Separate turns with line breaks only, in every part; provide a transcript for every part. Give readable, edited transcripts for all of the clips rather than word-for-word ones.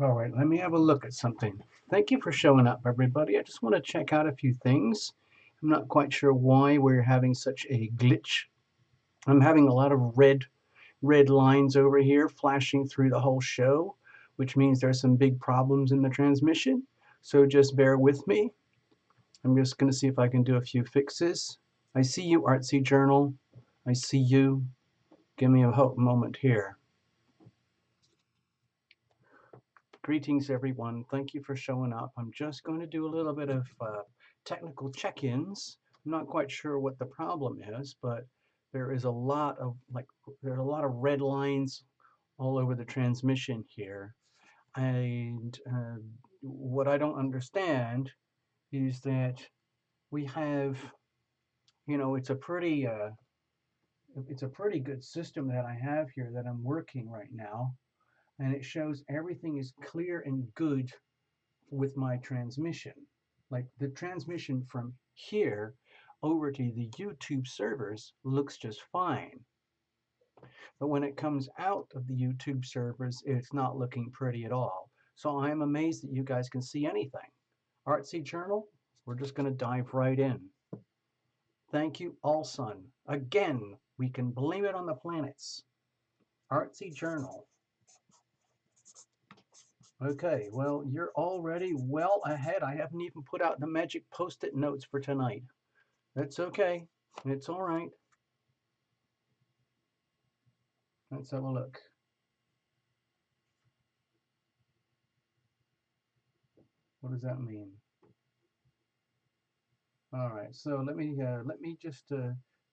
All right, let me have a look at something. Thank you for showing up, everybody. I just want to check out a few things. I'm not quite sure why we're having such a glitch. I'm having a lot of red lines over here flashing through the whole show, which means there's some big problems in the transmission. So just bear with me. I'm just going to see if I can do a few fixes. I see you, Artsy Journal. I see you. Give me a moment here. Greetings, everyone. Thank you for showing up. I'm just going to do a little bit of technical check-ins. I'm not quite sure what the problem is, but there is a lot of there are a lot of red lines all over the transmission here. And what I don't understand is that we have, it's a pretty good system that I have here that I'm working right now, and it shows everything is clear and good with my transmission. Like the transmission from here over to the YouTube servers looks just fine. But when it comes out of the YouTube servers, it's not looking pretty at all. So I'm amazed that you guys can see anything. Artsy Journal, we're just going to dive right in. Thank you, All Sun. Again, we can blame it on the planets. Artsy Journal. Okay, well, you're already well ahead. I haven't even put out the magic post-it notes for tonight. That's okay. It's all right. Let's have a look. What does that mean? All right, so let me just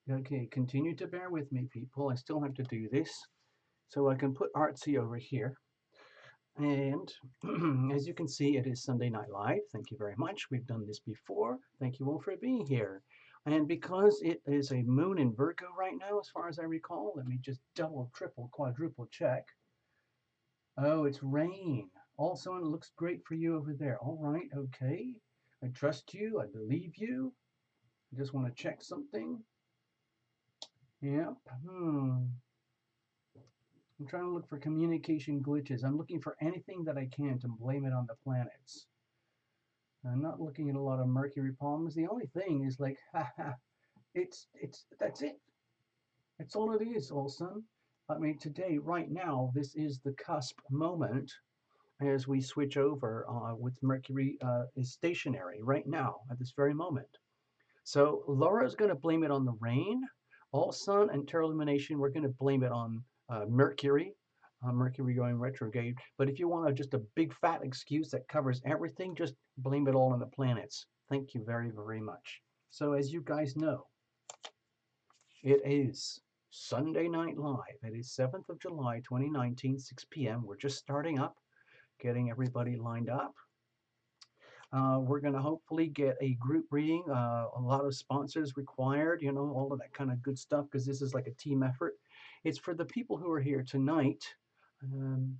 okay, continue to bear with me, people. I still have to do this. So I can put Artsy over here. And as you can see, it is Sunday Night Live. Thank you very much. We've done this before. Thank you all for being here. And because it is a moon in Virgo right now, as far as I recall, let me just double, triple, quadruple check. Oh, it's rain. Also, it looks great for you over there. All right, okay. I trust you. I believe you. I just want to check something. Yep. I'm trying to look for communication glitches. I'm looking for anything that I can to blame it on the planets. I'm not looking at a lot of Mercury problems. The only thing is like, haha, that's it. That's all it is, Olson. I mean, today, right now, this is the cusp moment as we switch over with Mercury is stationary right now at this very moment. So Laura's going to blame it on the rain. All Sun and Tarot Lumination, we're going to blame it on Mercury. Mercury going retrograde. But if you want just a big fat excuse that covers everything, just blame it all on the planets. Thank you very, very much. So as you guys know, it is Sunday Night Live. It is 7th of July, 2019, 6 p.m. We're just starting up, getting everybody lined up. We're going to hopefully get a group reading, a lot of sponsors required, all of that kind of good stuff, because this is like a team effort. It's for the people who are here tonight. Um,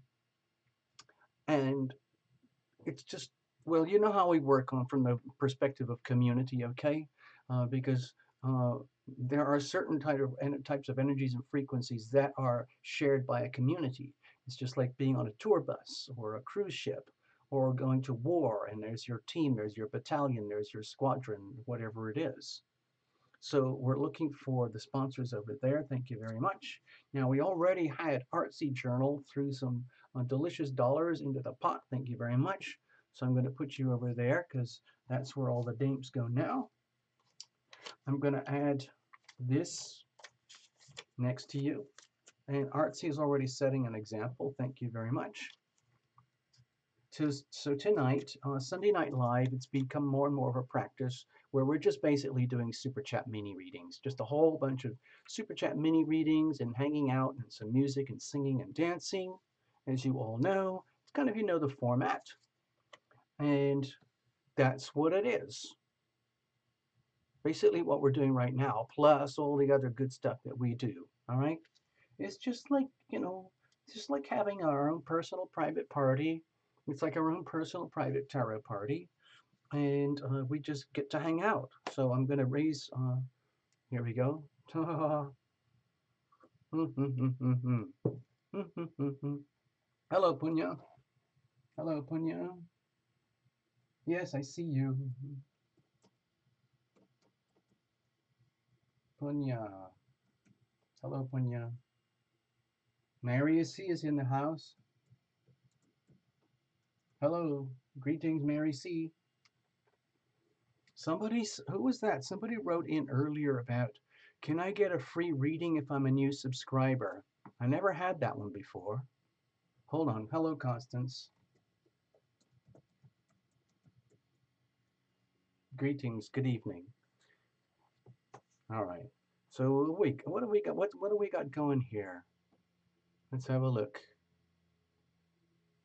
and it's just, well, you know how we work on from the perspective of community, okay? Because there are certain types of energies and frequencies that are shared by a community. It's just like being on a tour bus or a cruise ship or going to war, and there's your team, there's your battalion, there's your squadron, whatever it is. So we're looking for the sponsors over there. Thank you very much. Now, we already had Artsy Journal threw some delicious dollars into the pot. Thank you very much. So I'm going to put you over there because that's where all the dames go now. I'm going to add this next to you. And Artsy is already setting an example. Thank you very much. So tonight, Sunday Night Live, it's become more and more of a practice where we're just basically doing Super Chat mini readings. Just a whole bunch of Super Chat mini readings and hanging out and some music and singing and dancing. As you all know, it's kind of, the format. And that's what it is. Basically what we're doing right now, plus all the other good stuff that we do, all right? It's just like, just like having our own personal private party. It's like our own personal private tarot party. And we just get to hang out. So I'm going to raise, here we go. Hello, Punya. Hello, Punya. Yes, I see you. Punya. Hello, Punya. Mary C is in the house. Hello. Greetings, Mary C. Who was that? Somebody wrote in earlier about, can I get a free reading if I'm a new subscriber? I never had that one before. Hold on. Hello, Constance. Greetings. Good evening. All right. So what do we got? What do we got going here? Let's have a look.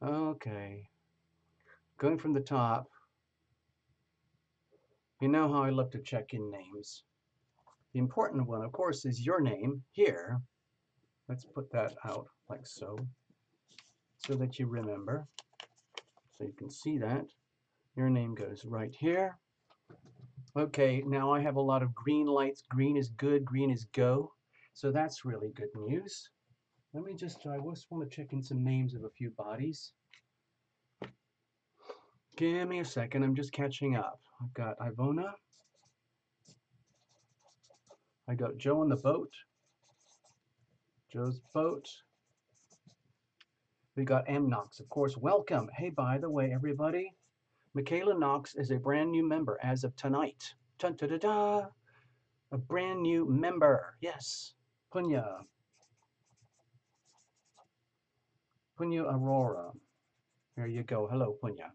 Okay. Going from the top. You know how I love to check in names. The important one, of course, is your name here. Let's put that out like so that you remember. So you can see that. Your name goes right here. Okay, now I have a lot of green lights. Green is good, green is go. So that's really good news. I just want to check in some names of a few bodies. Give me a second, I'm just catching up. I've got Ivona. I got Joe on the boat. Joe's boat. We got M. Knox, of course. Welcome. Hey, by the way, everybody, Michaela Knox is a brand new member as of tonight. Dun-da-da-da. A brand new member. Yes. Punya. Punya Aurora. There you go. Hello, Punya.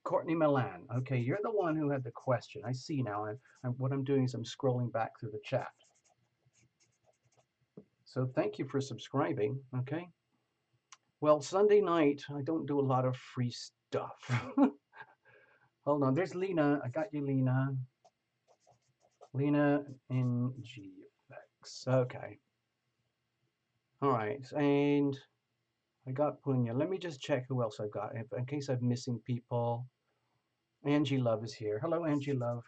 Courtney Milan. Okay, you're the one who had the question. I see now. What I'm doing is I'm scrolling back through the chat. So thank you for subscribing. Okay. Well, Sunday night, I don't do a lot of free stuff. Hold on. There's Lena. I got you, Lena. Lena in GFX. Okay. All right. And I got Punya. Let me just check who else I've got in case I'm missing people. Angie Love is here. Hello, Angie Love.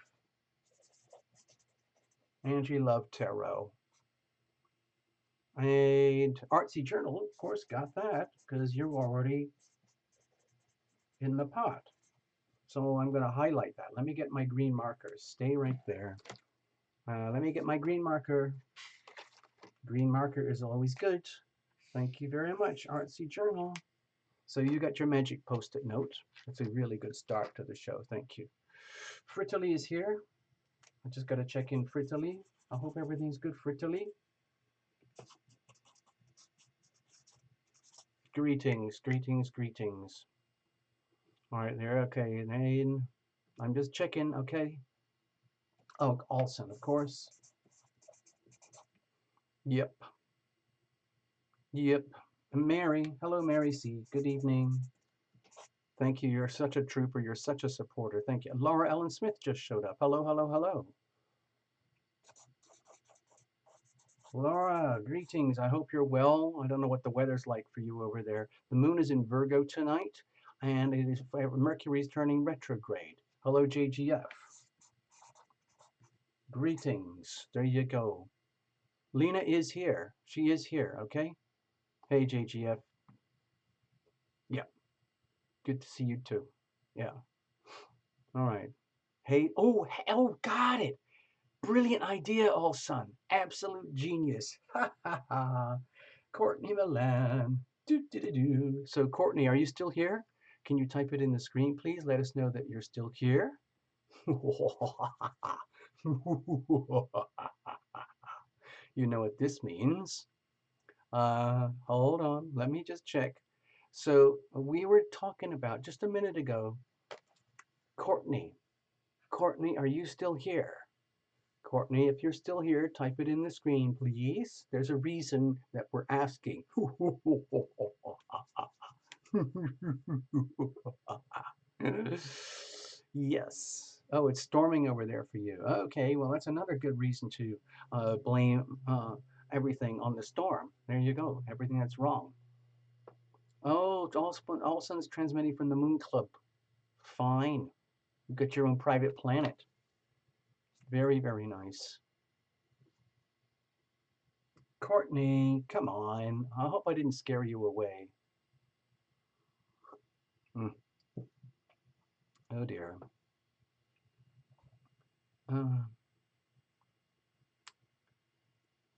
Angie Love Tarot. And Artsy Journal, of course, got that because you're already in the pot. So I'm going to highlight that. Let me get my green markers. Stay right there. Let me get my green marker. Green marker is always good. Thank you very much, Artsy Journal. So you got your magic post-it note. It's a really good start to the show. Thank you. Frittily is here. I just got to check in Frittily. I hope everything's good, Frittily. Greetings, greetings, greetings. All right, there. Okay, and then I'm just checking. Okay. Oh, Olson, of course. Yep. Yep. And Mary. Hello, Mary C. Good evening. Thank you. You're such a trooper. You're such a supporter. Thank you. Laura Ellen Smith just showed up. Hello, hello, hello. Laura, greetings. I hope you're well. I don't know what the weather's like for you over there. The moon is in Virgo tonight, and it is Mercury's turning retrograde. Hello, JGF. Greetings. There you go. Lena is here. She is here, okay? Hey, JGF. Yeah. Good to see you too. Yeah. All right. Hey, oh, got it. Brilliant idea, all son. Absolute genius. Ha ha ha. Courtney Milan. Do, do, do, do. So, Courtney, are you still here? Can you type it in the screen, please? Let us know that you're still here. You know what this means. Hold on. Let me just check. So, we were talking about just a minute ago. Courtney. Courtney, are you still here? Courtney, if you're still here, type it in the screen, please. There's a reason that we're asking. Yes. Oh, it's storming over there for you. Okay, well, that's another good reason to blame everything on the storm. There you go. Everything that's wrong. Oh, all sun's transmitting from the Moon Club. Fine. You got your own private planet. Very, very nice. Courtney, come on. I hope I didn't scare you away. Mm. Oh dear. Uh,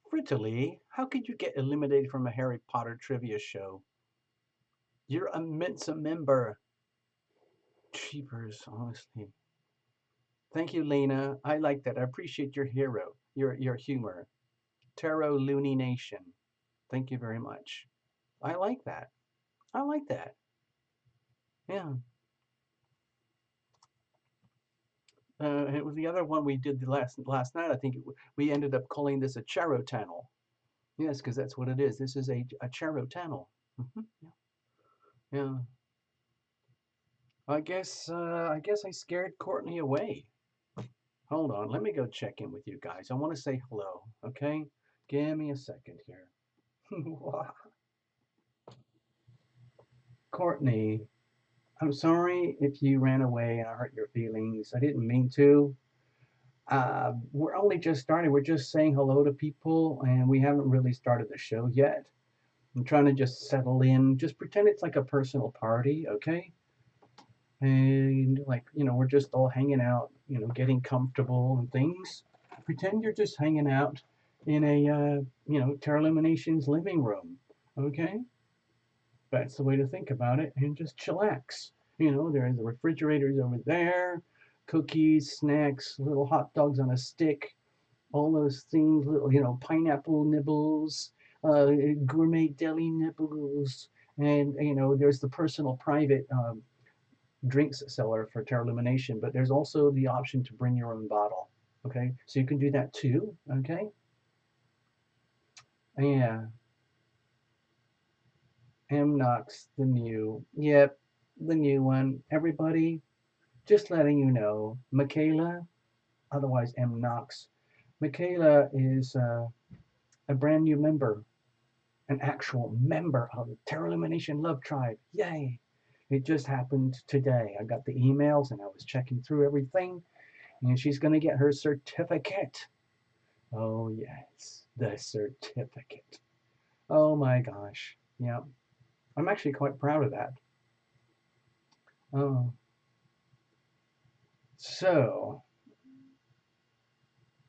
Frittily, how could you get eliminated from a Harry Potter trivia show? You're a Mensa member. Cheapers, honestly. Thank you, Lena. I like that. I appreciate your humor. Tarot Lumination. Thank you very much. I like that. I like that. Yeah. It was the other one we did the last night. I think we ended up calling this a Charo Channel. Yes, because that's what it is. This is a Charo Channel. Yeah. Yeah. I guess I scared Courtney away. Hold on, let me go check in with you guys. I want to say hello, okay? Give me a second here. Courtney, I'm sorry if you ran away and I hurt your feelings. I didn't mean to. We're only just starting. We're just saying hello to people, and we haven't really started the show yet. I'm trying to just settle in. Just pretend it's like a personal party, okay? And like, we're just all hanging out, getting comfortable and things. Pretend you're just hanging out in a, Tarot Lumination's living room, okay? That's the way to think about it, and just chillax. There's the refrigerators over there, cookies, snacks, little hot dogs on a stick, all those things, little, pineapple nibbles, gourmet deli nibbles, and, there's the personal private drinks cellar for Tarot Lumination, but there's also the option to bring your own bottle. Okay, so you can do that too. Okay, yeah, Knox, the new, yep, the new one. Everybody, just letting you know, Michaela, otherwise Knox. Michaela is a brand new member, an actual member of the Tarot Lumination Love Tribe. Yay! It just happened today. I got the emails and I was checking through everything, and she's going to get her certificate. Oh, yes, the certificate. Oh my gosh. Yeah, I'm actually quite proud of that. Oh, so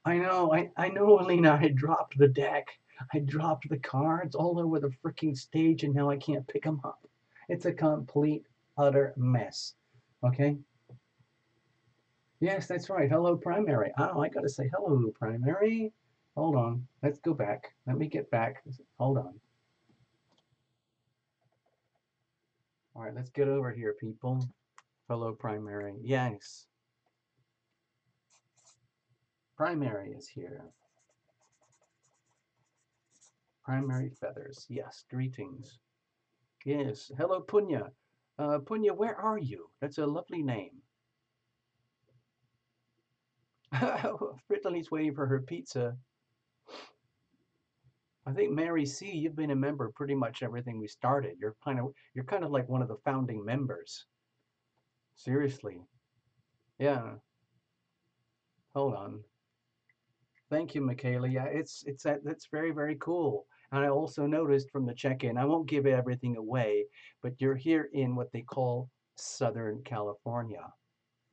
I know, Alina, I dropped the deck. I dropped the cards all over the freaking stage, and now I can't pick them up. It's a complete, utter mess. Okay? Yes, that's right. Hello, Primary. Oh, I gotta say hello, Primary. Hold on. Let's go back. Let me get back. Hold on. All right, let's get over here, people. Hello, Primary. Yes, Primary is here. Primary feathers. Yes, greetings. Yes, hello, Punya. Punya, where are you? That's a lovely name. Brittany's waiting for her pizza. I think Mary C, you've been a member pretty much everything we started. You're kind of like one of the founding members. Seriously. Yeah. Hold on. Thank you, Michaela. Yeah, that's very, very cool. And I also noticed from the check-in, I won't give everything away, but you're here in what they call Southern California.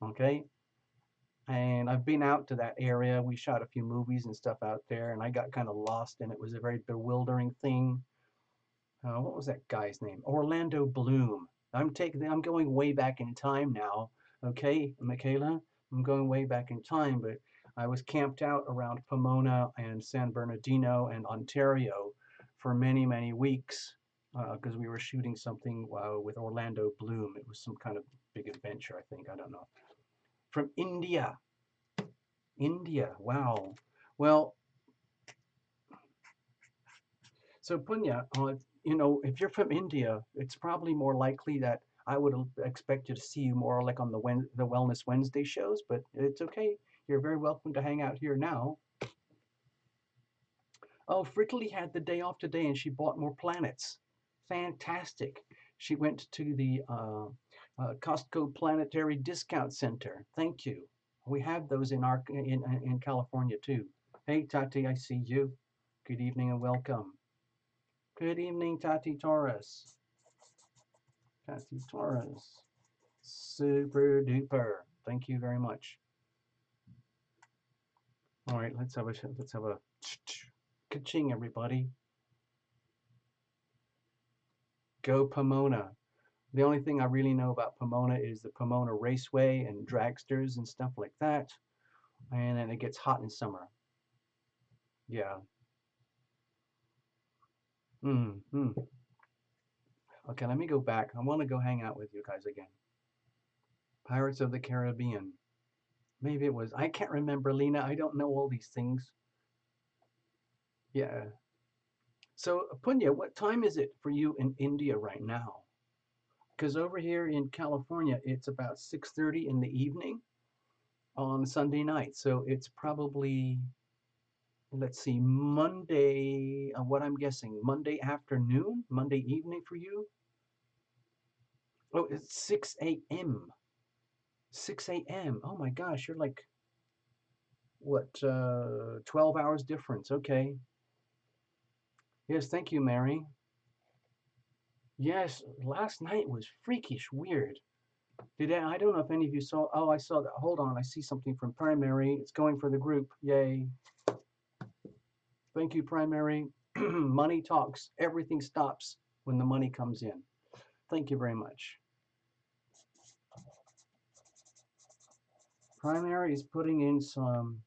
Okay? And I've been out to that area. We shot a few movies and stuff out there, and I got kind of lost, and it was a very bewildering thing. What was that guy's name? Orlando Bloom. I'm going way back in time now. Okay, Michaela, I'm going way back in time, but I was camped out around Pomona and San Bernardino and Ontario for many, many weeks because we were shooting something with Orlando Bloom. It was some kind of big adventure, I think. I don't know. From India. India. Wow. Well, so Punya, if you're from India, it's probably more likely that I would expect you to see you more like on the Wellness Wednesday shows, but it's okay. You're very welcome to hang out here now. Oh, Frittily had the day off today and she bought more planets. Fantastic. She went to the Costco Planetary Discount Center. Thank you. We have those in California too. Hey, Tati, I see you. Good evening and welcome. Good evening, Tati Taurus. Kathy Torres. Super duper. Thank you very much. All right, let's have a ka-ching, everybody. Go Pomona. The only thing I really know about Pomona is the Pomona Raceway and dragsters and stuff like that. And then it gets hot in summer. Yeah. Mm-hmm. Okay, let me go back. I want to go hang out with you guys again. Pirates of the Caribbean. Maybe it was. I can't remember, Lena. I don't know all these things. Yeah. So, Punya, what time is it for you in India right now? Because over here in California, it's about 6:30 in the evening on Sunday night. So it's probably, let's see, Monday, what I'm guessing, Monday afternoon, Monday evening for you? Oh, it's 6 a.m. 6 a.m. Oh my gosh, you're like, what, 12 hours difference. Okay. Yes, thank you, Mary. Yes, last night was freakish weird. I don't know if any of you saw, oh, I saw that. Hold on, I see something from Primary. It's going for the group. Yay. Thank you, Primary. Money talks. Everything stops when the money comes in. Thank you very much. Primary is putting in some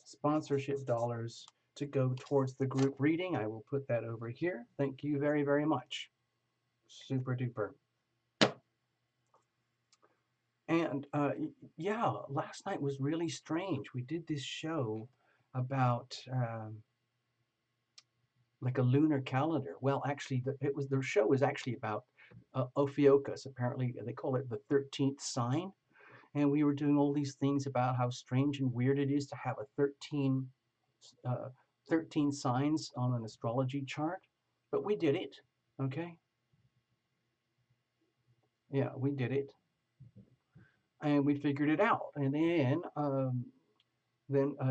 sponsorship dollars to go towards the group reading. I will put that over here. Thank you very, very much. Super duper. And yeah, last night was really strange. We did this show about like a lunar calendar. Well, actually, the show was actually about Ophiuchus. Apparently, they call it the 13th sign. And we were doing all these things about how strange and weird it is to have a 13 signs on an astrology chart. But we did it. Okay. Yeah, we did it. And we figured it out. And then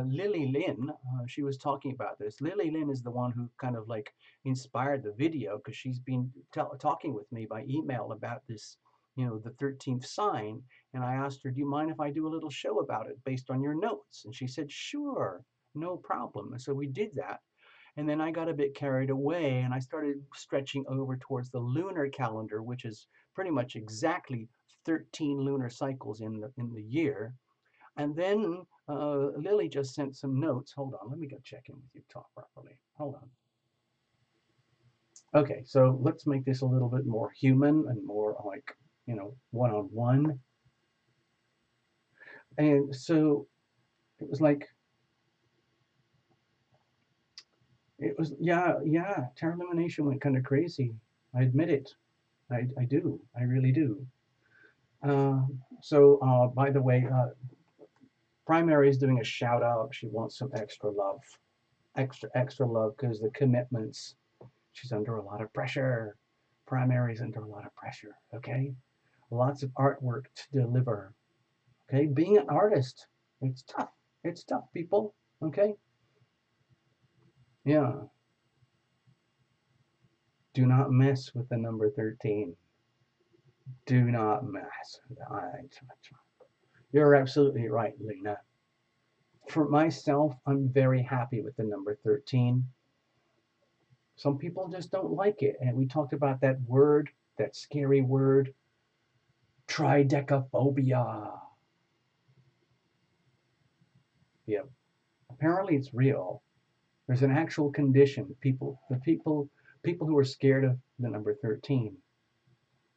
Lily Lynn, she was talking about this. Lily Lynn is the one who kind of like inspired the video because she's been talking with me by email about this, the 13th sign. And I asked her, do you mind if I do a little show about it based on your notes? And she said, sure, no problem. And so we did that. And then I got a bit carried away and I started stretching over towards the lunar calendar, which is pretty much exactly 13 lunar cycles in the year. And then Lily just sent some notes. Hold on, let me go check in with you, talk properly. Hold on. Okay, so let's make this a little bit more human and more like, one-on-one. And so it was like, yeah, Tarot Lumination went kind of crazy. I admit it. I do. I really do. By the way, Primary is doing a shout out. She wants some extra love, extra love because the commitments. She's under a lot of pressure. Primary's under a lot of pressure. Okay, lots of artwork to deliver. Okay, being an artist, it's tough. It's tough, people. Okay. Yeah. Do not mess with the number 13. Do not mess. You're absolutely right, Lena. For myself, I'm very happy with the number 13. Some people just don't like it. And we talked about that word, that scary word, tridecaphobia. Yeah, apparently it's real. There's an actual condition. People who are scared of the number 13.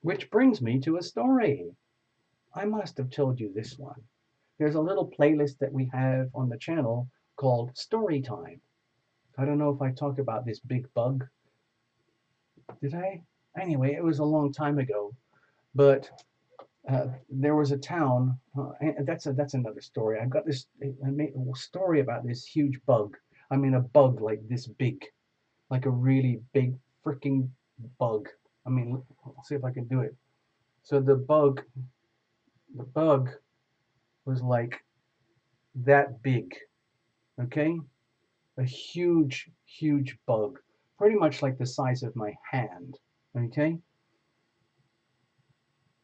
Which brings me to a story. I must have told you this one. There's a little playlist that we have on the channel called Story Time. I don't know if I talked about this big bug. Did I? Anyway, it was a long time ago. But there was a town, and that's another story. I've got I made a story about this huge bug. I mean, a bug like this big, like a really big freaking bug. I mean, let's see if I can do it. So the bug was like that big, okay? A huge, huge bug, pretty much like the size of my hand, okay?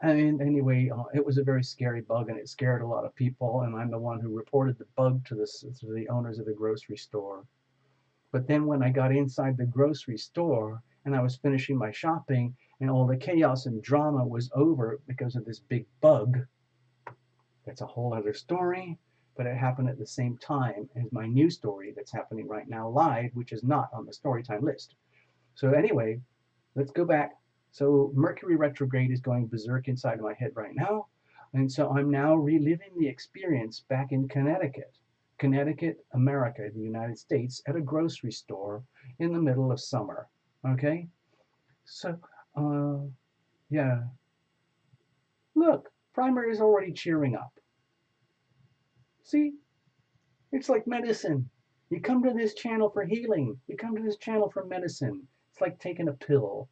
And anyway, it was a very scary bug, and it scared a lot of people. And I'm the one who reported the bug to the owners of the grocery store. But then when I got inside the grocery store and I was finishing my shopping, and all the chaos and drama was over because of this big bug, that's a whole other story. But it happened at the same time as my new story that's happening right now live, which is not on the storytime list. So anyway, let's go back. So Mercury retrograde is going berserk inside of my head right now. And so I'm now reliving the experience back in Connecticut, America, the United States, at a grocery store in the middle of summer. Okay? So, yeah. Look, Primer is already cheering up. See? It's like medicine. You come to this channel for healing. You come to this channel for medicine. It's like taking a pill.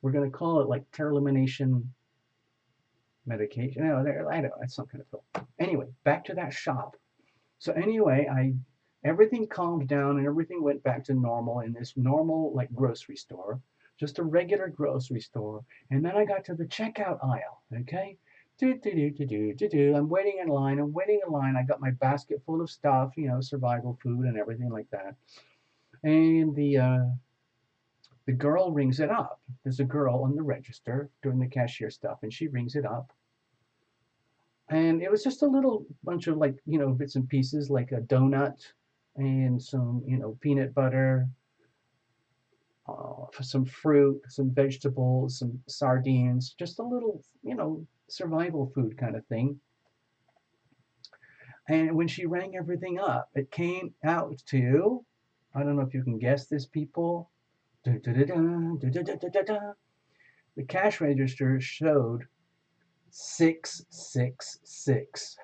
We're going to call it like Tarot Lumination medication. No, I don't know. That's some kind of pill. Anyway, back to that shop. So anyway, everything calmed down and everything went back to normal in this normal like grocery store, just a regular grocery store. And then I got to the checkout aisle. Okay. I'm waiting in line. I got my basket full of stuff, survival food and everything like that. And the girl rings it up. There's a girl on the register doing the cashier stuff, and she rings it up. And it was just a little bunch of bits and pieces, like a donut and some, peanut butter, some fruit, some vegetables, some sardines, just a little, survival food kind of thing. And when she rang everything up, it came out to, I don't know if you can guess this, people. The cash register showed 666.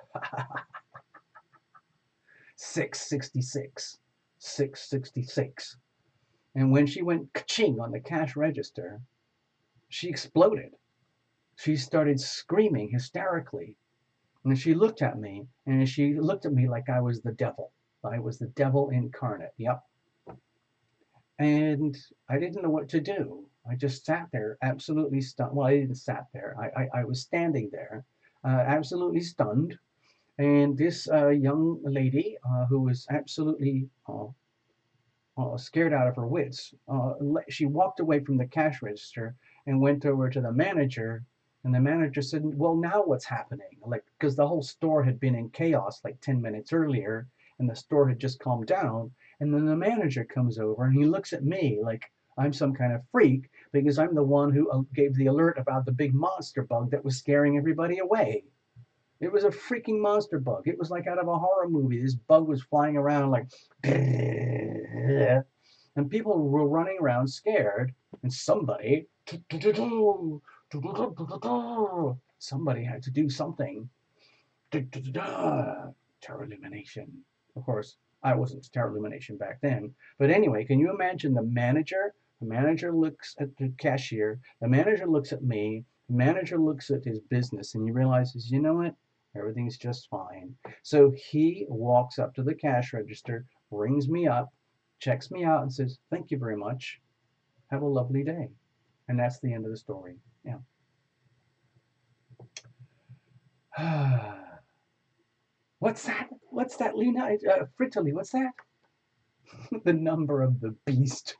666. 666. And when she went ka-ching on the cash register, she exploded. She started screaming hysterically. And she looked at me, and she looked at me like I was the devil. I was the devil incarnate. Yep. And I didn't know what to do. I just sat there absolutely stunned. Well, I didn't sat there. I was standing there, absolutely stunned. And this young lady who was absolutely scared out of her wits, she walked away from the cash register and went over to the manager. And the manager said, well, now what's happening? Like, because the whole store had been in chaos like 10 minutes earlier, and the store had just calmed down. And then the manager comes over and he looks at me like I'm some kind of freak because I'm the one who gave the alert about the big monster bug that was scaring everybody away. It was a freaking monster bug. It was like out of a horror movie. This bug was flying around like, and people were running around scared, and somebody had to do something. Tarot Lumination. Of course, I wasn't Tarot Lumination back then. But anyway, can you imagine the manager? The manager looks at the cashier. The manager looks at me. The manager looks at his business, and he realizes, you know what? Everything's just fine. So he walks up to the cash register, rings me up, checks me out, and says, thank you very much. Have a lovely day. And that's the end of the story. Yeah. What's that? What's that, Lena? Frittily, what's that? The number of the beast.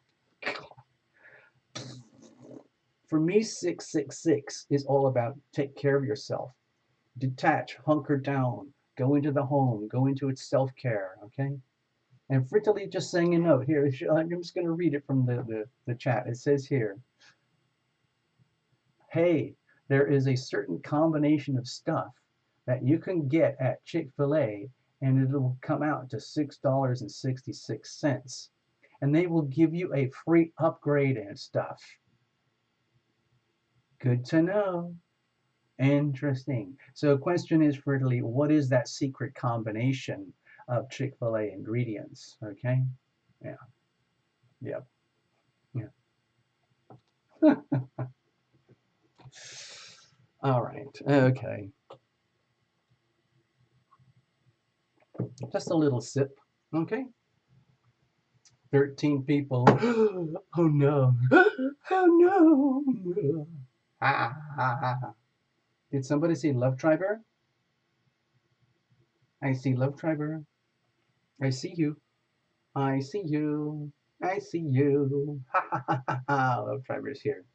For me, 666 is all about take care of yourself. Detach, hunker down, go into the home, go into its self-care, okay? And Frittily just saying a note here. I'm just going to read it from the chat. It says here, hey, there is a certain combination of stuff that you can get at Chick-fil-A, and it'll come out to $6.66. And they will give you a free upgrade and stuff. Good to know. Interesting. So the question is, Frittily, what is that secret combination of Chick-fil-A ingredients? Okay? Yeah. Yep. Yeah. All right. Okay. Just a little sip. Okay? 13 people. Oh no. Oh no. Did somebody say Love Triber? I see Love Triber. I see you. I see you. I see you. Ha ha ha ha ha. Love Triber's here.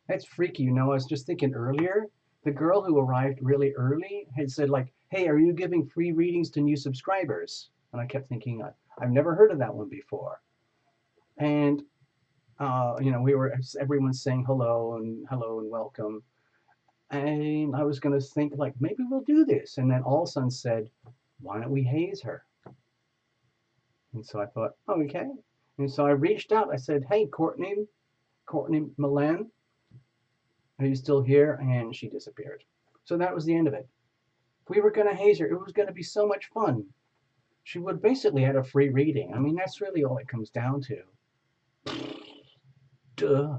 That's freaky. I was just thinking earlier, the girl who arrived really early had said like, "Hey, are you giving free readings to new subscribers?" And I kept thinking, I've never heard of that one before. And we were everyone's saying hello and welcome. And I was gonna think like maybe we'll do this. And then all of a sudden said, why don't we haze her? And so I thought, oh, okay. And so I reached out. I said, hey, Courtney Milan, are you still here? And she disappeared. So that was the end of it. If we were going to haze her, it was going to be so much fun. She would basically had a free reading. I mean, that's really all it comes down to. Duh.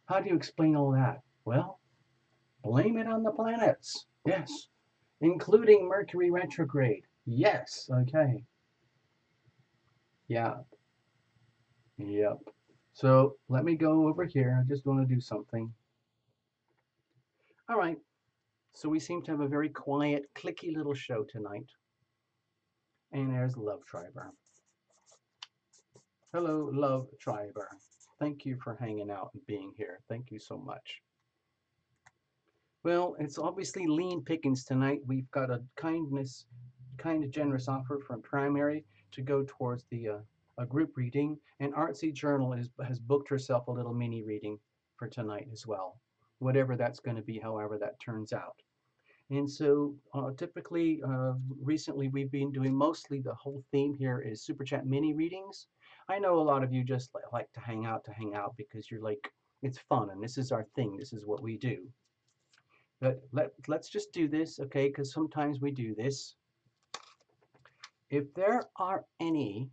How do you explain all that? Well, blame it on the planets. Yes. Including Mercury retrograde. Yes. Okay. Yeah. Yep. So let me go over here. I just want to do something. All right. So we seem to have a very quiet, clicky little show tonight. And there's Love Triber. Hello, Love Triber. Thank you for hanging out and being here. Thank you so much. Well, it's obviously lean pickings tonight. We've got a kind of generous offer from Primary to go towards the a group reading, and Artsy Journal has booked herself a little mini reading for tonight as well. Whatever that's going to be, however that turns out. And so typically, recently we've been doing mostly the whole theme here is Super Chat mini readings. I know a lot of you just like to hang out because you're like, it's fun and this is our thing. This is what we do. But let's just do this, okay? Because sometimes we do this. If there are any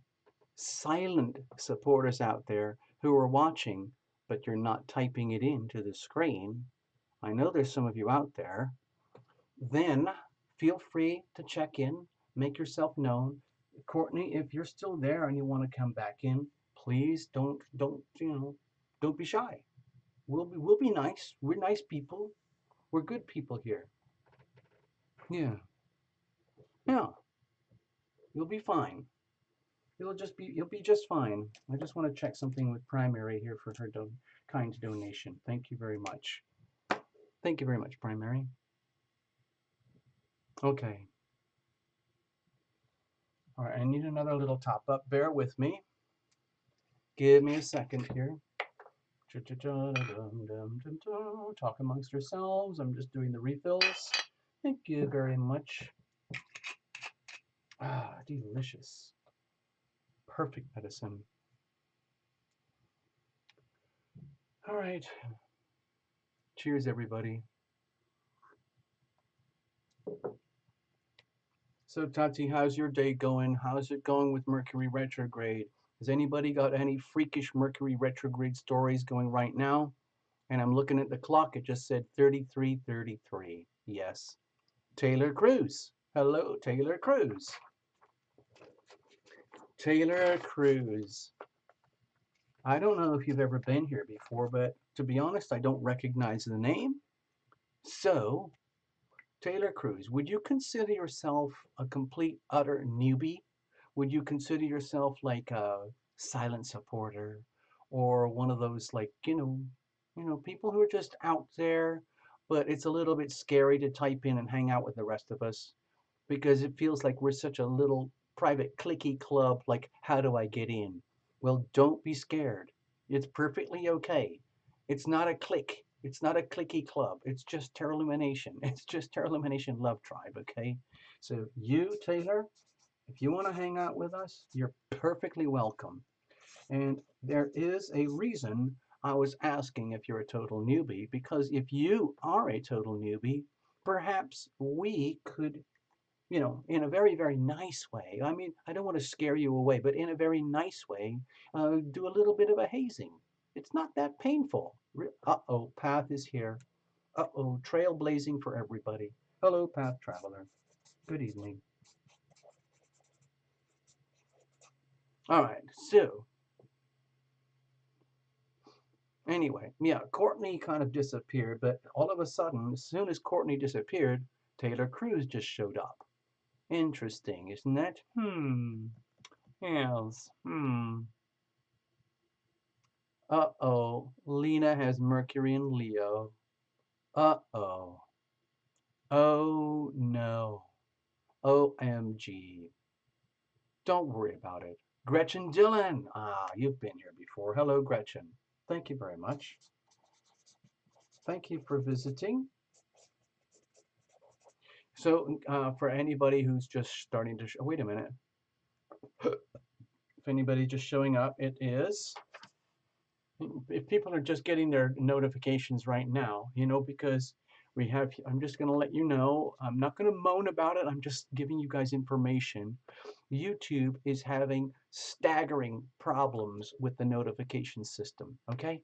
silent supporters out there who are watching, but you're not typing it into the screen, I know there's some of you out there, then feel free to check in, make yourself known. Courtney, if you're still there and you want to come back in, please don't be shy. We'll be nice. We're nice people. We're good people here. Yeah. Yeah. You'll be fine. You'll be just fine. I just want to check something with Primary here for her kind donation. Thank you very much. Thank you very much, Primary. Okay. All right, I need another little top up. Bear with me. Give me a second here. Talk amongst yourselves. I'm just doing the refills. Thank you very much. Ah, delicious. Perfect medicine. All right. Cheers, everybody. So, Tati, how's your day going? How's it going with Mercury retrograde? Has anybody got any freakish Mercury retrograde stories going right now? And I'm looking at the clock. It just said 33:33. Yes. Taylor Cruz. Hello, Taylor Cruz. Taylor Cruz. I don't know if you've ever been here before, but to be honest, I don't recognize the name. So, Taylor Cruz, would you consider yourself a complete, utter newbie? Would you consider yourself like a silent supporter or one of those like, people who are just out there, but it's a little bit scary to type in and hang out with the rest of us because it feels like we're such a little private cliquey club, like how do I get in? Well, don't be scared. It's perfectly okay. It's not a clique. It's not a cliquey club. It's just Tarot Lumination. It's just Tarot Lumination Love Tribe, okay? So you, Taylor, if you want to hang out with us, you're perfectly welcome. And there is a reason I was asking if you're a total newbie, because if you are a total newbie, perhaps we could, in a very, very nice way. I mean, I don't want to scare you away, but in a very nice way, do a little bit of a hazing. It's not that painful. Uh-oh, Path is here. Uh-oh, trailblazing for everybody. Hello, Path Traveler. Good evening. All right, so Anyway, yeah, Courtney kind of disappeared, but all of a sudden, as soon as Courtney disappeared, Taylor Cruz just showed up. Interesting, isn't it? Yes. Uh-oh. Lena has Mercury in Leo. Uh-oh. Oh no. OMG. Don't worry about it. Gretchen Dillon. Ah, you've been here before. Hello, Gretchen. Thank you very much. Thank you for visiting. So, for anybody who's just starting to wait a minute. If anybody's just showing up, it is. If people are just getting their notifications right now, you know, because we have, I'm just going to let you know, I'm not going to moan about it. I'm just giving you guys information. YouTube is having staggering problems with the notification system. Okay.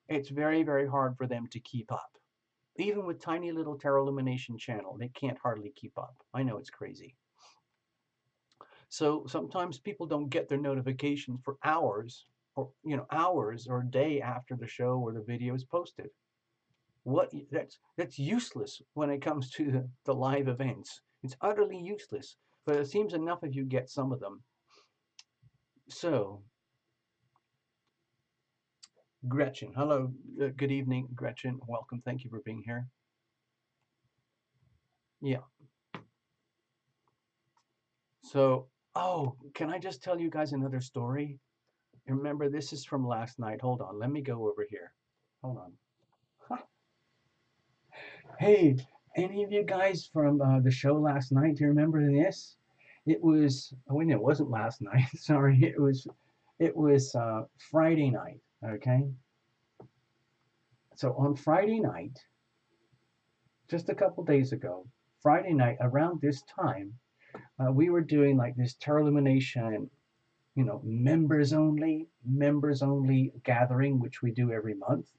It's very, very hard for them to keep up. Even with tiny little Tarot Lumination channel, they can't hardly keep up. I know it's crazy. So sometimes people don't get their notifications for hours or, you know, hours or a day after the show or the video is posted. What that's useless when it comes to the live events. It's utterly useless, but it seems enough if you get some of them. So, Gretchen, hello, good evening, Gretchen. Welcome. Thank you for being here. Yeah. So, oh, can I just tell you guys another story? Remember, this is from last night. Hold on. Let me go over here. Hold on. Hey, any of you guys from the show last night? Do you remember this? It was, oh, wait, it wasn't last night. Sorry, it was Friday night. Okay, so on Friday night, just a couple days ago, Friday night around this time, we were doing like this Tarot Illumination, you know, members only gathering, which we do every month,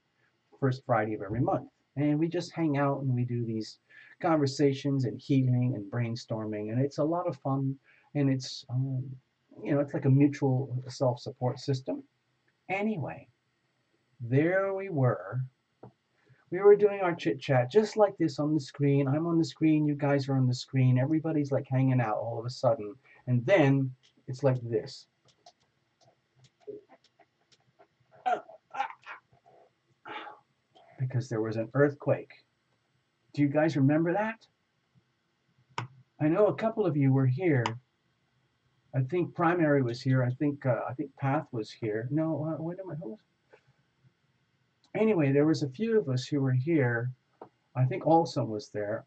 first Friday of every month. And we just hang out and we do these conversations and healing and brainstorming. And it's a lot of fun. And it's, you know, it's like a mutual self-support system. Anyway, there we were. We were doing our chit chat just like this on the screen. I'm on the screen. You guys are on the screen. Everybody's like hanging out all of a sudden. And then it's like this. Because there was an earthquake. Do you guys remember that? I know a couple of you were here. I think Primary was here. I think Path was here. No, wait a minute. Who was? Anyway, there was a few of us who were here. I think Olson was there.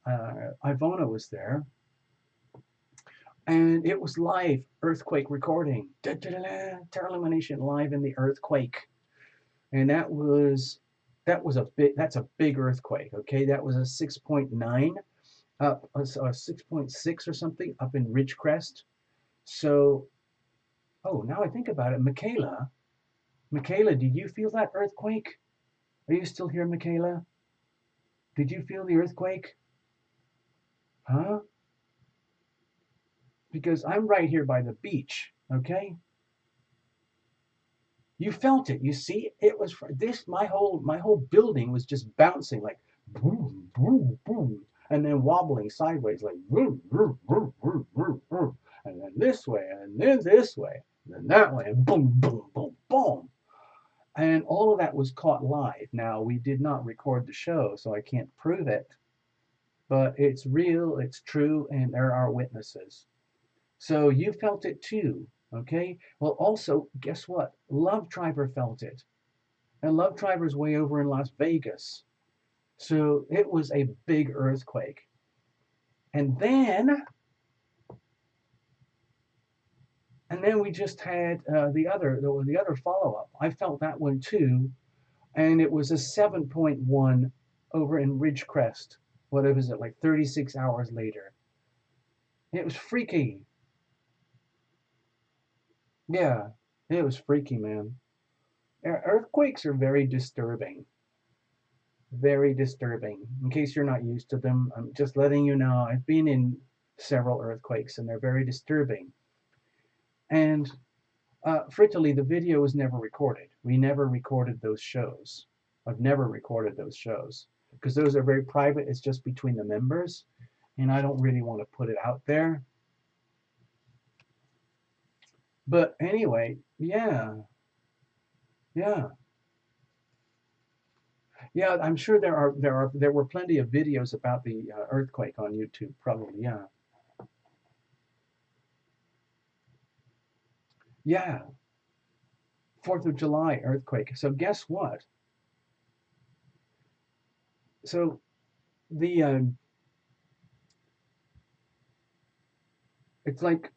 Ivona was there. And it was live earthquake recording. Tarot Lumination live in the earthquake. And that's a big earthquake. Okay, that was a 6.9 up, a 6.6 or something up in Ridgecrest. So, oh, now I think about it, Michaela, did you feel that earthquake? Are you still here, Michaela? Did you feel the earthquake? Huh? Because I'm right here by the beach, okay? You felt it. You see, it was this. My whole building was just bouncing like boom, boom, boom, and then wobbling sideways like boom, boom, boom, boom, boom, boom, and then this way, and then this way, and then that way, and boom, boom, boom, boom. And all of that was caught live. Now, we did not record the show, so I can't prove it, but it's real, it's true, and there are witnesses. So you felt it too, okay? Well, also, guess what? Love Driver felt it. And Love Driver's way over in Las Vegas. So it was a big earthquake. And then we just had the other follow-up. I felt that one too, and it was a 7.1 over in Ridgecrest. What was it, like 36 hours later? It was freaky. Yeah, it was freaky, man. Earthquakes are very disturbing. Very disturbing. In case you're not used to them, I'm just letting you know I've been in several earthquakes and they're very disturbing. And Frittily, the video was never recorded. We never recorded those shows. I've never recorded those shows because those are very private. It's just between the members, and I don't really want to put it out there. But anyway, yeah, yeah, yeah. I'm sure there were plenty of videos about the earthquake on YouTube. Probably, yeah, yeah. 4th of July earthquake. So guess what? So the it's like,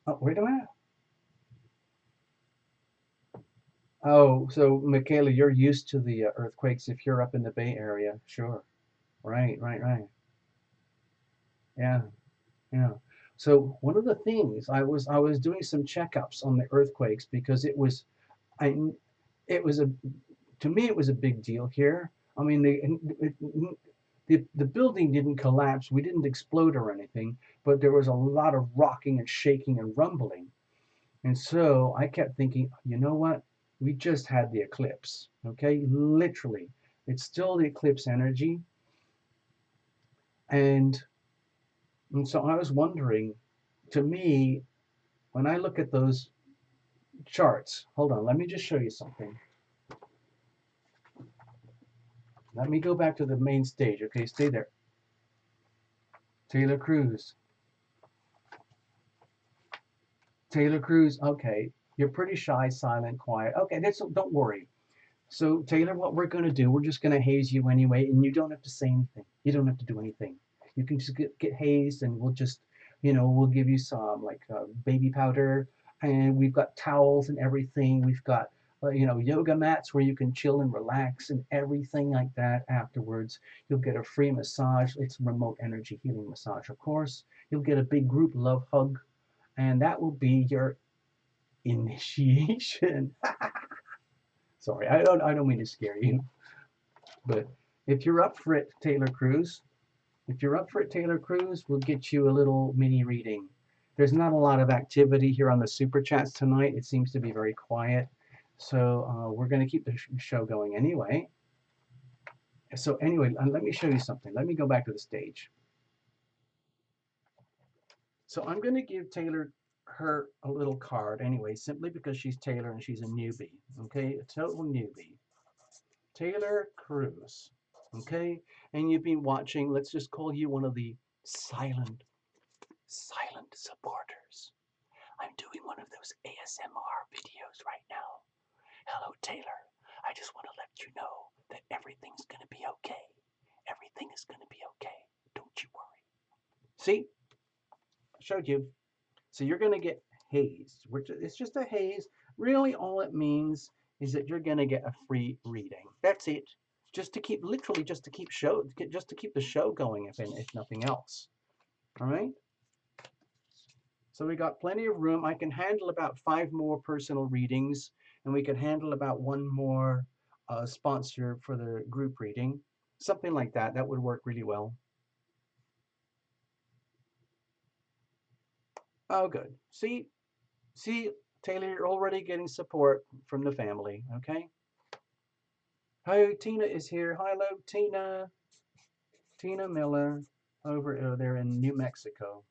oh, wait a minute. Oh, so Michaela, you're used to the earthquakes if you're up in the Bay Area. Sure. Right, right, right. Yeah, yeah. So one of the things I was doing some checkups on the earthquakes because I it was a to me it was a big deal here. I mean the building didn't collapse. We didn't explode or anything, but there was a lot of rocking and shaking and rumbling. And so I kept thinking, you know what? We just had the eclipse, okay? Literally, it's still the eclipse energy. And, and so I was wondering, to me, when I look at those charts, hold on, let me just show you something. Let me go back to the main stage, okay? Stay there. Taylor Cruz. Taylor Cruz, okay. You're pretty shy, silent, quiet. Okay, don't worry. So Taylor, what we're going to do, we're just going to haze you anyway, and you don't have to say anything. You don't have to do anything. You can just get hazed, and we'll just, we'll give you some like baby powder, and we've got towels and everything. We've got, yoga mats where you can chill and relax and everything like that. Afterwards, you'll get a free massage. It's remote energy healing massage, of course. You'll get a big group love hug, and that will be your initiation. Sorry, I don't mean to scare you. But if you're up for it, Taylor Cruz, if you're up for it, Taylor Cruz, we'll get you a little mini reading. There's not a lot of activity here on the super chats tonight. It seems to be very quiet. So we're going to keep the show going anyway. So anyway, let me show you something. Let me go back to the stage. So I'm going to give Taylor her a little card anyway, simply because she's Taylor and she's a newbie. Okay, a total newbie. Taylor Cruz. Okay, and you've been watching, let's just call you one of the silent supporters. I'm doing one of those ASMR videos right now. Hello, Taylor. I just want to let you know that everything's going to be okay. Everything is going to be okay. Don't you worry. See, I showed you. So you're going to get hazed. It's just a haze. Really, all it means is that you're going to get a free reading. That's it. Literally, just to keep the show going, if nothing else. All right. So we got plenty of room. I can handle about 5 more personal readings, and we can handle about 1 more sponsor for the group reading. Something like that. That would work really well. Oh, good. See, Taylor, you're already getting support from the family. Okay. Hi, Tina is here. Hello, Tina. Tina Miller over there in New Mexico.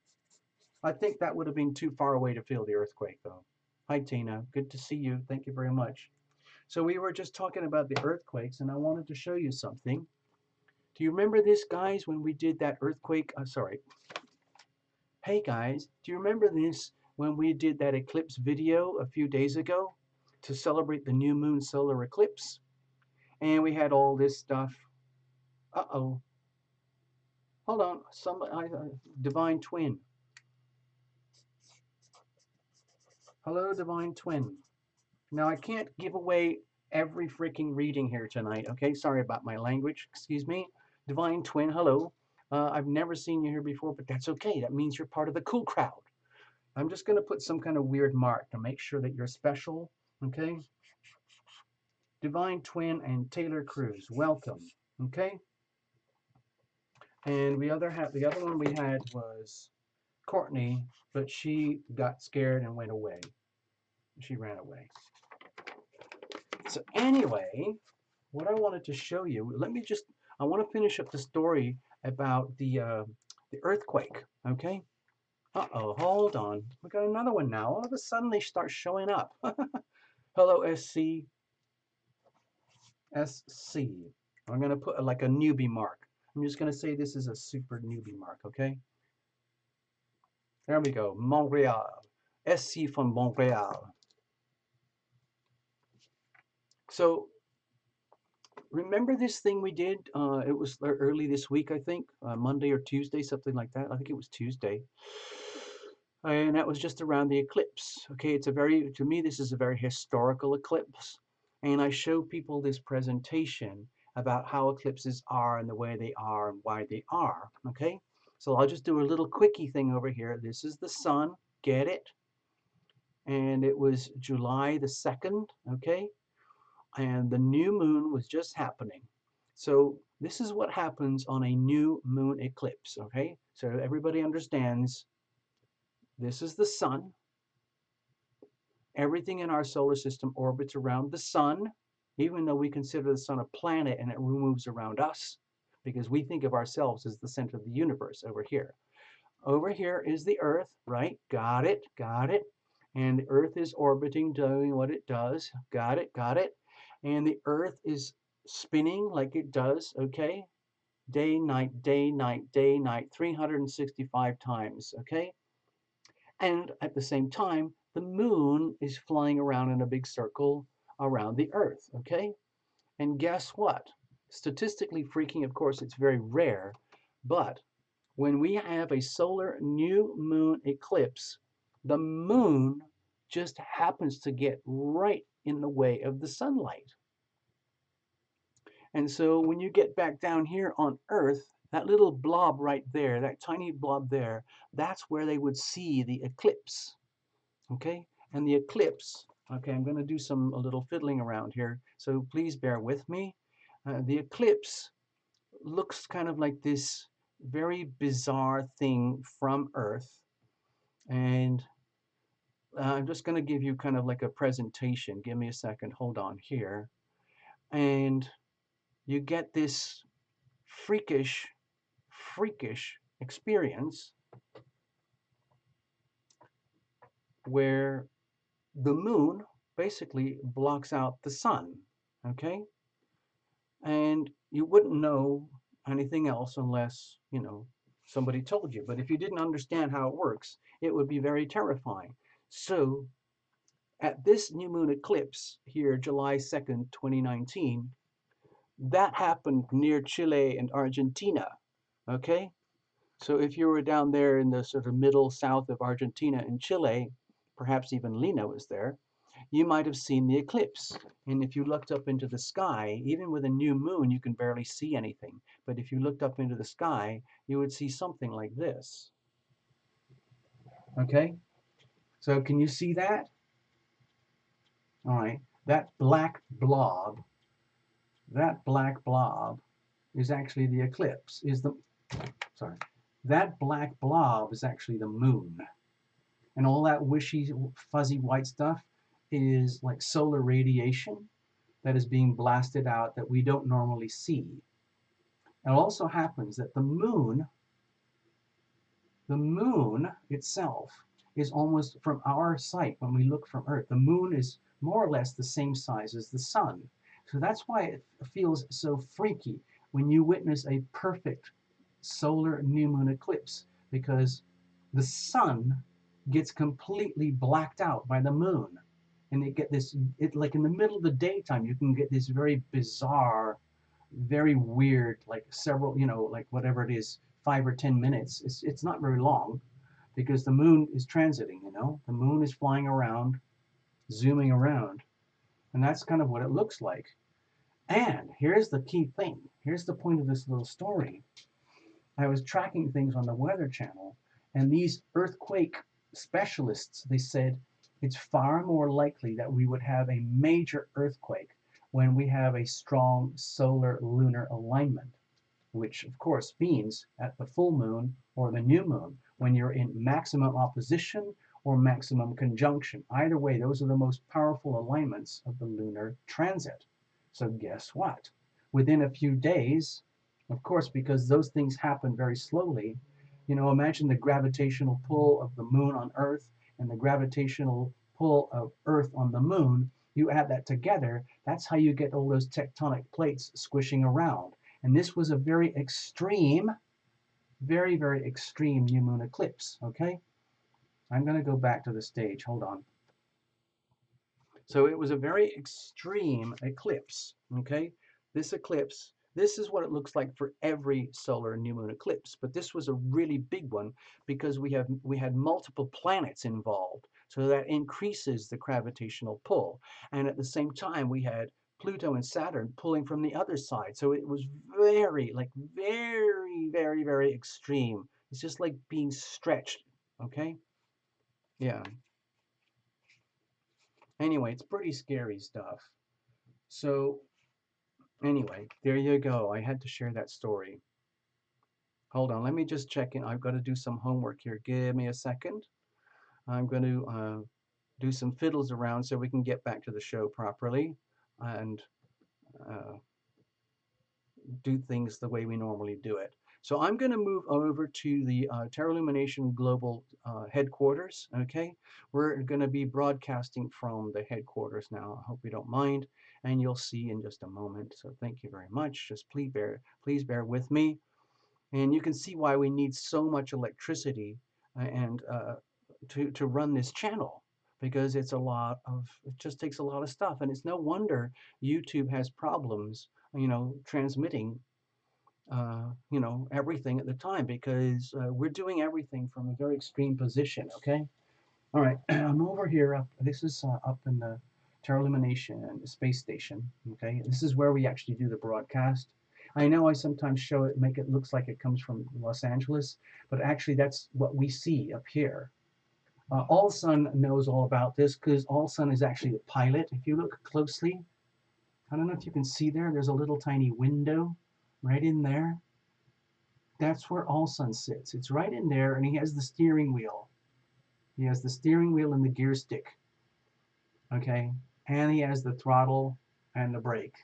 I think that would have been too far away to feel the earthquake, though. Hi, Tina. Good to see you. Thank you very much. So we were just talking about the earthquakes, and I wanted to show you something. Do you remember this, guys, when we did that earthquake? Sorry. Hey, guys, do you remember this when we did that eclipse video a few days ago to celebrate the new moon solar eclipse? And we had all this stuff. Uh-oh. Hold on. Divine Twin. Hello, Divine Twin. Now, I can't give away every freaking reading here tonight, okay? Sorry about my language. Excuse me. Divine Twin, hello. I've never seen you here before, but that's okay. That means you're part of the cool crowd. I'm just going to put some kind of weird mark to make sure that you're special, okay? Divine Twin and Taylor Cruz, welcome, okay? And the other one we had was Courtney, but she got scared and went away. She ran away. So anyway, what I wanted to show you, I want to finish up the story about the earthquake, okay? Uh-oh, hold on. We got another one now. All of a sudden they start showing up. Hello, SC. I'm going to put like a newbie mark. I'm just going to say this is a super newbie mark, okay? There we go. Montreal. SC from Montreal. So remember this thing we did? It was early this week, I think, Monday or Tuesday, something like that. I think it was Tuesday. And that was just around the eclipse. Okay, to me, this is a very historical eclipse. And I show people this presentation about how eclipses are and the way they are and why they are. Okay, so I'll just do a little quickie thing over here. This is the sun, get it? And it was July the 2nd, okay? And the new moon was just happening. So this is what happens on a new moon eclipse, okay? So everybody understands this is the sun. Everything in our solar system orbits around the sun, even though we consider the sun a planet and it moves around us because we think of ourselves as the center of the universe over here. Over here is the Earth, right? Got it, got it. And the Earth is orbiting, doing what it does. Got it, got it. And the Earth is spinning like it does, okay? Day, night, day, night, day, night, 365 times, okay? And at the same time, the moon is flying around in a big circle around the Earth, okay? And guess what? Statistically freaking, of course, it's very rare, but when we have a solar new moon eclipse, the moon just happens to get right in the way of the sunlight. And so when you get back down here on Earth, that little blob right there, that tiny blob there, that's where they would see the eclipse. Okay, and the eclipse, okay, I'm going to do a little fiddling around here, so please bear with me. The eclipse looks kind of like this very bizarre thing from Earth, and I'm just going to give you kind of like a presentation. Give me a second, hold on here. And you get this freakish experience where the moon basically blocks out the sun, okay? And you wouldn't know anything else unless, somebody told you. But if you didn't understand how it works, it would be very terrifying. So at this new moon eclipse here, July 2nd, 2019, that happened near Chile and Argentina, okay? So if you were down there in the sort of middle south of Argentina and Chile, perhaps even Lena was there, you might have seen the eclipse. And if you looked up into the sky, even with a new moon, you can barely see anything. But if you looked up into the sky, you would see something like this. Okay? So can you see that? All right. That black blob is actually the eclipse, that black blob is actually the moon. And all that wishy, fuzzy white stuff is like solar radiation that is being blasted out that we don't normally see. It also happens that the moon itself is almost from our sight when we look from Earth. The moon is more or less the same size as the sun. So that's why it feels so freaky when you witness a perfect solar new moon eclipse, because the sun gets completely blacked out by the moon. And like in the middle of the daytime, you can get this very bizarre, very weird, like several, like whatever it is, 5 or 10 minutes. It's not very long because the moon is transiting, the moon is flying around, zooming around. And that's kind of what it looks like. And here's the key thing. Here's the point of this little story. I was tracking things on the Weather Channel, and these earthquake specialists, they said it's far more likely that we would have a major earthquake when we have a strong solar lunar alignment, which of course means at the full moon or the new moon. when you're in maximum opposition or maximum conjunction. Either way, those are the most powerful alignments of the lunar transit. So guess what? Within a few days, of course, because those things happen very slowly, you know, imagine the gravitational pull of the moon on Earth and the gravitational pull of Earth on the moon. You add that together, that's how you get all those tectonic plates squishing around. And this was a very extreme, very, very extreme new moon eclipse, okay? I'm going to go back to the stage. Hold on. So it was a very extreme eclipse, okay? This eclipse, this is what it looks like for every solar and new moon eclipse, but this was a really big one because we had multiple planets involved. So that increases the gravitational pull. And at the same time, we had Pluto and Saturn pulling from the other side. So it was very, like very, very, very extreme. It's just like being stretched, okay? Yeah. Anyway, it's pretty scary stuff. So anyway, there you go. I had to share that story. Hold on, let me just check in. I've got to do some homework here. Give me a second. I'm going to do some fiddles around so we can get back to the show properly and uh, do things the way we normally do it. So I'm going to move over to the Tarot Lumination Global headquarters, okay? We're going to be broadcasting from the headquarters now. I hope you don't mind, and you'll see in just a moment. So thank you very much. Just please bear with me. And you can see why we need so much electricity and to run this channel, because it's a lot of, it just takes a lot of stuff. And it's no wonder YouTube has problems, you know, transmitting you know, everything at the time, because we're doing everything from a very extreme position, okay? All right, I'm over here. This is up in the Tarot Lumination space station, okay? This is where we actually do the broadcast. I know I sometimes show it, make it looks like it comes from Los Angeles, but actually that's what we see up here. All Sun knows all about this because All Sun is actually the pilot. If you look closely, I don't know if you can see there, there's a little tiny window right in there. That's where All Sun sits. It's right in there, and he has the steering wheel. He has the steering wheel and the gear stick, okay? And he has the throttle and the brake,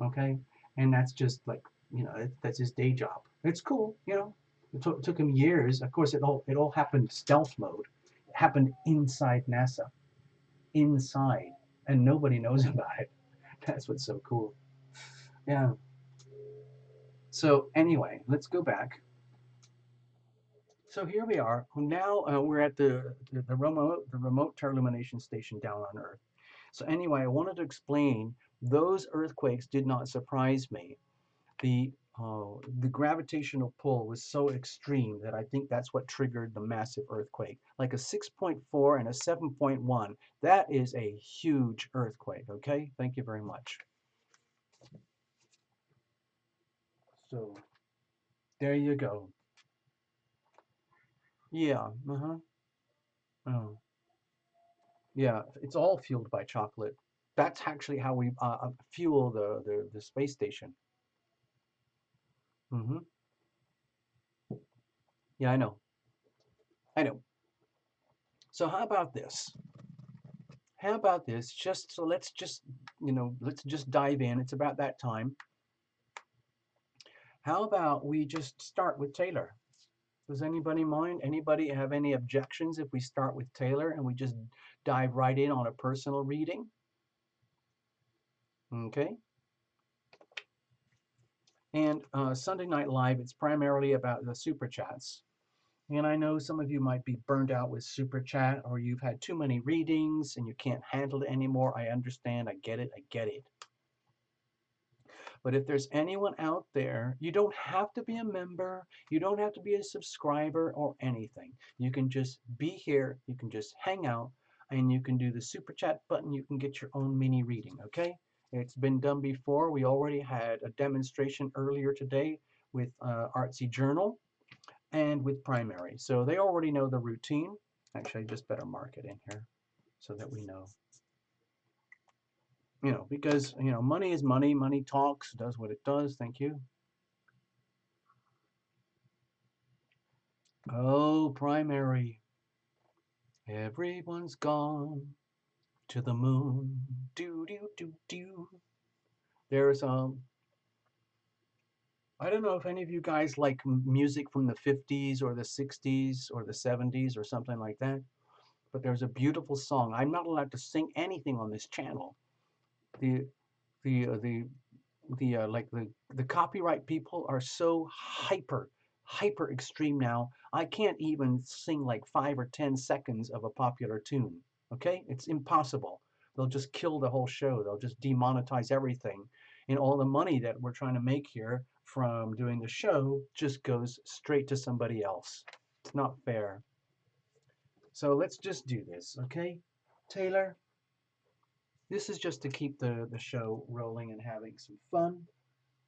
okay? And that's just like, you know, that's his day job. It's cool, you know. It took him years. Of course, it all happened stealth mode. It happened inside NASA, inside, and nobody knows about it. That's what's so cool. Yeah. So anyway, let's go back. So here we are. Now we're at the remote Tarot Lumination station down on Earth. So anyway, I wanted to explain those earthquakes did not surprise me. The gravitational pull was so extreme that I think that's what triggered the massive earthquake. Like a 6.4 and a 7.1. That is a huge earthquake. Okay, thank you very much. So there you go. Yeah. Oh. Yeah, it's all fueled by chocolate. That's actually how we fuel the space station. Hmm. Yeah, I know. I know. So how about this? How about this? Just so let's just, you know, let's just dive in. It's about that time. How about we just start with Taylor? Does anybody mind? Anybody have any objections if we start with Taylor and we just dive right in on a personal reading? Okay. And Sunday Night Live, it's primarily about the super chats. And I know some of you might be burned out with super chat, or you've had too many readings and you can't handle it anymore. I understand. I get it. I get it. But if there's anyone out there, you don't have to be a member. You don't have to be a subscriber or anything. You can just be here. You can just hang out and you can do the super chat button. You can get your own mini reading. Okay. It's been done before. We already had a demonstration earlier today with Artsy Journal and with primary. So they already know the routine. Actually, I just better mark it in here so that we know. You know, because, you know, money is money. Money talks, does what it does. Thank you. Oh, primary, everyone's gone to the moon. Do do do do. There's I don't know if any of you guys like music from the 50s or the 60s or the 70s or something like that, but there's a beautiful song. I'm not allowed to sing anything on this channel. The the uh, the the copyright people are so hyper extreme now. I can't even sing like 5 or 10 seconds of a popular tune. Okay, it's impossible. They'll just kill the whole show. They'll just demonetize everything, and all the money that we're trying to make here from doing the show just goes straight to somebody else. It's not fair. So let's just do this, okay, Taylor? This is just to keep the show rolling and having some fun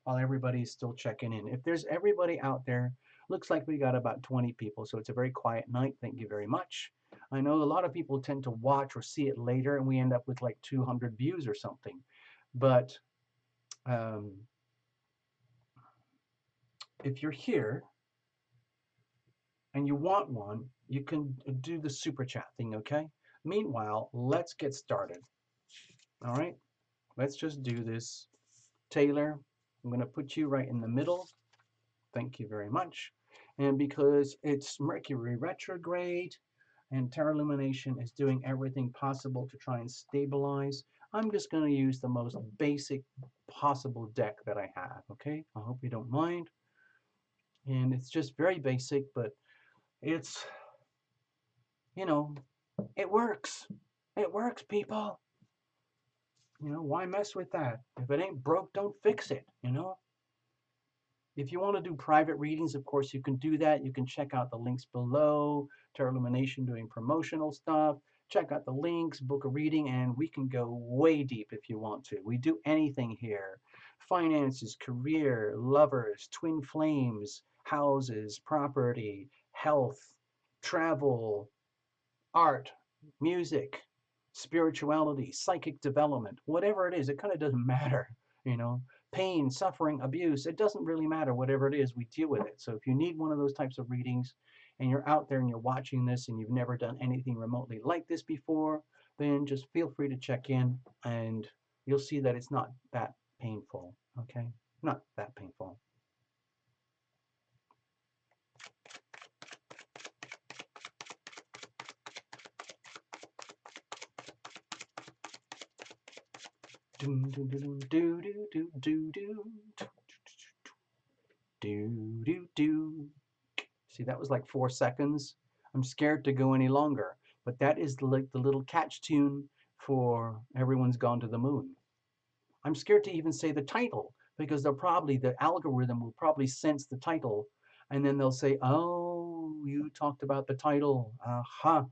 while everybody's still checking in. If there's everybody out there, looks like we got about 20 people, so it's a very quiet night. Thank you very much. I know a lot of people tend to watch or see it later, and we end up with like 200 views or something. But um, if you're here and you want one, you can do the super chat thing, okay? Meanwhile, let's get started. All right, let's just do this. Taylor, I'm going to put you right in the middle. Thank you very much. And because it's Mercury retrograde and Tarot Lumination is doing everything possible to try and stabilize, I'm just going to use the most basic possible deck that I have, okay? I hope you don't mind. And it's just very basic, but it's, you know, it works. It works, people. You know, why mess with that? If it ain't broke, don't fix it, you know? If you want to do private readings, of course, you can do that. You can check out the links below. Tarot Lumination doing promotional stuff. Check out the links, book a reading, and we can go way deep if you want to. We do anything here. Finances, career, lovers, twin flames, houses, property, health, travel, art, music, spirituality, psychic development, whatever it is, it kind of doesn't matter, you know. Pain, suffering, abuse, it doesn't really matter. Whatever it is, we deal with it. So if you need one of those types of readings and you're out there and you're watching this and you've never done anything remotely like this before, then just feel free to check in and you'll see that it's not that painful, okay? Not that painful. Do do do do do do do do do do do. See, that was like 4 seconds. I'm scared to go any longer, but that is like the little catch tune for Everyone's Gone to the Moon. I'm scared to even say the title because the algorithm will probably sense the title and then they'll say, oh, you talked about the title. Aha.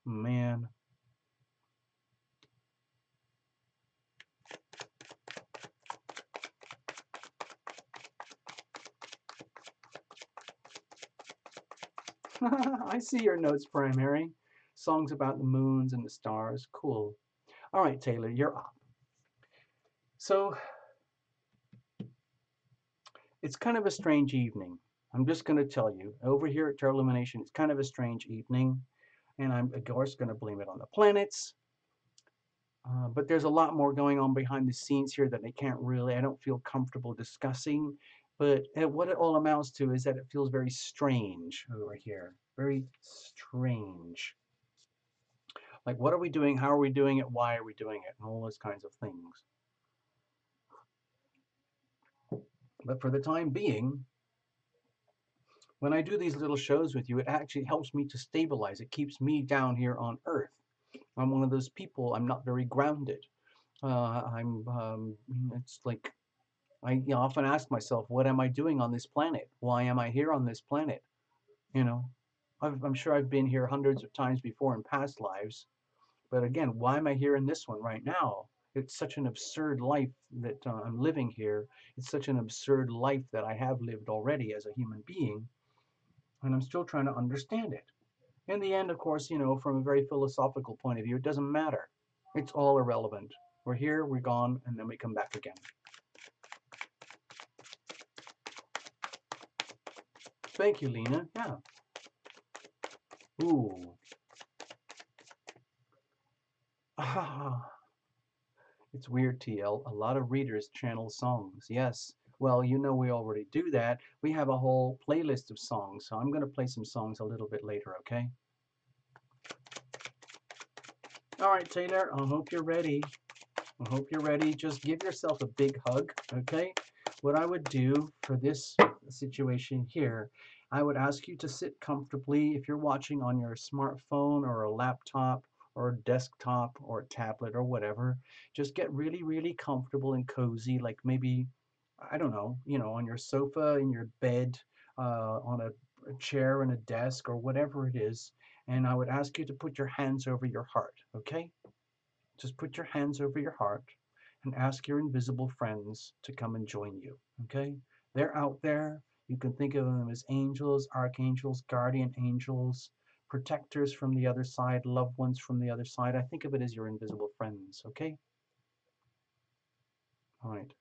Man. I see your notes, Primary. Songs about the moons and the stars. Cool. All right, Taylor, you're up. So it's kind of a strange evening. I'm just going to tell you, over here at Tarot Lumination, it's kind of a strange evening. And I'm, of course, going to blame it on the planets. But there's a lot more going on behind the scenes here that I don't feel comfortable discussing. But what it all amounts to is that it feels very strange over here. Very strange. Like, what are we doing? How are we doing it? Why are we doing it? And all those kinds of things. But for the time being, when I do these little shows with you, it actually helps me to stabilize. It keeps me down here on Earth. I'm one of those people, I'm not very grounded. It's like, I often ask myself, what am I doing on this planet? Why am I here on this planet? You know, I'm sure I've been here hundreds of times before in past lives. But again, why am I here in this one right now? It's such an absurd life that I'm living here. It's such an absurd life that I have lived already as a human being. And I'm still trying to understand it. In the end, of course, you know, from a very philosophical point of view, it doesn't matter. It's all irrelevant. We're here, we're gone, and then we come back again. Thank you, Lena. Yeah. Ooh. Ah. It's weird, TL. A lot of readers channel songs. Yes. Well, you know we already do that. We have a whole playlist of songs, so I'm going to play some songs a little bit later, okay? All right, Taylor, I hope you're ready. I hope you're ready. Just give yourself a big hug, okay? What I would do for this situation here, I would ask you to sit comfortably. If you're watching on your smartphone or a laptop or a desktop or a tablet or whatever, just get really, really comfortable and cozy, like maybe, I don't know, on your sofa, in your bed, on a chair and a desk or whatever it is. And I would ask you to put your hands over your heart, okay? Just put your hands over your heart and ask your invisible friends to come and join you, okay? They're out there. You can think of them as angels, archangels, guardian angels, protectors from the other side, loved ones from the other side. I think of it as your invisible friends, okay? All right.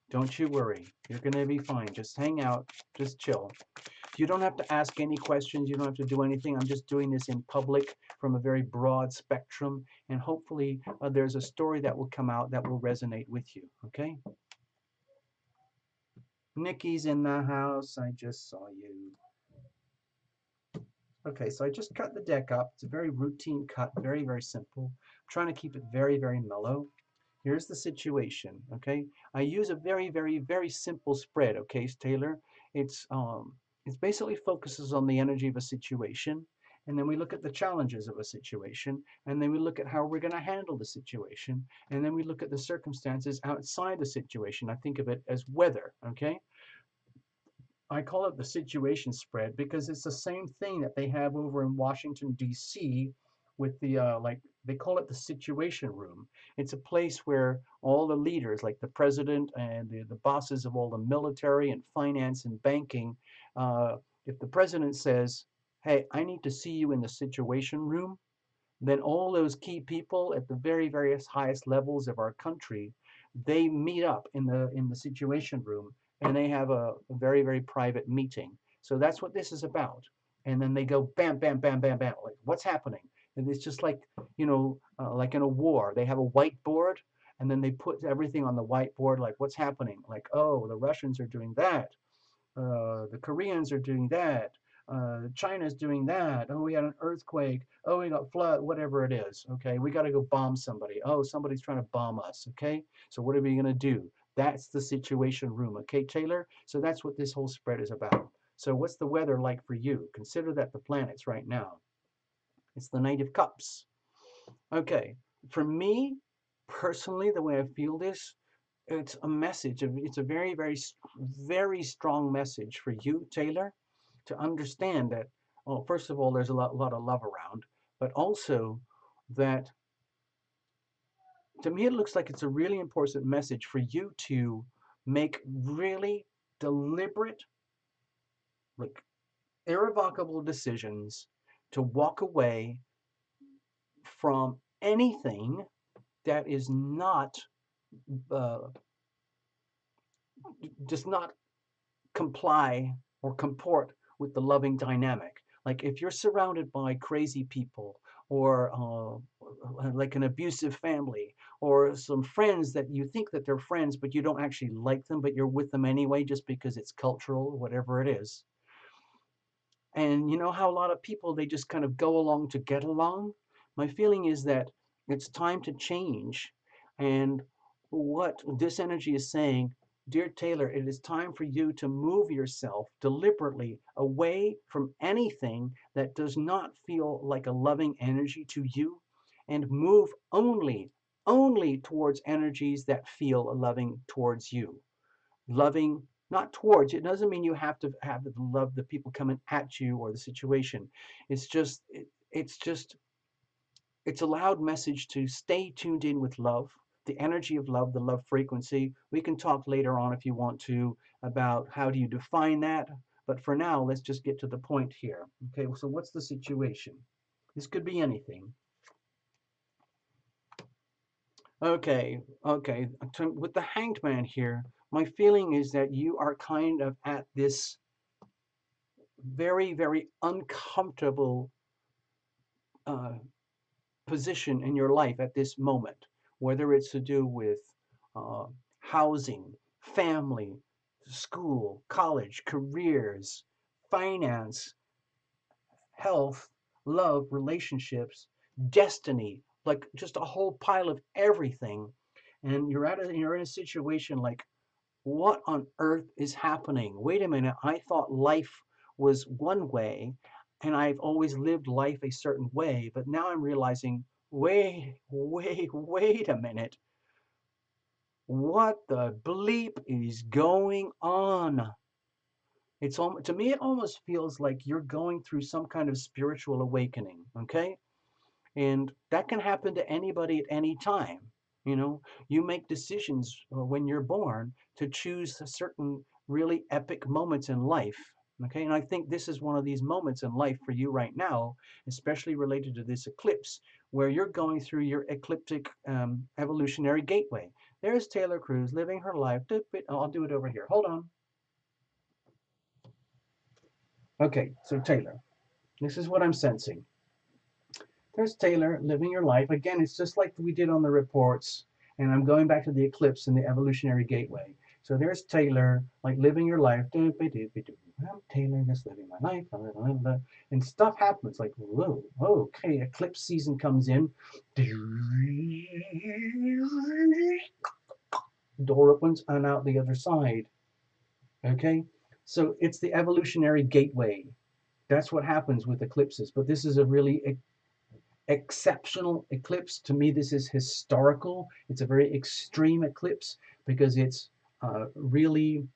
Don't you worry. You're going to be fine. Just hang out. Just chill. You don't have to ask any questions. You don't have to do anything. I'm just doing this in public from a very broad spectrum. And hopefully there's a story that will come out that will resonate with you. Okay? Nikki's in the house. I just saw you. Okay, so I just cut the deck up. It's a very routine cut. Very, very simple. I'm trying to keep it very, very mellow. Here's the situation, okay? I use a very, very, very simple spread, okay, Taylor? It's basically focuses on the energy of a situation, and then we look at the challenges of a situation, and then we look at how we're going to handle the situation, and then we look at the circumstances outside the situation. I think of it as weather, okay? I call it the situation spread because it's the same thing that they have over in Washington, D.C. with the, they call it the situation room. It's a place where all the leaders, like the president and the bosses of all the military and finance and banking, if the president says, hey, I need to see you in the situation room, then all those key people at the very various highest levels of our country, they meet up in the situation room and they have a very, very private meeting. So that's what this is about. And then they go bam, bam, bam, bam, bam. Like, what's happening? And it's just like, like in a war, they have a whiteboard and then they put everything on the whiteboard, like what's happening? Like, oh, the Russians are doing that. The Koreans are doing that. China's doing that. Oh, we had an earthquake. Oh, we got flood, whatever it is. Okay, we got to go bomb somebody. Oh, somebody's trying to bomb us. Okay, so what are we going to do? That's the situation room. Okay, Taylor? So that's what this whole spread is about. So what's the weather like for you? Consider that the planets right now. It's the Knight of Cups. Okay, for me, personally, the way I feel this, it's a message. It's a very, very, very strong message for you, Taylor, to understand that, well, first of all, there's a lot of love around, but also that to me, it looks like it's a really important message for you to make really deliberate, like irrevocable decisions to walk away from anything that is not, uh, does not comply or comport with the loving dynamic. Like if you're surrounded by crazy people or like an abusive family or some friends that you think that they're friends, but you don't actually like them, but you're with them anyway just because it's cultural, whatever it is. And you know how a lot of people, they just kind of go along to get along? My feeling is that it's time to change. And what this energy is saying, dear Taylor, it is time for you to move yourself deliberately away from anything that does not feel like a loving energy to you and move only towards energies that feel loving towards you. Loving not towards, it doesn't mean you have to have the love the people coming at you or the situation. It's just it's a loud message to stay tuned in with love, the energy of love, the love frequency. We can talk later on if you want to about how do you define that, but for now let's just get to the point here. Okay, so what's the situation? This could be anything. Okay, with the Hanged Man here, my feeling is that you are kind of at this very, very uncomfortable uh, position in your life at this moment, whether it's to do with uh, housing, family, school, college, careers, finance, health, love, relationships, destiny, like just a whole pile of everything. And you're in a situation like, what on earth is happening? Wait a minute, I thought life was one way and I've always lived life a certain way, but now I'm realizing, wait a minute. What the bleep is going on? To me, it almost feels like you're going through some kind of spiritual awakening, okay? And that can happen to anybody at any time. You know, you make decisions when you're born to choose certain really epic moments in life. Okay, and I think this is one of these moments in life for you right now, especially related to this eclipse, where you're going through your ecliptic evolutionary gateway. There's Taylor Cruz living her life. I'll do it over here. Hold on. Okay, so Taylor, this is what I'm sensing. There's Taylor living your life. Again, it's just like we did on the reports. And I'm going back to the eclipse and the evolutionary gateway. So there's Taylor, like living your life. I'm Taylor, just living my life. And stuff happens like, whoa, okay, eclipse season comes in. Door opens and out the other side. Okay? So it's the evolutionary gateway. That's what happens with eclipses. But this is a really exceptional eclipse. To me, this is historical. It's a very extreme eclipse because it's really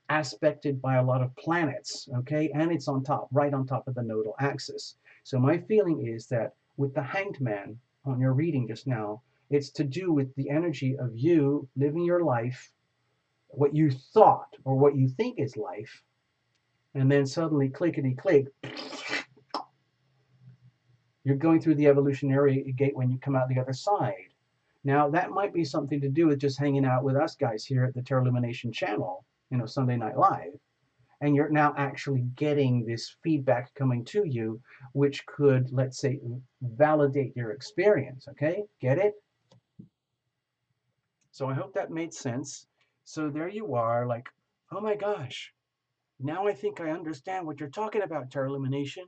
aspected by a lot of planets, okay? And it's right on top of the nodal axis. So my feeling is that with the Hanged Man on your reading just now, it's to do with the energy of you living your life, what you thought or what you think is life, and then suddenly clickety click, you're going through the evolutionary gate when you come out the other side. Now, that might be something to do with just hanging out with us guys here at the Tarot Lumination channel, Sunday Night Live. And you're now actually getting this feedback coming to you, which could, let's say, validate your experience. Okay? Get it? So I hope that made sense. So there you are, like, oh my gosh, now I think I understand what you're talking about, Tarot Illumination.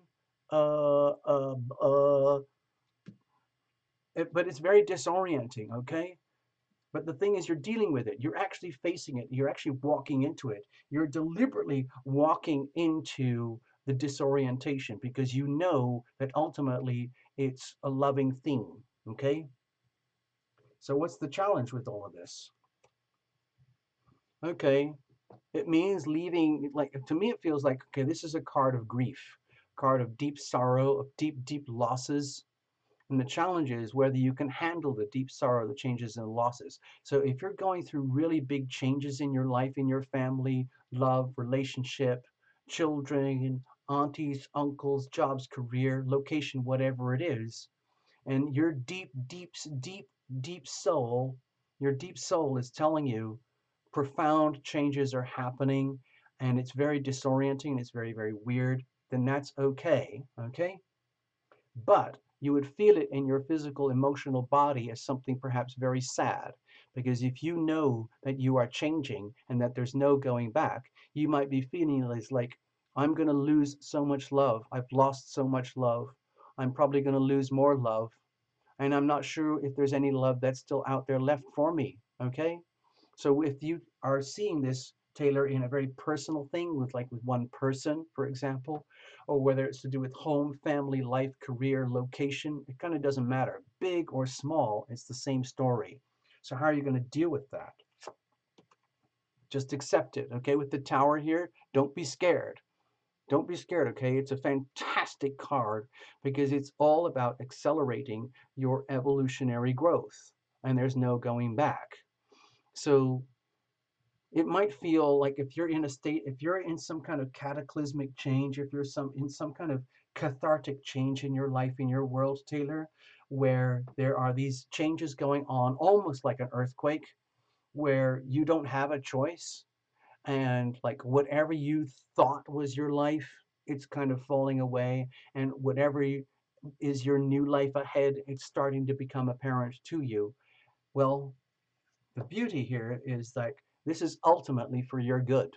Uh, uh, uh, but it's very disorienting, okay? But the thing is, you're dealing with it. You're actually facing it. You're actually walking into it. You're deliberately walking into the disorientation because you know that ultimately it's a loving thing, okay? So what's the challenge with all of this? Okay, it means leaving, like, to me, it feels like, okay, this is a card of grief, card of deep sorrow, of deep, deep losses. And the challenge is whether you can handle the deep sorrow, the changes and losses. So if you're going through really big changes in your life, in your family, love, relationship, children, aunties, uncles, jobs, career, location, whatever it is, and your deep soul is telling you profound changes are happening and it's very disorienting, it's very, very weird, then that's okay. Okay? But you would feel it in your physical, emotional body as something perhaps very sad. Because if you know that you are changing and that there's no going back, you might be feeling like, I'm going to lose so much love. I've lost so much love. I'm probably going to lose more love. And I'm not sure if there's any love that's still out there left for me. Okay? So if you are seeing this, Taylor, in a very personal thing with one person, for example, or whether it's to do with home, family, life, career, location, it kind of doesn't matter. Big or small, it's the same story. So how are you going to deal with that? Just accept it, okay? With the tower here, don't be scared. Don't be scared, okay? It's a fantastic card because it's all about accelerating your evolutionary growth, and there's no going back. So it might feel like if you're in some kind of cataclysmic change, if you're in some kind of cathartic change in your life, in your world, Taylor, where there are these changes going on, almost like an earthquake, where you don't have a choice, and like whatever you thought was your life it's kind of falling away, and whatever is your new life ahead, it's starting to become apparent to you. Well, the beauty here is like this is ultimately for your good.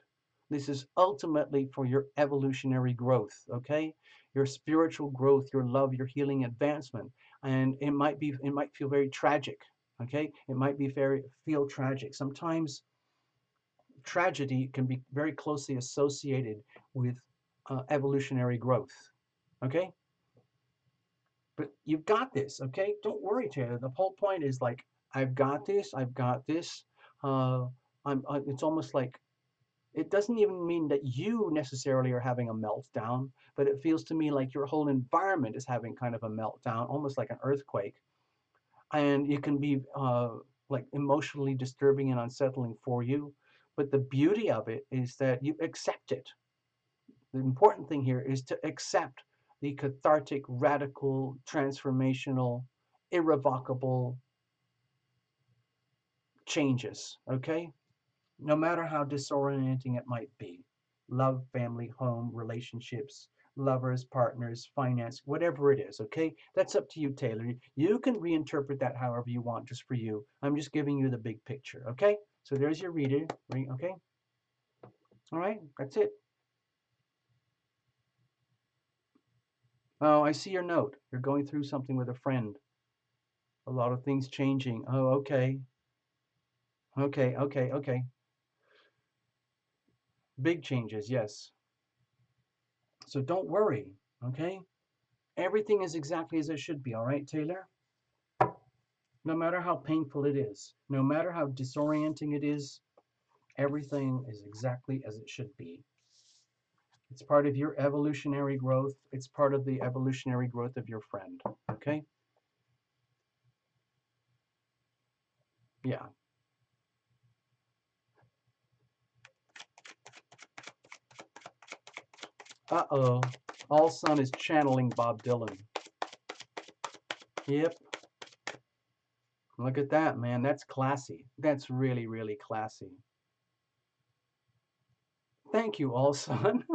This is ultimately for your evolutionary growth, okay? Your spiritual growth, your love, your healing advancement. And it might feel very tragic, okay? It might be feel tragic. Sometimes tragedy can be very closely associated with evolutionary growth, okay? But you've got this, okay? Don't worry, Taylor. The whole point is like, I've got this, I've got this. Uh, it's almost like it doesn't even mean that you necessarily are having a meltdown, but it feels to me like your whole environment is having kind of a meltdown, almost like an earthquake. And it can be like emotionally disturbing and unsettling for you. But the beauty of it is that you accept it. The important thing here is to accept the cathartic, radical, transformational, irrevocable changes, okay? No matter how disorienting it might be. Love, family, home, relationships, lovers, partners, finance, whatever it is, okay? That's up to you, Taylor. You can reinterpret that however you want, just for you. I'm just giving you the big picture, okay? So there's your reader, okay? All right, that's it. Oh, I see your note. You're going through something with a friend. A lot of things changing. Oh, okay. Okay, okay, okay. Big changes, yes. So don't worry, okay? Everything is exactly as it should be, all right, Taylor? No matter how painful it is, no matter how disorienting it is, everything is exactly as it should be. It's part of your evolutionary growth. It's part of the evolutionary growth of your friend, okay? Yeah. Uh-oh. All Sun is channeling Bob Dylan. Yep. Look at that, man. That's classy. That's really, really classy. Thank you, All Sun.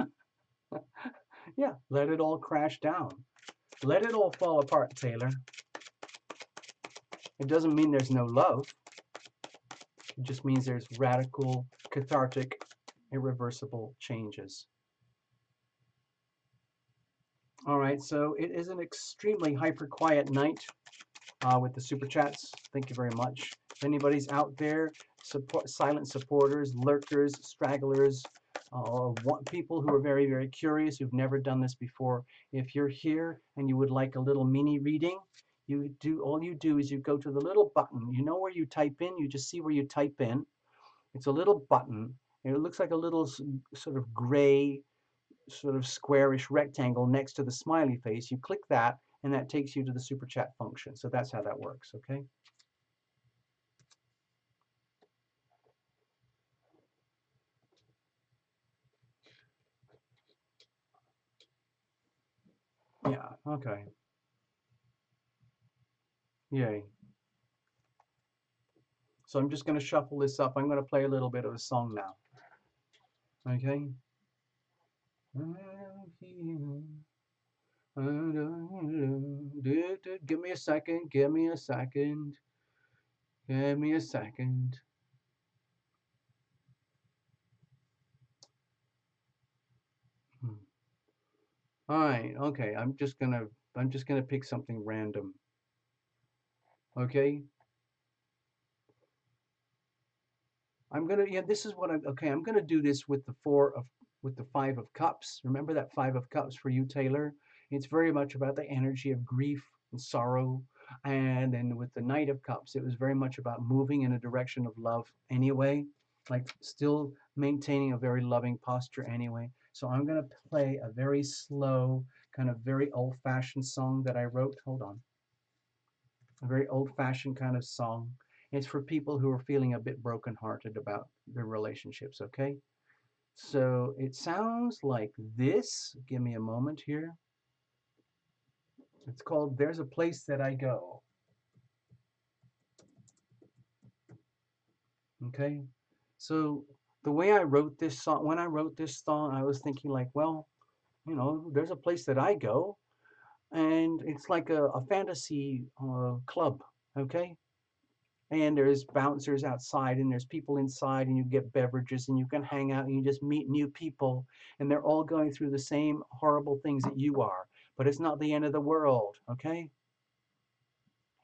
Yeah, let it all crash down. Let it all fall apart, Taylor. It doesn't mean there's no love. It just means there's radical, cathartic, irreversible changes. All right, so it is an extremely hyper quiet night with the super chats. Thank you very much. If anybody's out there, silent supporters, lurkers, stragglers, people who are very, very curious, who've never done this before, if you're here and you would like a little mini reading, all you do is you go to the little button. You know where you type in, you just see where you type in. It's a little button, and it looks like a little sort of gray, sort of squarish rectangle next to the smiley face. You click that, and that takes you to the super chat function. So that's how that works, okay? Yeah, okay. Yay. So I'm just going to shuffle this up. I'm going to play a little bit of a song now. Okay? Give me a second. Give me a second. Give me a second. All right. Okay. I'm just gonna pick something random. Okay. Yeah, this is what okay, I'm gonna do this with with the Five of Cups. Remember that Five of Cups for you, Taylor? It's very much about the energy of grief and sorrow. And then with the Knight of Cups, it was very much about moving in a direction of love anyway, like still maintaining a very loving posture anyway. So I'm gonna play a very slow, kind of very old-fashioned song that I wrote. Hold on. A very old-fashioned kind of song. It's for people who are feeling a bit brokenhearted about their relationships, okay? So it sounds like this. Give me a moment here. It's called There's a Place That I Go. Okay? So the way I wrote this song, when I wrote this song, I was thinking like, well, You know, there's a place that I go, and it's like a fantasy club, okay? And there's bouncers outside, and there's people inside, and you get beverages, and you can hang out, and you just meet new people, and they're all going through the same horrible things that you are. But it's not the end of the world, okay?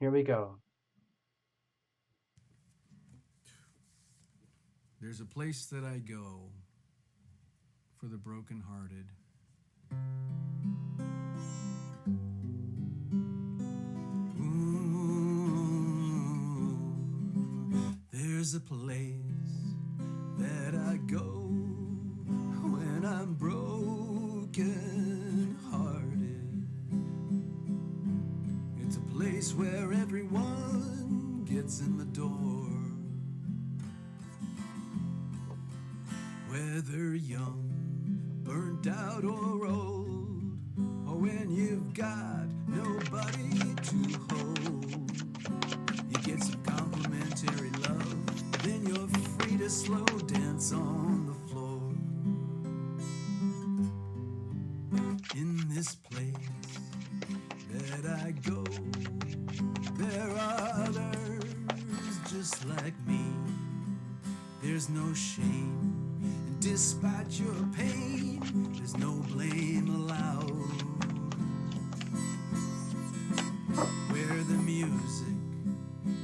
Here we go.
There's a place that I go for the brokenhearted. There's a place that I go when I'm broken hearted. It's a place where everyone gets in the door, whether young, burnt out or old, or when you've got nobody to hold. You get some complimentary love, then you're free to slow dance on the floor. In this place that I go, there are others just like me. There's no shame, and despite your pain, there's no blame allowed. Where the music,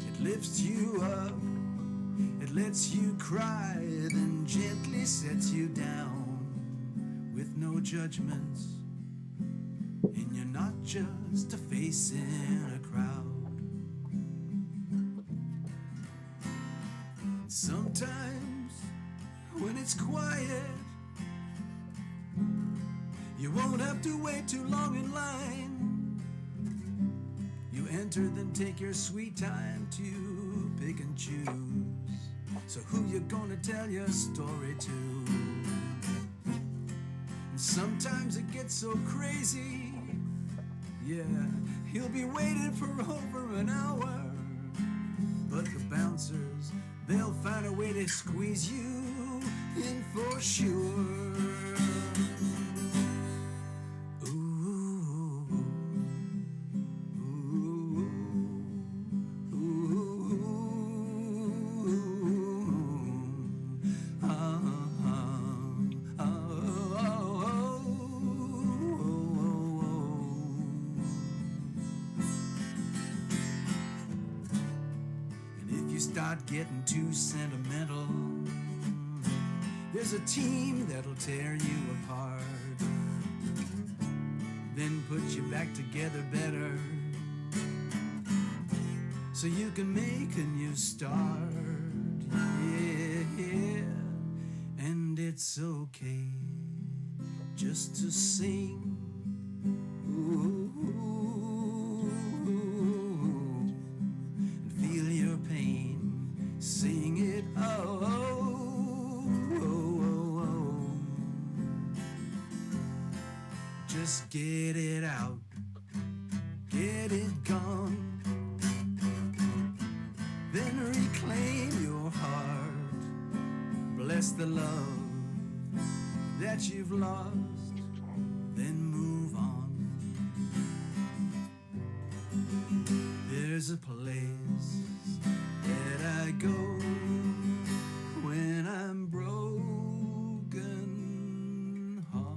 it lifts you up, it lets you cry, then gently sets you down with no judgments, and you're not just a face in a crowd. And sometimes when it's quiet, you won't have to wait too long in line. You enter, then take your sweet time to pick and choose. So who you gonna tell your story to? And sometimes it gets so crazy, yeah, you'll be waiting for over an hour. But the bouncers, they'll find a way to squeeze you in for sure. Start getting too sentimental, there's a team that'll tear you apart, then put you back together better, so you can make a new start. Yeah, and it's okay just to sing. Ooh. Sing it, oh, oh, oh, oh. Just get it out, get it gone, then reclaim your heart. Bless the love that you've lost, then move on. There's a place that I go when I'm broken hearted.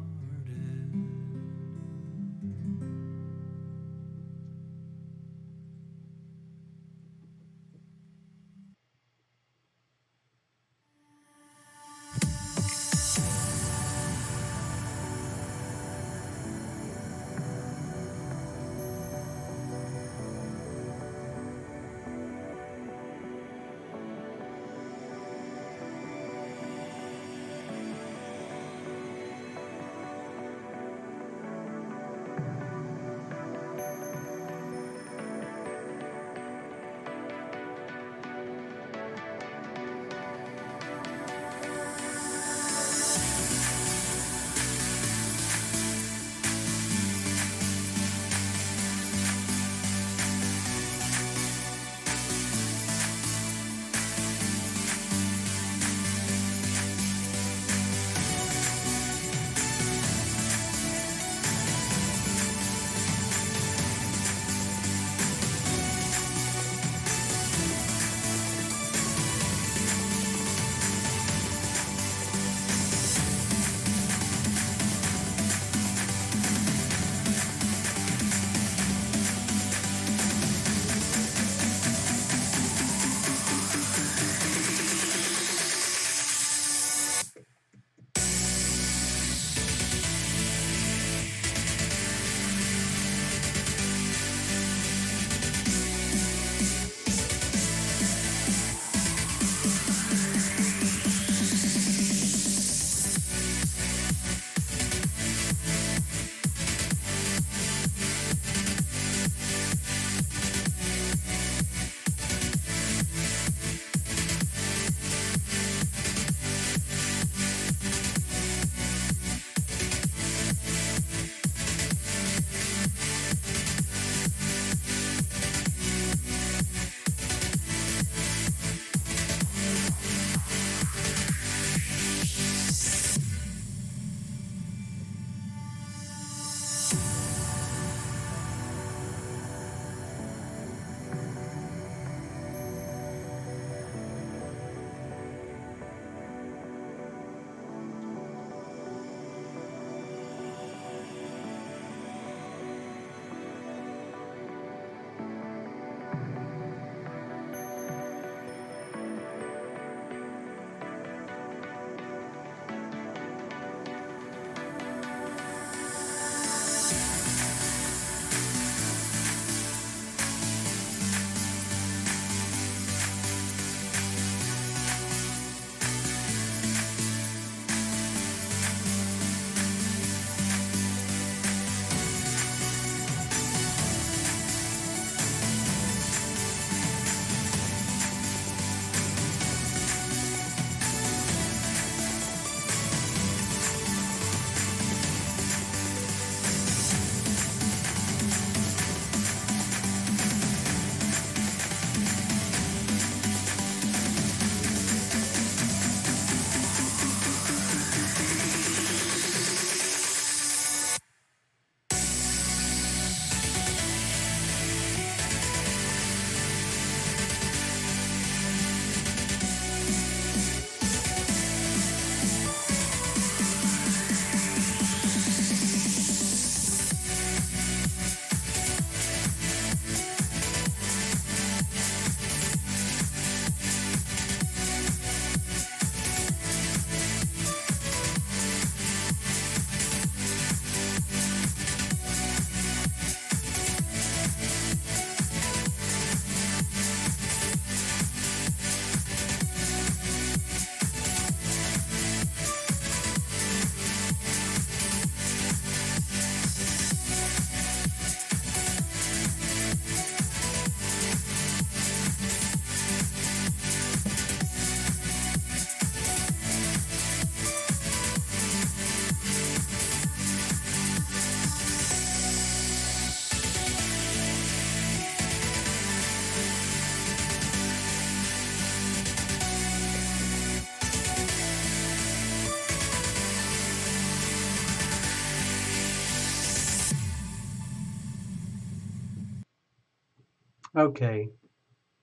Okay,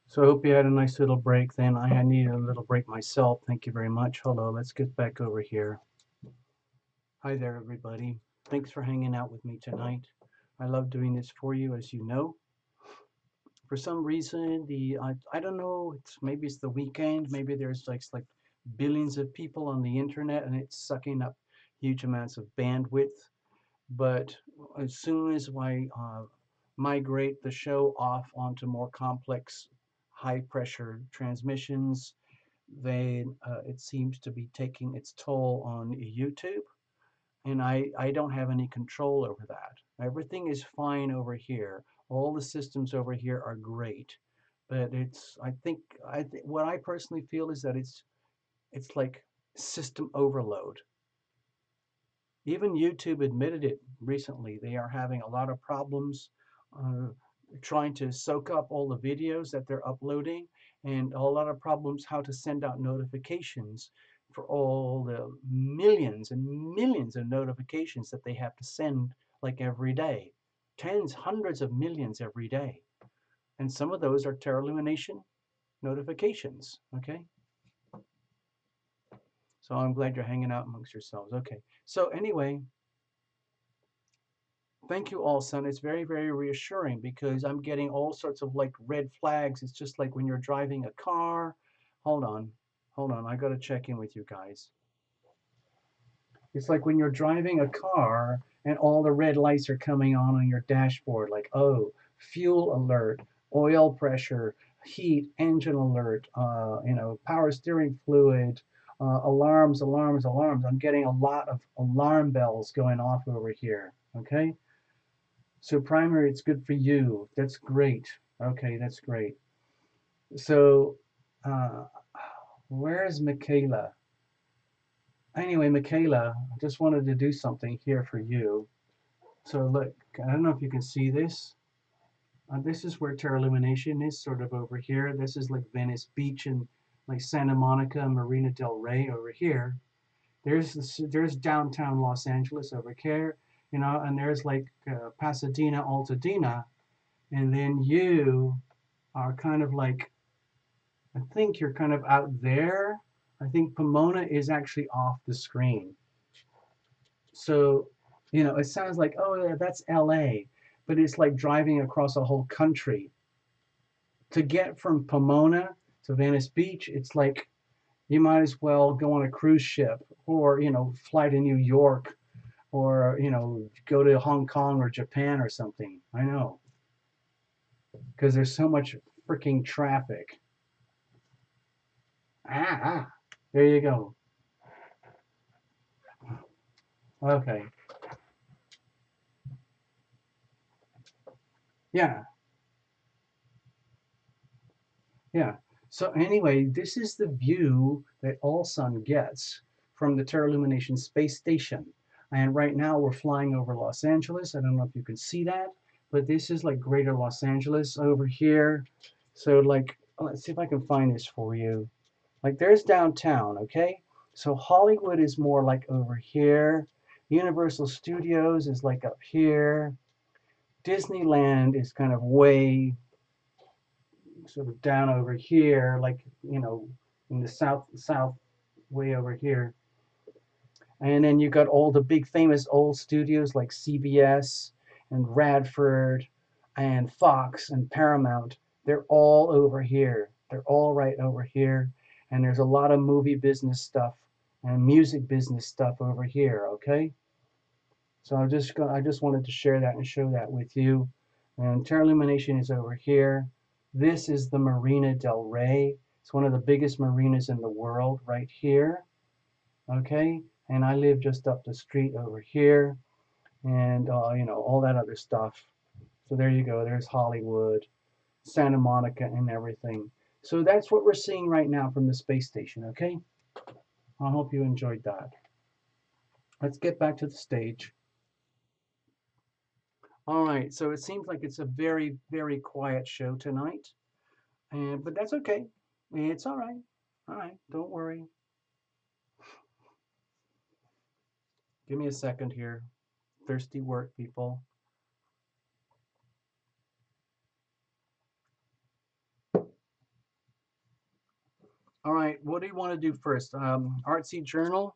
so I hope you had a nice little break then. I had needed a little break myself. Thank you very much. Hello, let's get back over here. Hi there, everybody. Thanks for hanging out with me tonight. I love doing this for you, as you know. For some reason, I don't know, maybe it's the weekend, maybe there's like billions of people on the internet and it's sucking up huge amounts of bandwidth. But as soon as I migrate the show off onto more complex, high pressure transmissions, then it seems to be taking its toll on YouTube. And I don't have any control over that. Everything is fine over here. All the systems over here are great. But what I personally feel is that it's like system overload. Even YouTube admitted it recently. They are having a lot of problems uh, trying to soak up all the videos that they're uploading, and a lot of problems how to send out notifications for all the millions and millions of notifications that they have to send like every day. Tens, hundreds of millions every day. And some of those are Tarot Lumination notifications. Okay. So I'm glad you're hanging out amongst yourselves. Okay. So anyway, thank you all, son. It's very, very reassuring because I'm getting all sorts of like red flags. It's just like when you're driving a car. Hold on, hold on. I got to check in with you guys. It's like when you're driving a car and all the red lights are coming on your dashboard, like, oh, fuel alert, oil pressure, heat, engine alert, power steering fluid, alarms, alarms, alarms. I'm getting a lot of alarm bells going off over here. Okay. So primary, it's good for you. That's great. Okay, that's great. So, uh, where's Michaela? Anyway, Michaela, I just wanted to do something here for you. So look, I don't know if you can see this. This is where Terra Illumination is, sort of over here. This is like Venice Beach and like Santa Monica, Marina del Rey over here. There's downtown Los Angeles over here, and there's like Pasadena, Altadena, and then you are kind of like, I think you're kind of out there. I think Pomona is actually off the screen. So, it sounds like, oh, yeah, that's LA, but it's like driving across a whole country. To get from Pomona to Venice Beach, it's like you might as well go on a cruise ship or, fly to New York or, go to Hong Kong or Japan or something. I know, because there's so much freaking traffic. There you go. Okay. Yeah. Yeah. So anyway, this is the view that All Sun gets from the Terra Illumination space station. And right now we're flying over Los Angeles. I don't know if you can see that, but this is like greater Los Angeles over here. So like, let's see if I can find this for you. Like there's downtown, okay? So Hollywood is more like over here. Universal Studios is like up here. Disneyland is kind of way sort of down over here, like, in the south way over here. And then you got all the big famous old studios like CBS and Radford and Fox and Paramount. They're all over here. They're all right over here. And there's a lot of movie business stuff and music business stuff over here, okay? So I just wanted to share that and show that with you. And Terra Illumination is over here. This is the Marina del Rey. It's one of the biggest marinas in the world right here. Okay, and I live just up the street over here, and all that other stuff. So there you go. There's Hollywood, Santa Monica, and everything. So that's what we're seeing right now from the space station. Okay, I hope you enjoyed that. Let's get back to the stage. All right, so it seems like it's a very, very quiet show tonight, but that's okay. It's all right. All right, don't worry. Give me a second here. Thirsty work, people. All right, what do you want to do first? Artsy Journal?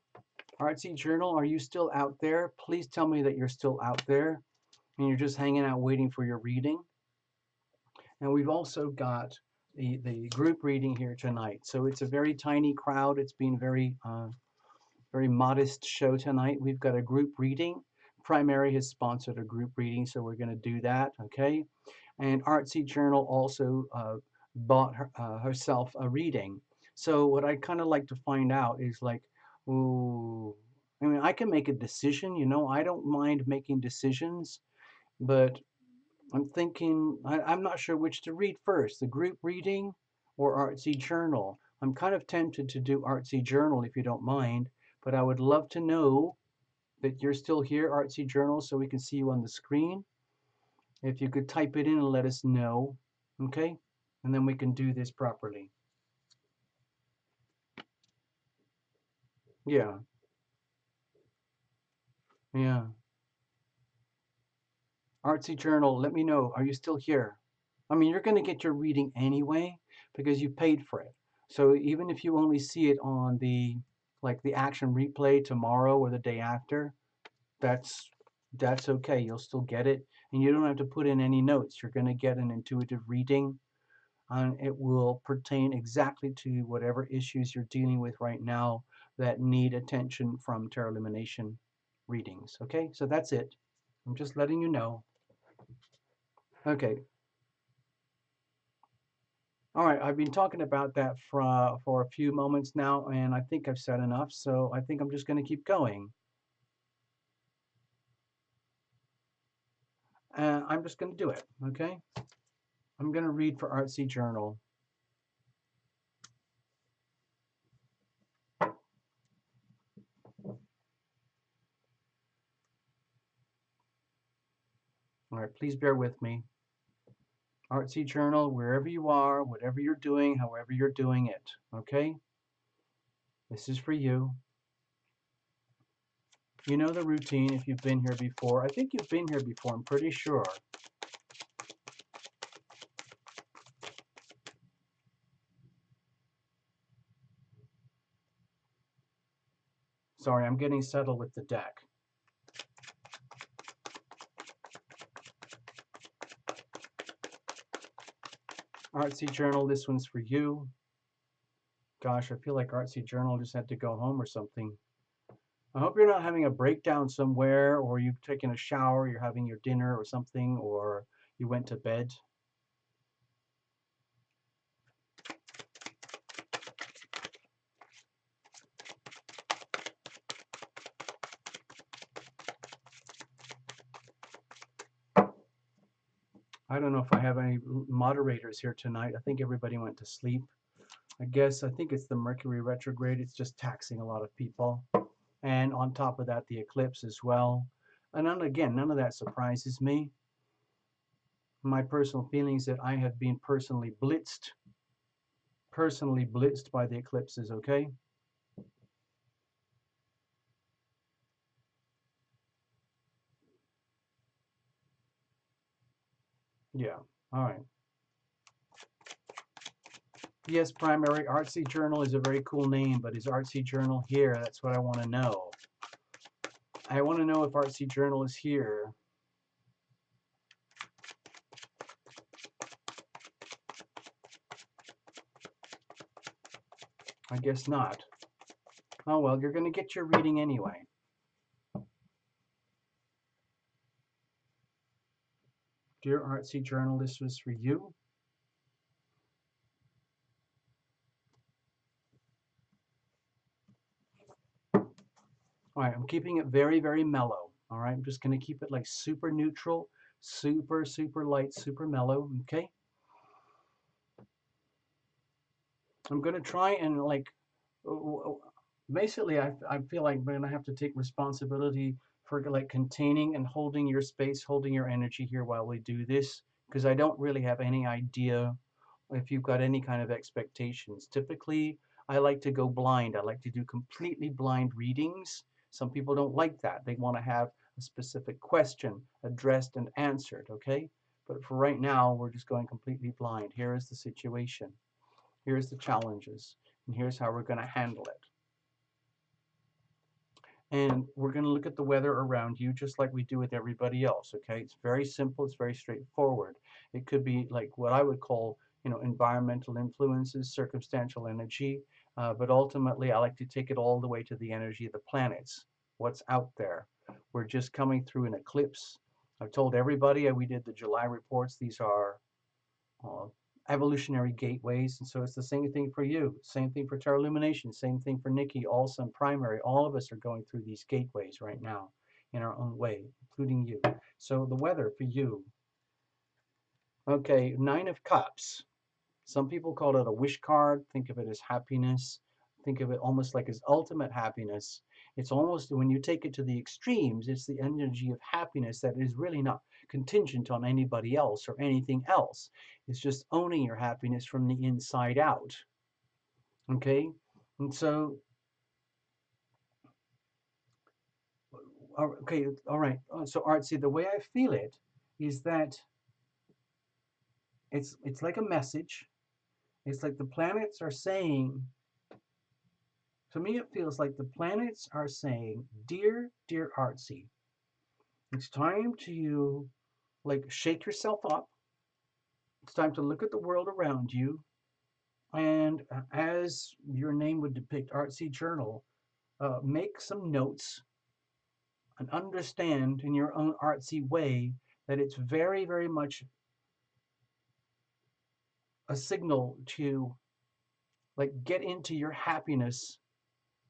Artsy Journal, are you still out there? Please tell me that you're still out there and you're just hanging out waiting for your reading. And we've also got the group reading here tonight. So it's a very tiny crowd. It's been very modest show tonight. We've got a group reading. Primary has sponsored a group reading, so we're going to do that, okay? And Artsy Journal also bought herself a reading. So what I kind of like to find out is like, ooh, I mean, I can make a decision, you know, I don't mind making decisions, but I'm thinking, I'm not sure which to read first, the group reading or Artsy Journal. I'm kind of tempted to do Artsy Journal if you don't mind, but I would love to know that you're still here, Artsy Journal, so we can see you on the screen. If you could type it in and let us know, okay? And then we can do this properly. Yeah, yeah. Artsy Journal, let me know. Are you still here? I mean, you're going to get your reading anyway because you paid for it. So even if you only see it on the action replay tomorrow or the day after, that's that's okay. You'll still get it, and you don't have to put in any notes. You're going to get an intuitive reading, and it will pertain exactly to whatever issues you're dealing with right now that need attention from Tarot Lumination readings. Okay, so that's it. I'm just letting you know. Okay. All right, I've been talking about that for a few moments now, and I think I've said enough, so I think I'm just going to keep going. And I'm just going to do it, okay? I'm going to read for Artsy Journal. All right, please bear with me. Artsy Journal, wherever you are, whatever you're doing, however you're doing it, okay? This is for you. You know the routine if you've been here before. I think you've been here before, I'm pretty sure. Sorry, I'm getting settled with the deck. Artsy Journal, this one's for you. Gosh, I feel like Artsy Journal just had to go home or something. I hope you're not having a breakdown somewhere, or you've taken a shower, you're having your dinner or something, or you went to bed. I don't know if I have any moderators here tonight. I think everybody went to sleep. I think it's the Mercury retrograde. It's just taxing a lot of people. And on top of that, the eclipse as well. And then again, none of that surprises me. My personal feelings that I have been personally blitzed by the eclipses, okay? Yeah, all right. Yes, Primary Artsy Journal is a very cool name, but is Artsy Journal here? That's what I want to know. I want to know if Artsy Journal is here. I guess not. Oh well, you're going to get your reading anyway. Dear Artsy Journal, this was for you. All right, I'm keeping it very, very mellow. All right, I'm just going to keep it like super neutral, super, super light, super mellow. Okay. I'm going to try and like, basically, I feel like I'm going to have to take responsibility for like containing and holding your space, holding your energy here while we do this, because I don't really have any idea if you've got any kind of expectations. Typically, I like to go blind. I like to do completely blind readings. Some people don't like that. They want to have a specific question addressed and answered, okay? But for right now, we're just going completely blind. Here is the situation. Here's the challenges. And here's how we're going to handle it. And we're going to look at the weather around you just like we do with everybody else, okay? It's very simple, it's very straightforward. It could be like what I would call, environmental influences, circumstantial energy, but ultimately I like to take it all the way to the energy of the planets, what's out there. We're just coming through an eclipse. I've told everybody we did the July reports. These are uh, evolutionary gateways. And so it's the same thing for you, same thing for Tarot Lumination, same thing for Nikki, also in primary. All of us are going through these gateways right now in our own way, including you. So the weather for you. Okay, Nine of Cups. Some people call it a wish card. Think of it as happiness. Think of it almost like as ultimate happiness. It's almost, when you take it to the extremes, it's the energy of happiness that is really not contingent on anybody else or anything else. It's just owning your happiness from the inside out. Okay? And so, okay, all right. So, Art, see, the way I feel it is that it's like a message. It's like the planets are saying, to me, it feels like the planets are saying, dear, dear Artsy, it's time to like shake yourself up. It's time to look at the world around you. And as your name would depict, Artsy Journal, make some notes and understand in your own artsy way that it's very, very much a signal to like get into your happiness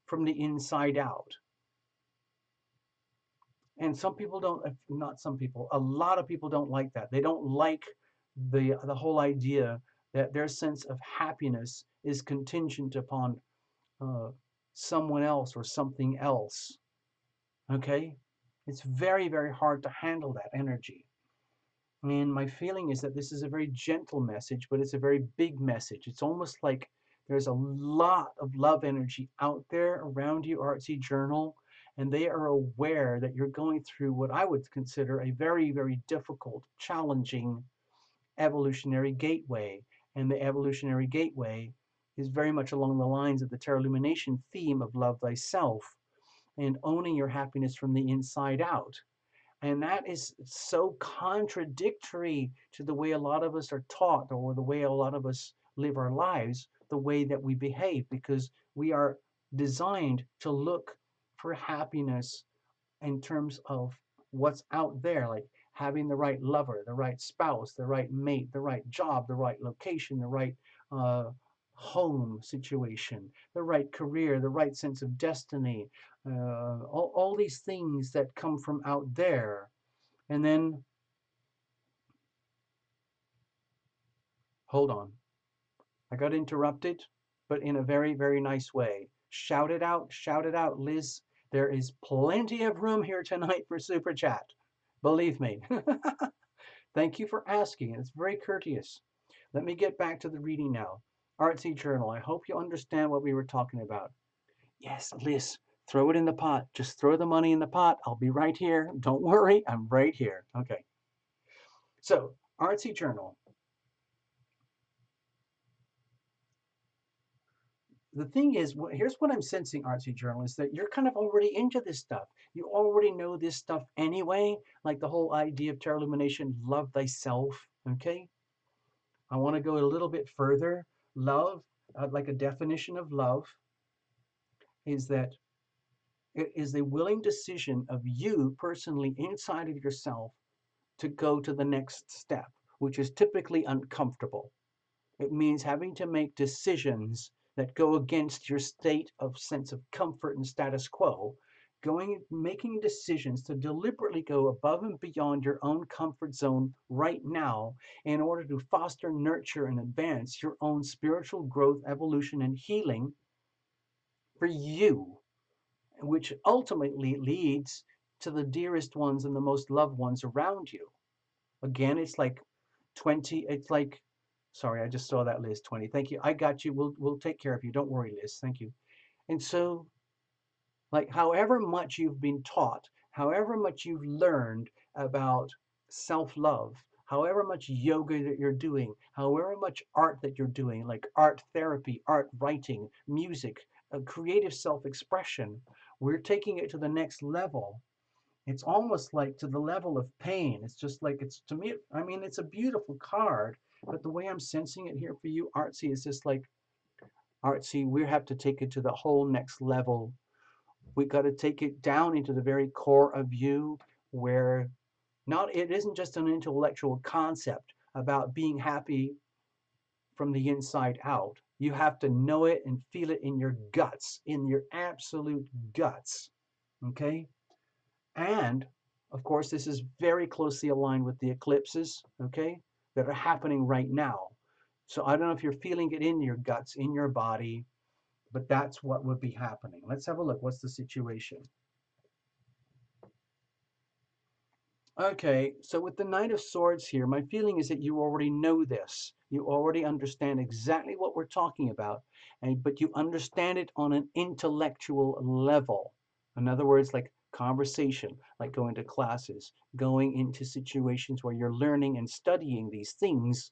from the inside out. And some people don't, not some people, a lot of people don't like that. They don't like the whole idea that their sense of happiness is contingent upon uh, someone else or something else. Okay, it's very, very hard to handle that energy. And my feeling is that this is a very gentle message, but it's a very big message. It's almost like there's a lot of love energy out there around you, Artsy Journal, and they are aware that you're going through what I would consider a very, very difficult, challenging evolutionary gateway. And the evolutionary gateway is very much along the lines of the Tarot Lumination theme of love thyself and owning your happiness from the inside out. And that is so contradictory to the way a lot of us are taught or the way a lot of us live our lives, the way that we behave, because we are designed to look for happiness in terms of what's out there, like having the right lover, the right spouse, the right mate, the right job, the right location, the right uh, home situation, the right career, the right sense of destiny, all these things that come from out there. And then, hold on, I got interrupted, but in a very, very nice way. Shout it out, Liz. There is plenty of room here tonight for Super Chat. Believe me. Thank you for asking. It's very courteous. Let me get back to the reading now. Artsy Journal, I hope you understand what we were talking about. Yes, Liz, throw it in the pot. Just throw the money in the pot. I'll be right here. Don't worry, I'm right here. Okay. So, Artsy Journal. The thing is, here's what I'm sensing, Artsy Journal, is that you're kind of already into this stuff. You already know this stuff anyway, like the whole idea of Tarot Illumination, love thyself, okay? I want to go a little bit further. Love, like a definition of love, is that it is a willing decision of you personally inside of yourself to go to the next step, which is typically uncomfortable. It means having to make decisions that go against your state of sense of comfort and status quo, making decisions to deliberately go above and beyond your own comfort zone right now in order to foster, nurture, and advance your own spiritual growth, evolution, and healing for you, which ultimately leads to the dearest ones and the most loved ones around you. Again, it's like 20, it's like, sorry, I just saw that, Liz, 20. Thank you. I got you. We'll take care of you. Don't worry, Liz. Thank you. And so, like, however much you've been taught, however much you've learned about self-love, however much yoga that you're doing, however much art that you're doing, like art therapy, art writing, music, creative self-expression, we're taking it to the next level. It's almost like to the level of pain. It's just like, it's to me, I mean, it's a beautiful card, but the way I'm sensing it here for you, Artsy, is just like, Artsy, we have to take it to the whole next level. We got to take it down into the very core of you, where not, it isn't just an intellectual concept about being happy from the inside out. You have to know it and feel it in your guts, in your absolute guts. Okay? And of course, this is very closely aligned with the eclipses, okay, that are happening right now. So I don't know if you're feeling it in your guts, in your body, but that's what would be happening. Let's have a look. What's the situation? Okay, so with the Knight of Swords here, my feeling is that you already know this. You already understand exactly what we're talking about, but you understand it on an intellectual level. In other words, like conversation, like going to classes, going into situations where you're learning and studying these things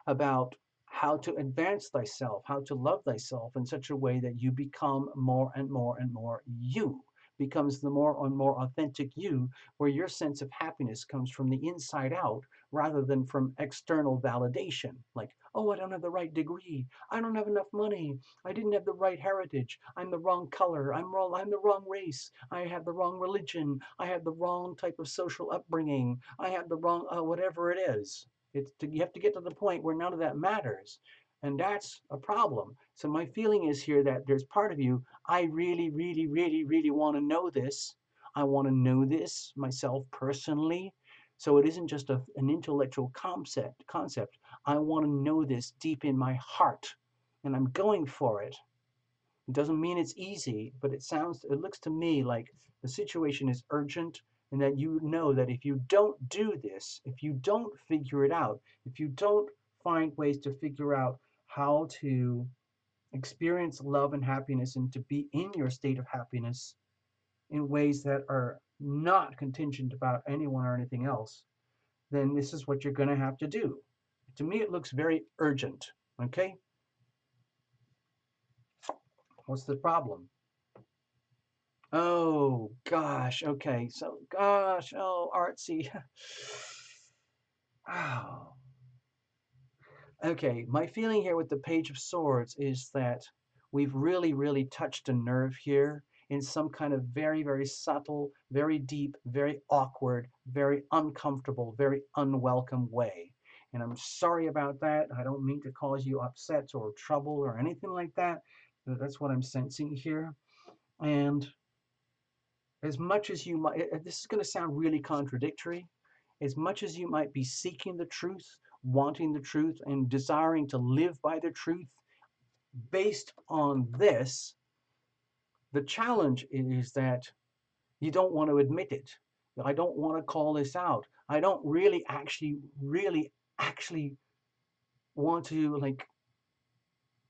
about how to advance thyself, how to love thyself in such a way that you become more and more and more you, becomes the more and more authentic you, where your sense of happiness comes from the inside out rather than from external validation. Like, oh, I don't have the right degree. I don't have enough money. I didn't have the right heritage. I'm the wrong color. I'm the wrong race. I have the wrong religion. I have the wrong type of social upbringing. I have the wrong, whatever it is. You have to get to the point where none of that matters. And that's a problem. So my feeling is here that there's part of you, I really, really, really, really want to know this. I want to know this myself personally. So it isn't just an intellectual concept. I want to know this deep in my heart, and I'm going for it. It doesn't mean it's easy, but it looks to me like the situation is urgent, and that you know that if you don't do this, if you don't figure it out, if you don't find ways to figure out how to experience love and happiness and to be in your state of happiness in ways that are not contingent about anyone or anything else, then this is what you're going to have to do. To me, it looks very urgent. Okay? What's the problem? Oh, gosh. Okay. So, gosh. Oh, artsy. Oh. Okay. My feeling here with the Page of Swords is that we've really, really touched a nerve here in some kind of very, very subtle, very deep, very awkward, very uncomfortable, very unwelcome way. And I'm sorry about that. I don't mean to cause you upset or trouble or anything like that. But that's what I'm sensing here. And as much as you might, this is going to sound really contradictory, as much as you might be seeking the truth, wanting the truth, and desiring to live by the truth, based on this, the challenge is that you don't want to admit it. I don't want to call this out. I don't really actually want to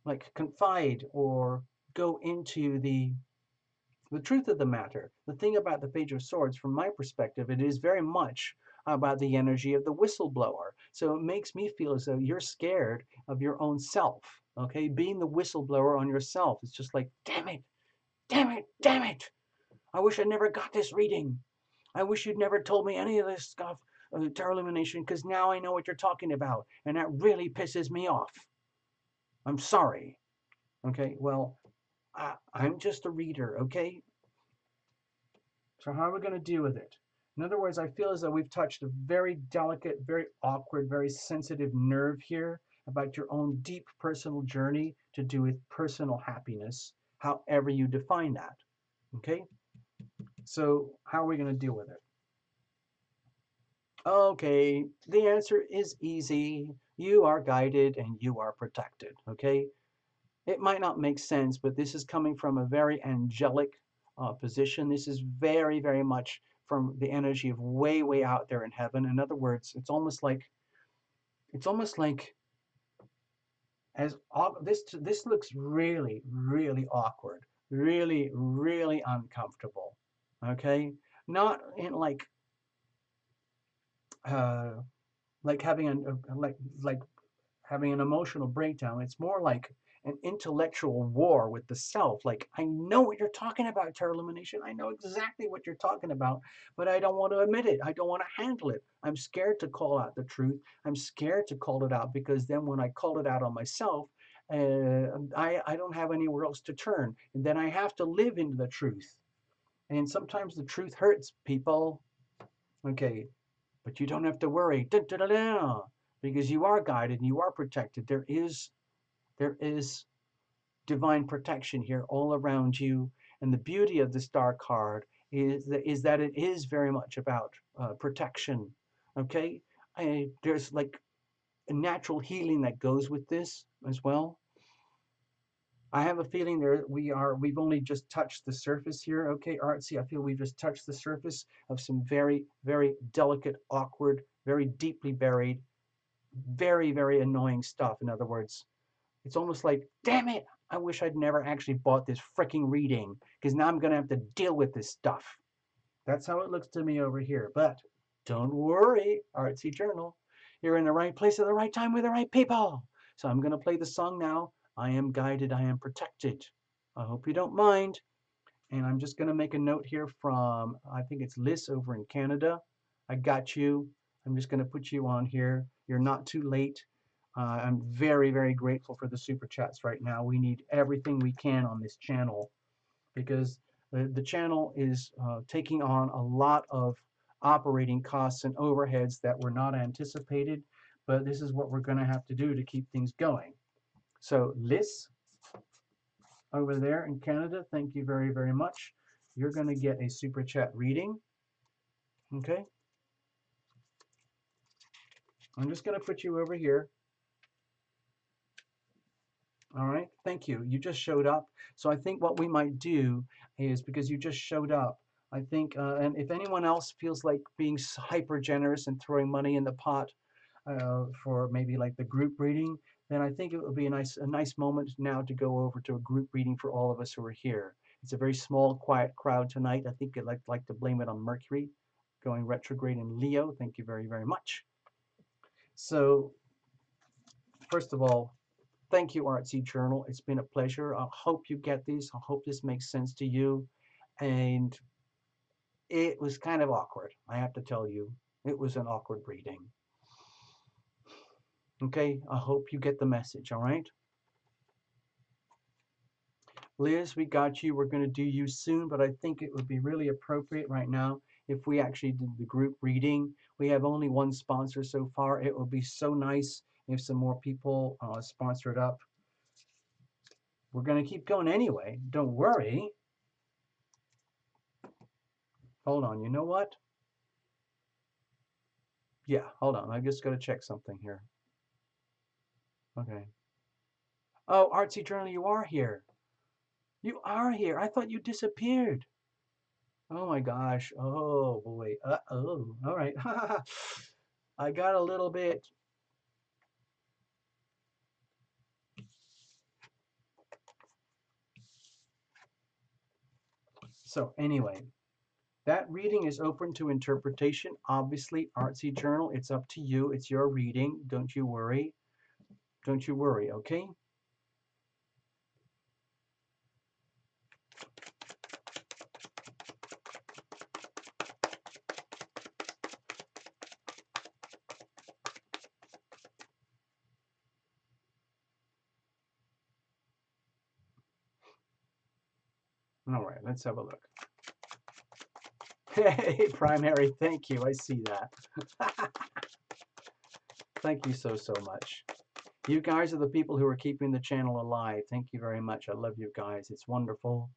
like confide or go into the truth of the matter. The thing about the Page of Swords, from my perspective, it is very much about the energy of the whistleblower. So it makes me feel as though you're scared of your own self. Okay, being the whistleblower on yourself, it's just like, damn it, damn it, damn it. I wish I never got this reading. I wish you'd never told me any of this stuff, Tarot Lumination, because now I know what you're talking about, and that really pisses me off. I'm sorry. Okay, well, I'm just a reader, okay? So how are we going to deal with it? In other words, I feel as though we've touched a very delicate, very awkward, very sensitive nerve here about your own deep personal journey to do with personal happiness, however you define that. Okay? So how are we going to deal with it? Okay, the answer is easy. You are guided and you are protected. Okay? It might not make sense, but this is coming from a very angelic position. This is very, very much from the energy of way, way out there in heaven. In other words, it's almost like as this looks really, really awkward, really, really uncomfortable. Okay, not in like uh, like having like having an emotional breakdown. It's more like an intellectual war with the self. Like, I know what you're talking about, Tarot Illumination. I know exactly what you're talking about, but I don't want to admit it. I don't want to handle it. I'm scared to call out the truth. I'm scared to call it out because then when I call it out on myself, I don't have anywhere else to turn. And then I have to live into the truth. And sometimes the truth hurts people. Okay, but you don't have to worry. Da, da, da, da, because you are guided and you are protected. There is divine protection here all around you. And the beauty of the star card is that it is very much about protection. Okay, there's like a natural healing that goes with this as well. I have a feeling we've only just touched the surface here. Okay, Artsy, I feel we've just touched the surface of some very, very delicate, awkward, very deeply buried, very, very annoying stuff. In other words, it's almost like, damn it, I wish I'd never actually bought this freaking reading because now I'm going to have to deal with this stuff. That's how it looks to me over here. But don't worry, Artsy Journal. You're in the right place at the right time with the right people. So I'm going to play the song now. I am guided, I am protected. I hope you don't mind. And I'm just going to make a note here from, I think it's Liz over in Canada. I got you. I'm just going to put you on here. You're not too late. I'm very, very grateful for the super chats right now. We need everything we can on this channel because the channel is taking on a lot of operating costs and overheads that were not anticipated, but this is what we're going to have to do to keep things going. So Liz, over there in Canada, thank you very, very much. You're going to get a super chat reading. Okay. I'm just going to put you over here. All right. Thank you. You just showed up. So I think what we might do is because you just showed up, I think, and if anyone else feels like being hyper generous and throwing money in the pot for maybe like the group reading, then I think it would be a nice moment now to go over to a group reading for all of us who are here. It's a very small, quiet crowd tonight. I think I'd like to blame it on Mercury going retrograde in Leo. Thank you very, very much. So first of all, thank you, Artsy Journal. It's been a pleasure. I hope you get these. I hope this makes sense to you. And it was kind of awkward, I have to tell you. It was an awkward reading. Okay, I hope you get the message, all right? Liz, we got you. We're going to do you soon, but I think it would be really appropriate right now if we actually did the group reading. We have only one sponsor so far. It would be so nice if some more people sponsor it up. We're going to keep going anyway. Don't worry. Hold on. You know what? Yeah, hold on. I just got to check something here. Okay. Oh, Artsy Journal, you are here. You are here. I thought you disappeared. Oh my gosh. Oh boy. Uh-oh. All right. I got a little bit. So anyway, that reading is open to interpretation. Obviously, Artsy Journal, it's up to you. It's your reading. Don't you worry. Don't you worry, okay? All right, let's have a look. Hey, Primary, thank you. I see that. Thank you so, so much. You guys are the people who are keeping the channel alive. Thank you very much. I love you guys. It's wonderful.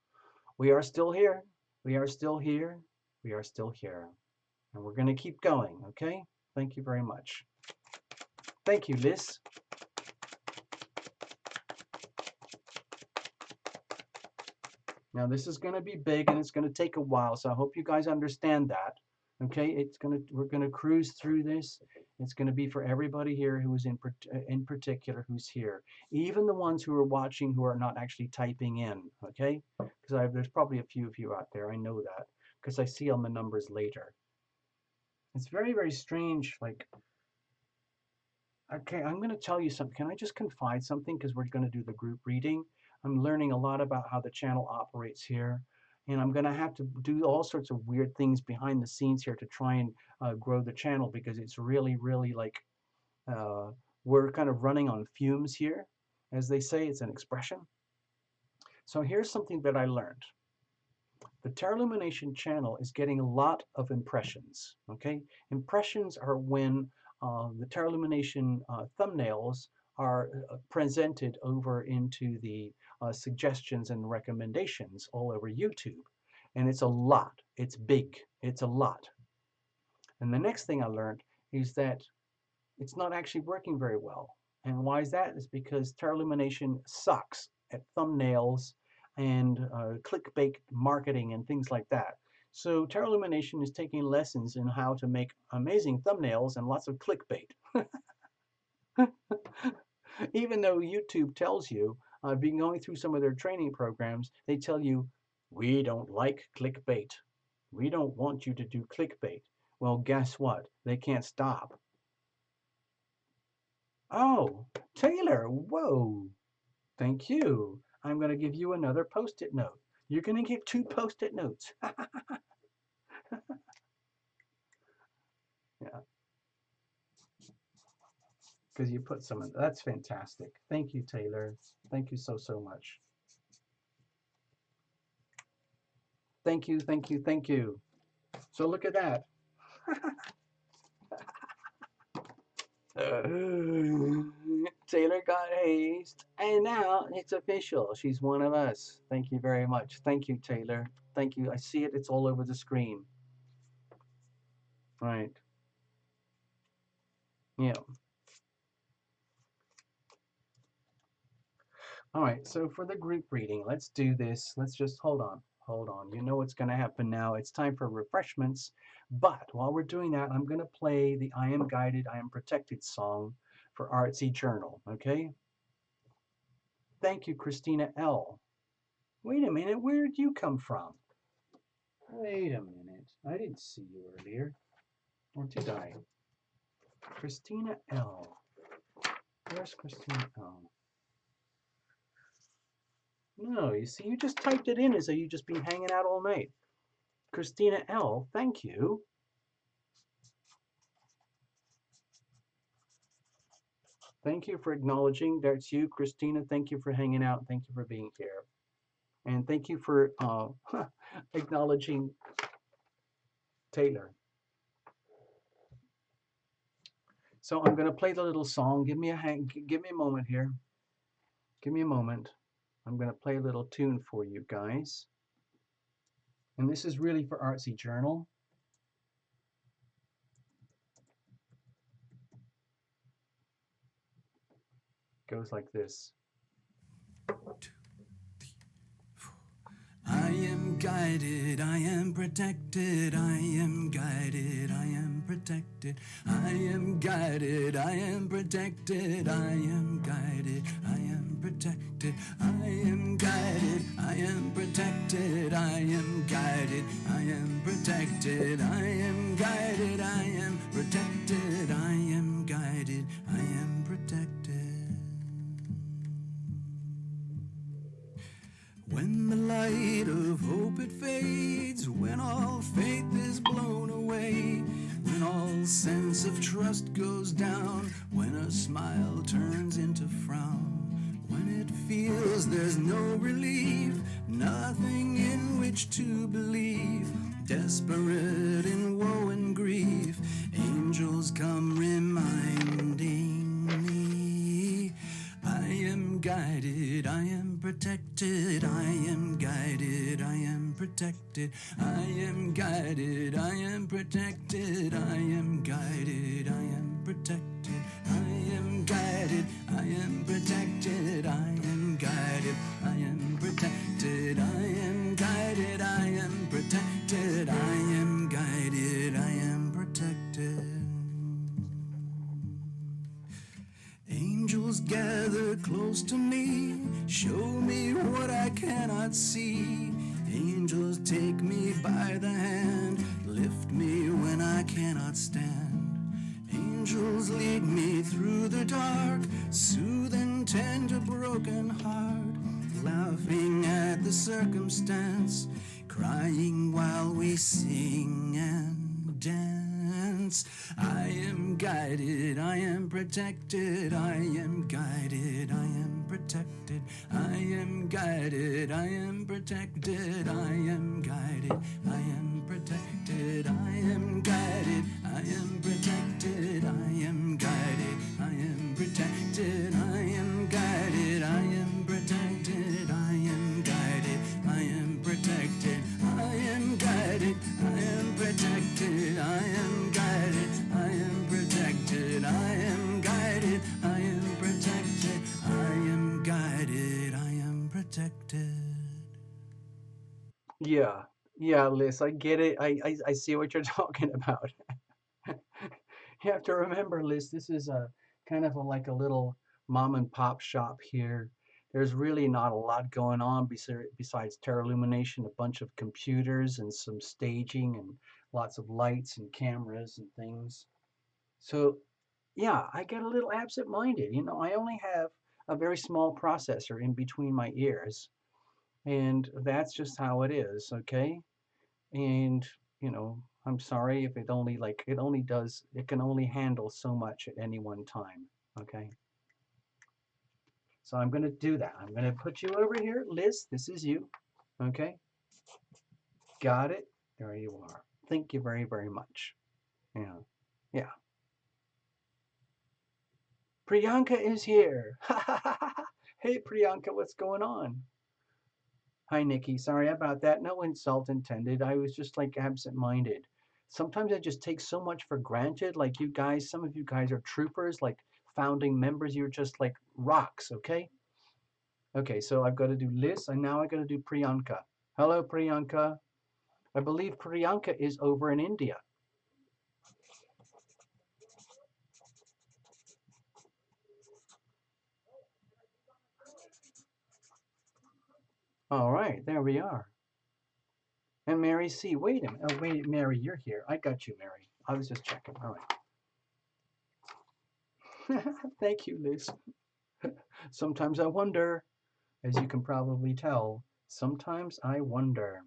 We are still here. We are still here. We are still here. And we're going to keep going, okay? Thank you very much. Thank you, Liz. Now this is going to be big and it's going to take a while, so I hope you guys understand that. Okay, we're going to cruise through this. It's going to be for everybody here who is in particular who's here, even the ones who are watching who are not actually typing in. Okay, because there's probably a few of you out there. I know that because I see on the numbers later. It's very, very strange. Like Okay, I'm going to tell you something. Can I just confide something? Because we're going to do the group reading. I'm learning a lot about how the channel operates here. And I'm going to have to do all sorts of weird things behind the scenes here to try and grow the channel because it's really, really like uh, we're kind of running on fumes here. As they say, it's an expression. So here's something that I learned. The Tarot Lumination channel is getting a lot of impressions. Okay, impressions are when the Tarot Lumination thumbnails are presented over into the suggestions and recommendations all over YouTube. And it's a lot. It's big. It's a lot. And the next thing I learned is that it's not actually working very well. And why is that? Is because Tarot Illumination sucks at thumbnails and clickbait marketing and things like that. So Tarot Illumination is taking lessons in how to make amazing thumbnails and lots of clickbait. Even though YouTube tells you, I've been going through some of their training programs, they tell you, we don't like clickbait. We don't want you to do clickbait. Well, guess what? They can't stop. Oh, Taylor, whoa. Thank you. I'm going to give you another post-it note. You're going to get 2 post-it notes. Yeah, because you put some in. That's fantastic. Thank you, Taylor. Thank you so, so much. Thank you, thank you, thank you. So look at that. Taylor got haste, and now it's official. She's one of us. Thank you very much. Thank you, Taylor. Thank you. I see it. It's all over the screen. Right. Yeah. All right, so for the group reading, let's do this. Let's just hold on. Hold on. You know what's going to happen now. It's time for refreshments. But while we're doing that, I'm going to play the I Am Guided, I Am Protected song for Artsy Journal, okay? Thank you, Christina L. Wait a minute, where did you come from? Wait a minute. I didn't see you earlier. Or did I? Christina L. Where's Christina L? No, you see, you just typed it in as though you'd just been hanging out all night. Christina L., thank you. Thank you for acknowledging. That's you, Christina. Thank you for hanging out. Thank you for being here. And thank you for acknowledging Taylor. So I'm going to play the little song. Give me a moment here. Give me a moment. I'm going to play a little tune for you guys. And this is really for Artsy Journal. Goes like this.
I am guided, I am protected, I am guided, I am protected, I am guided, I am protected, I am guided, I am protected, I am guided, I am protected, I am guided, I am protected, I am guided, I am protected, I am guided, I am protected. When the light of hope it fades, when all faith is blown away, when all sense of trust goes down, when a smile turns into frown, when it feels there's no relief, nothing in which to believe, desperate in woe and grief, angels come reminding me, I am guided, I am protected, I am guided, I am protected, I am guided, I am protected, I am guided, I am protected, I am guided, I am protected, I am guided, I am protected, I am guided, I am protected, I am guided, I am protected. Angels gather close to me, show me what I cannot see. Angels take me by the hand, lift me when I cannot stand. Angels lead me through the dark, soothe and tend a broken heart, laughing at the circumstance, crying while we sing and dance. I am guided, I am protected, I am guided, I am protected, I am guided, I am protected, I am guided, I am protected, I am guided, I am protected, I am guided, I am protected, I am guided, I am protected, I am guided, I am protected, I am guided, I am protected, I am guided, I am protected, I am guided, I am protected, I am guided, I am protected.
Yeah, yeah, Liz, I get it. I see what you're talking about. You have to remember, Liz, this is a kind of like a little mom and pop shop here. There's really not a lot going on besides Tarot Lumination, a bunch of computers and some staging and lots of lights and cameras and things. So, yeah, I get a little absent-minded. You know, I only have a very small processor in between my ears, and that's just how it is, okay? And, you know, I'm sorry if it can only handle so much at any one time, okay? So I'm going to do that. I'm going to put you over here. Liz, this is you, okay? Got it? There you are. Thank you very, very much. Yeah, yeah. Priyanka is here. Hey, Priyanka, what's going on? Hi, Nikki. Sorry about that. No insult intended. I was just like absent-minded. Sometimes I just take so much for granted. Like you guys, some of you guys are troopers, like founding members. You're just like rocks, okay? Okay, so I've got to do Liz, and now I got to do Priyanka. Hello, Priyanka. I believe Priyanka is over in India. All right, there we are. And Mary C. Wait a minute. Oh, wait, Mary, you're here. I got you, Mary. I was just checking. All right. Thank you, Liz. Sometimes I wonder, as you can probably tell, sometimes I wonder.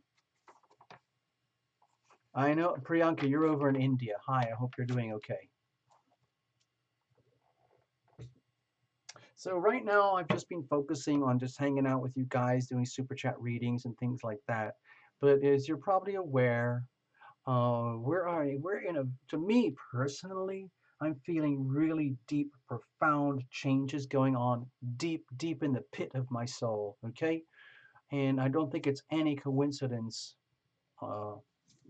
I know, Priyanka, you're over in India. Hi, I hope you're doing okay. So right now, I've just been focusing on just hanging out with you guys, doing super chat readings and things like that. But as you're probably aware, we're in a, to me personally, I'm feeling really deep, profound changes going on deep, deep in the pit of my soul. Okay, and I don't think it's any coincidence uh,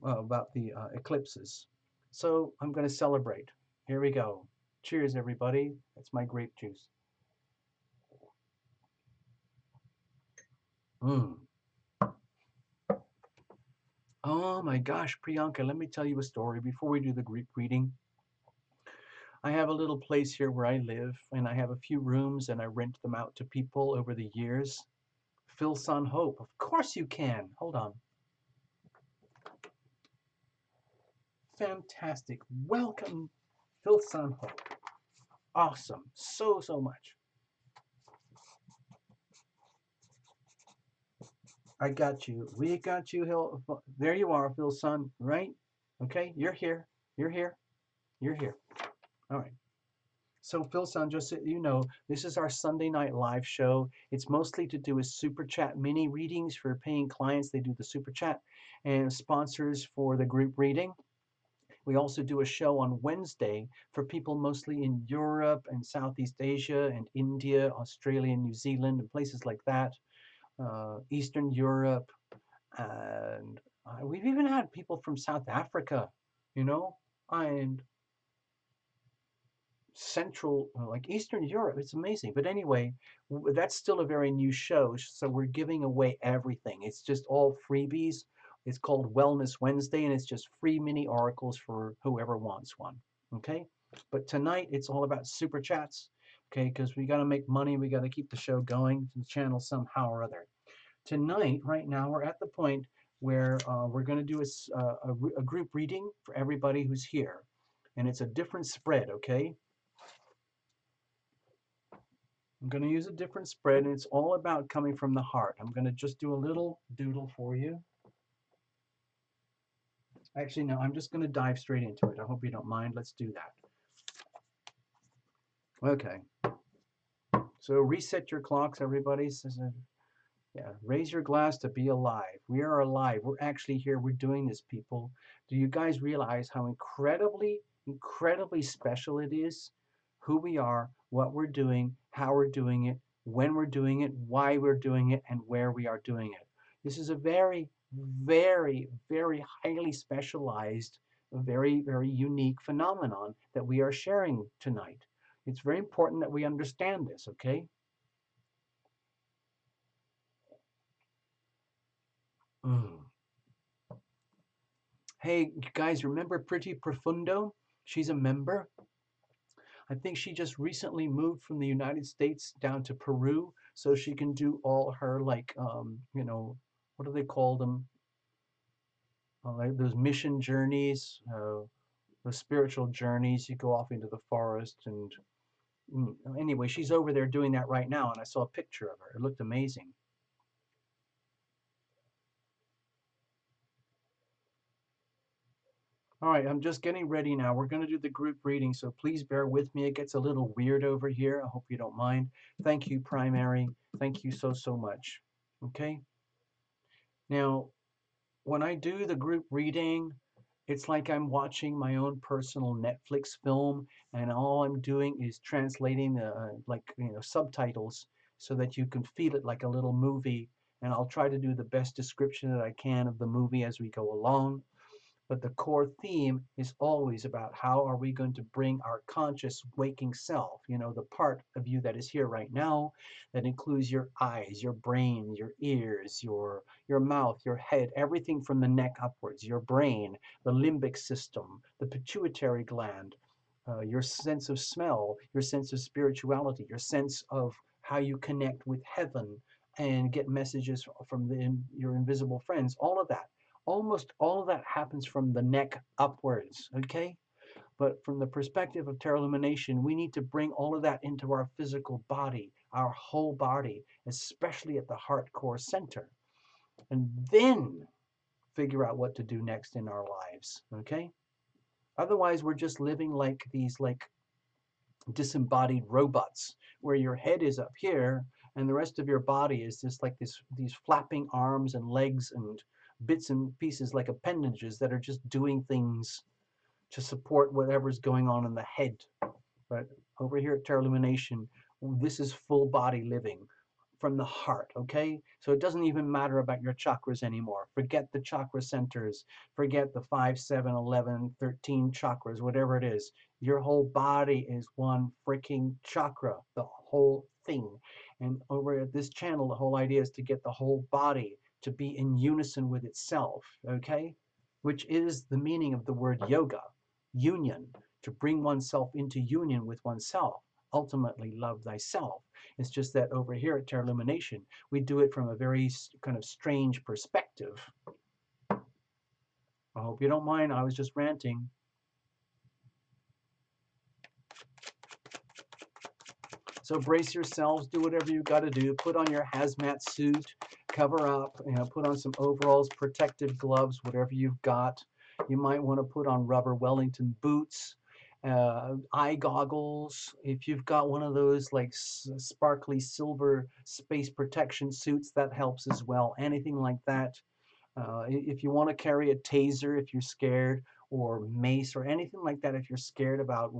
about the eclipses. So I'm going to celebrate. Here we go. Cheers, everybody. That's my grape juice. Mm. Oh my gosh, Priyanka, let me tell you a story before we do the Greek reading. I have a little place here where I live, and I have a few rooms, and I rent them out to people over the years. Phil Sun Hope, of course you can. Hold on. Fantastic. Welcome, Phil Sun Hope. Awesome. So, so much. I got you. We got you, Hill. There you are, Phil Sun, right? Okay, you're here. You're here. You're here. All right. So, Phil Sun, just so you know, this is our Sunday night live show. It's mostly to do with super chat mini readings for paying clients. They do the super chat and sponsors for the group reading. We also do a show on Wednesday for people mostly in Europe and Southeast Asia and India, Australia, New Zealand, and places like that. Eastern Europe, and we've even had people from South Africa, you know, and Central, like Eastern Europe. It's amazing. But anyway, that's still a very new show, so we're giving away everything. It's just all freebies. It's called Wellness Wednesday, and it's just free mini oracles for whoever wants one. Okay, but tonight it's all about super chats. Okay, because we got to make money. We got to keep the show going to the channel somehow or other. Tonight, right now, we're at the point where we're going to do a group reading for everybody who's here. and it's a different spread, okay? I'm going to use a different spread, and it's all about coming from the heart. I'm going to just do a little doodle for you. Actually, no, I'm just going to dive straight into it. I hope you don't mind. Let's do that. Okay. So reset your clocks, everybody. Yeah, raise your glass to be alive. We are alive. We're actually here. We're doing this, people. Do you guys realize how incredibly, incredibly special it is? Who we are, what we're doing, how we're doing it, when we're doing it, why we're doing it, and where we are doing it. This is a very, very, very highly specialized, very, very unique phenomenon that we are sharing tonight. It's very important that we understand this, okay? Mm. Hey, you guys, remember Pretty Profundo? She's a member. I think she just recently moved from the United States down to Peru so she can do all her, like, what do they call them? Like those mission journeys, those spiritual journeys. You go off into the forest and anyway, she's over there doing that right now, and I saw a picture of her. It looked amazing. All right, I'm just getting ready now. We're going to do the group reading, so please bear with me. It gets a little weird over here. I hope you don't mind. Thank you, Primary. Thank you so, so much. Okay? Now, when I do the group reading, it's like I'm watching my own personal Netflix film, and all I'm doing is translating the subtitles so that you can feel it like a little movie. And I'll try to do the best description that I can of the movie as we go along. But the core theme is always about how are we going to bring our conscious waking self, the part of you that is here right now, that includes your eyes, your brain, your ears, your mouth, your head, everything from the neck upwards, your brain, the limbic system, the pituitary gland, your sense of smell, your sense of spirituality, your sense of how you connect with heaven and get messages from your invisible friends, all of that. Almost all of that happens from the neck upwards, okay? But from the perspective of Tarot Lumination, we need to bring all of that into our physical body, our whole body, especially at the heart core center, and then figure out what to do next in our lives, okay? Otherwise, we're just living like these disembodied robots where your head is up here and the rest of your body is just like these flapping arms and legs and bits and pieces like appendages that are just doing things to support whatever's going on in the head. But over here at Tarot Illumination, this is full body living from the heart, okay? So it doesn't even matter about your chakras anymore. Forget the chakra centers. Forget the 5, 7, 11, 13 chakras, whatever it is. Your whole body is one freaking chakra, the whole thing. And over at this channel, the whole idea is to get the whole body to be in unison with itself, okay? Which is the meaning of the word yoga, union, to bring oneself into union with oneself. Ultimately, love thyself. It's just that over here at Tarot Illumination, we do it from a very kind of strange perspective. I hope you don't mind. I was just ranting. So brace yourselves, do whatever you got to do. Put on your hazmat suit, cover up, put on some overalls, protective gloves, whatever you've got. You might want to put on rubber Wellington boots, eye goggles. If you've got one of those like sparkly silver space protection suits, that helps as well. Anything like that. If you want to carry a taser if you're scared, or mace or anything like that if you're scared about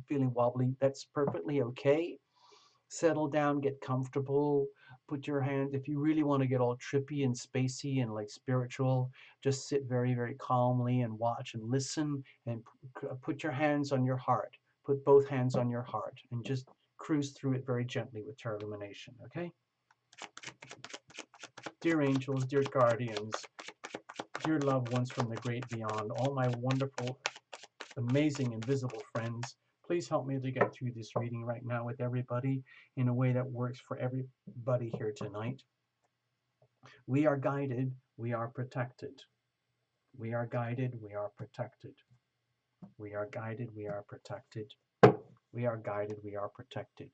feeling wobbly, that's perfectly okay. Settle down, get comfortable, put your hand, if you really want to get all trippy and spacey and like spiritual, just sit very, very calmly and watch and listen and put your hands on your heart. Put both hands on your heart and just cruise through it very gently with Tarot Illumination, okay? Dear angels, dear guardians, dear loved ones from the great beyond, all my wonderful, amazing, invisible friends, please help me to get through this reading right now with everybody in a way that works for everybody here tonight. We are guided, we are protected. We are guided, we are protected. We are guided, we are protected. We are guided, we are protected.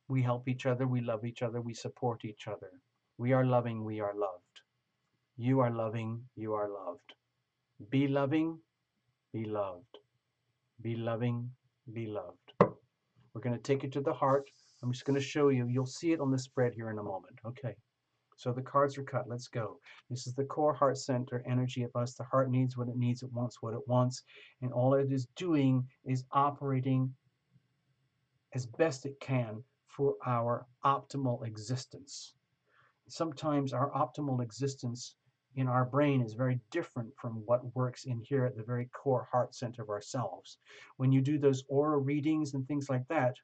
We help each other, we love each other, we support each other. We are loving, we are loved. You are loving, you are loved. Be loving, be loved. Be loving, be loved. We're going to take it to the heart. I'm just going to show you. You'll see it on the spread here in a moment. Okay. So the cards are cut. Let's go. This is the core heart center energy of us. The heart needs what it needs. It wants what it wants. And all it is doing is operating as best it can for our optimal existence. Sometimes our optimal existence in our brain is very different from what works in here at the very core heart center of ourselves. When you do those aura readings and things like that,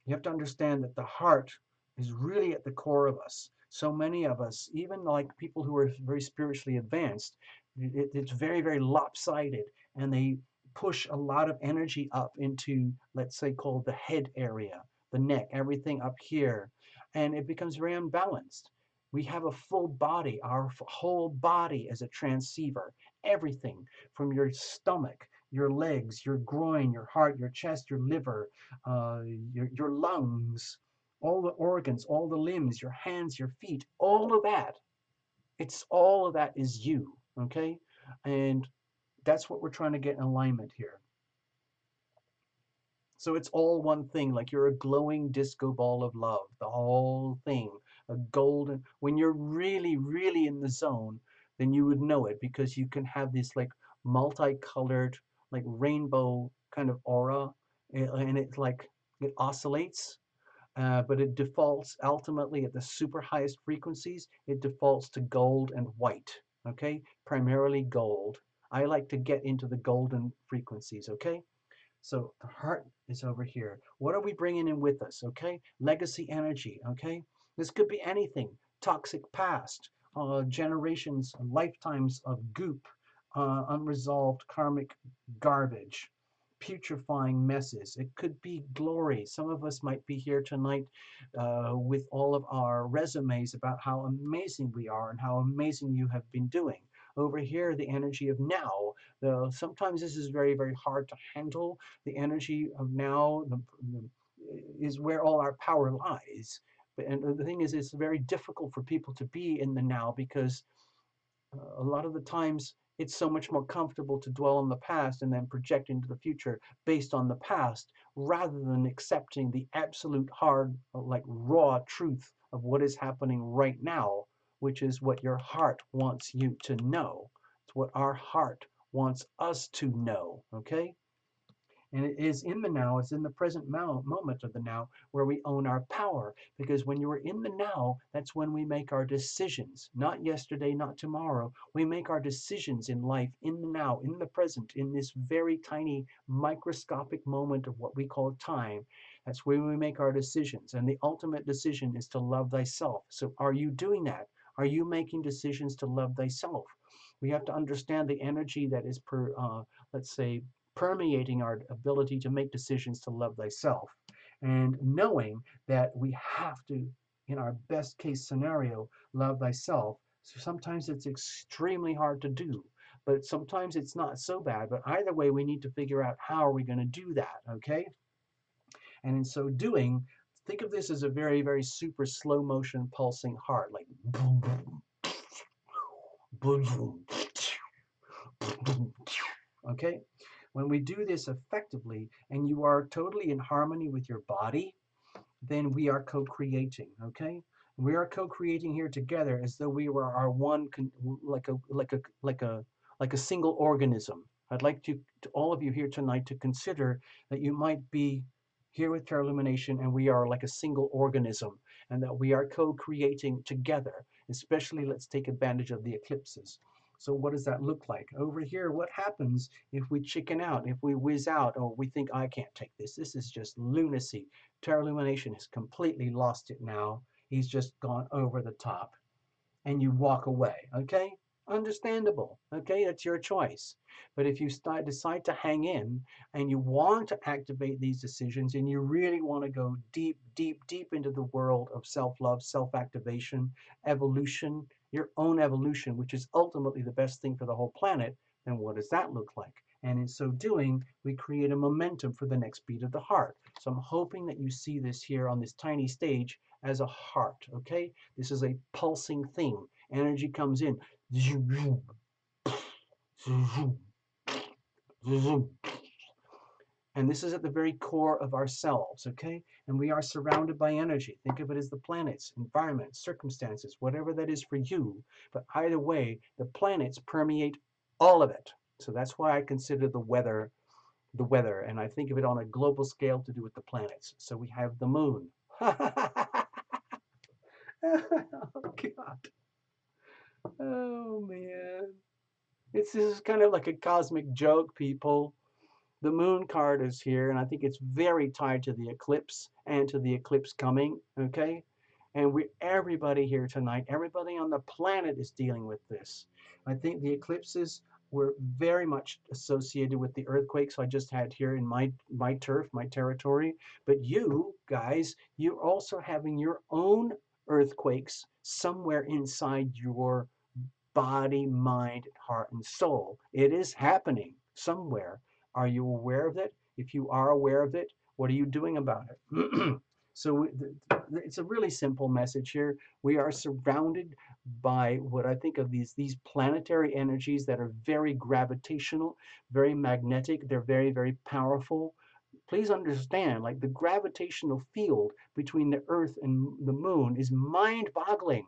you have to understand that the heart is really at the core of us. So many of us, even like people who are very spiritually advanced, it's very, very lopsided, and they push a lot of energy up into, let's say, called the head area, the neck, everything up here, and it becomes very unbalanced. We have a full body. Our whole body is a transceiver. Everything from your stomach, your legs, your groin, your heart, your chest, your liver, uh, your lungs, all the organs, all the limbs, your hands, your feet, all of that. It's all of that is you, okay? And that's what we're trying to get in alignment here. So it's all one thing, like you're a glowing disco ball of love, the whole thing, a golden. When you're really, really in the zone, then you would know it because you can have this like multicolored, like rainbow kind of aura, and it's like it oscillates, but it defaults ultimately at the super highest frequencies. It defaults to gold and white, okay? Primarily gold. I like to get into the golden frequencies, okay? So the heart is over here. What are we bringing in with us? Okay, legacy energy. Okay, this could be anything. Toxic past, generations, lifetimes of goop, unresolved karmic garbage, putrefying messes. It could be glory. Some of us might be here tonight with all of our resumes about how amazing we are and how amazing you have been doing. Over here, the energy of now. Sometimes this is very, very hard to handle. The energy of now is where all our power lies. And the thing is, it's very difficult for people to be in the now because a lot of the times it's so much more comfortable to dwell on the past and then project into the future based on the past rather than accepting the absolute hard, like raw truth of what is happening right now, which is what your heart wants you to know. It's what our heart wants us to know, okay? And it is in the now, it's in the present moment of the now where we own our power. Because when you are in the now, that's when we make our decisions. Not yesterday, not tomorrow. We make our decisions in life in the now, in the present, in this very tiny microscopic moment of what we call time. That's where we make our decisions. And the ultimate decision is to love thyself. So are you doing that? Are you making decisions to love thyself? We have to understand the energy that is let's say, permeating our ability to make decisions to love thyself, and knowing that we have to, in our best case scenario, love thyself. So sometimes it's extremely hard to do, but sometimes it's not so bad. But either way, we need to figure out how are we going to do that, okay? And in so doing, think of this as a very, very super slow motion pulsing heart, like boom, boom, boom, boom, okay? When we do this effectively and you are totally in harmony with your body, then we are co-creating, okay? We are co-creating here together as though we were our one, like a single organism. I'd like to all of you here tonight to consider that you might be here with Tarot Lumination and we are like a single organism and that we are co-creating together, especially let's take advantage of the eclipses. So what does that look like? Over here, what happens if we chicken out, if we whiz out, or we think, I can't take this. This is just lunacy. Tarot Illumination has completely lost it now. He's just gone over the top. And you walk away, okay? Understandable, okay? That's your choice. But if you decide to hang in and you want to activate these decisions and you really want to go deep, deep, deep into the world of self-love, self-activation, evolution, your own evolution, which is ultimately the best thing for the whole planet, then what does that look like? And in so doing, we create a momentum for the next beat of the heart. So I'm hoping that you see this here on this tiny stage as a heart, okay? This is a pulsing thing. Energy comes in. And this is at the very core of ourselves, okay? And we are surrounded by energy. Think of it as the planets, environment, circumstances, whatever that is for you. But either way, the planets permeate all of it. So that's why I consider the weather, and I think of it on a global scale to do with the planets. So we have the moon. Oh, God. Oh, man. This is kind of like a cosmic joke, people. The moon card is here, and I think it's very tied to the eclipse and to the eclipse coming, okay? And everybody here tonight, everybody on the planet is dealing with this. I think the eclipses were very much associated with the earthquakes I just had here in my turf, my territory. But you guys, you're also having your own earthquakes somewhere inside your body, mind, heart, and soul. It is happening somewhere. Are you aware of it? If you are aware of it, what are you doing about it? So it's a really simple message here. We are surrounded by what I think of these planetary energies that are very gravitational, very magnetic. They're very, very powerful. Please understand, like the gravitational field between the Earth and the moon is mind-boggling.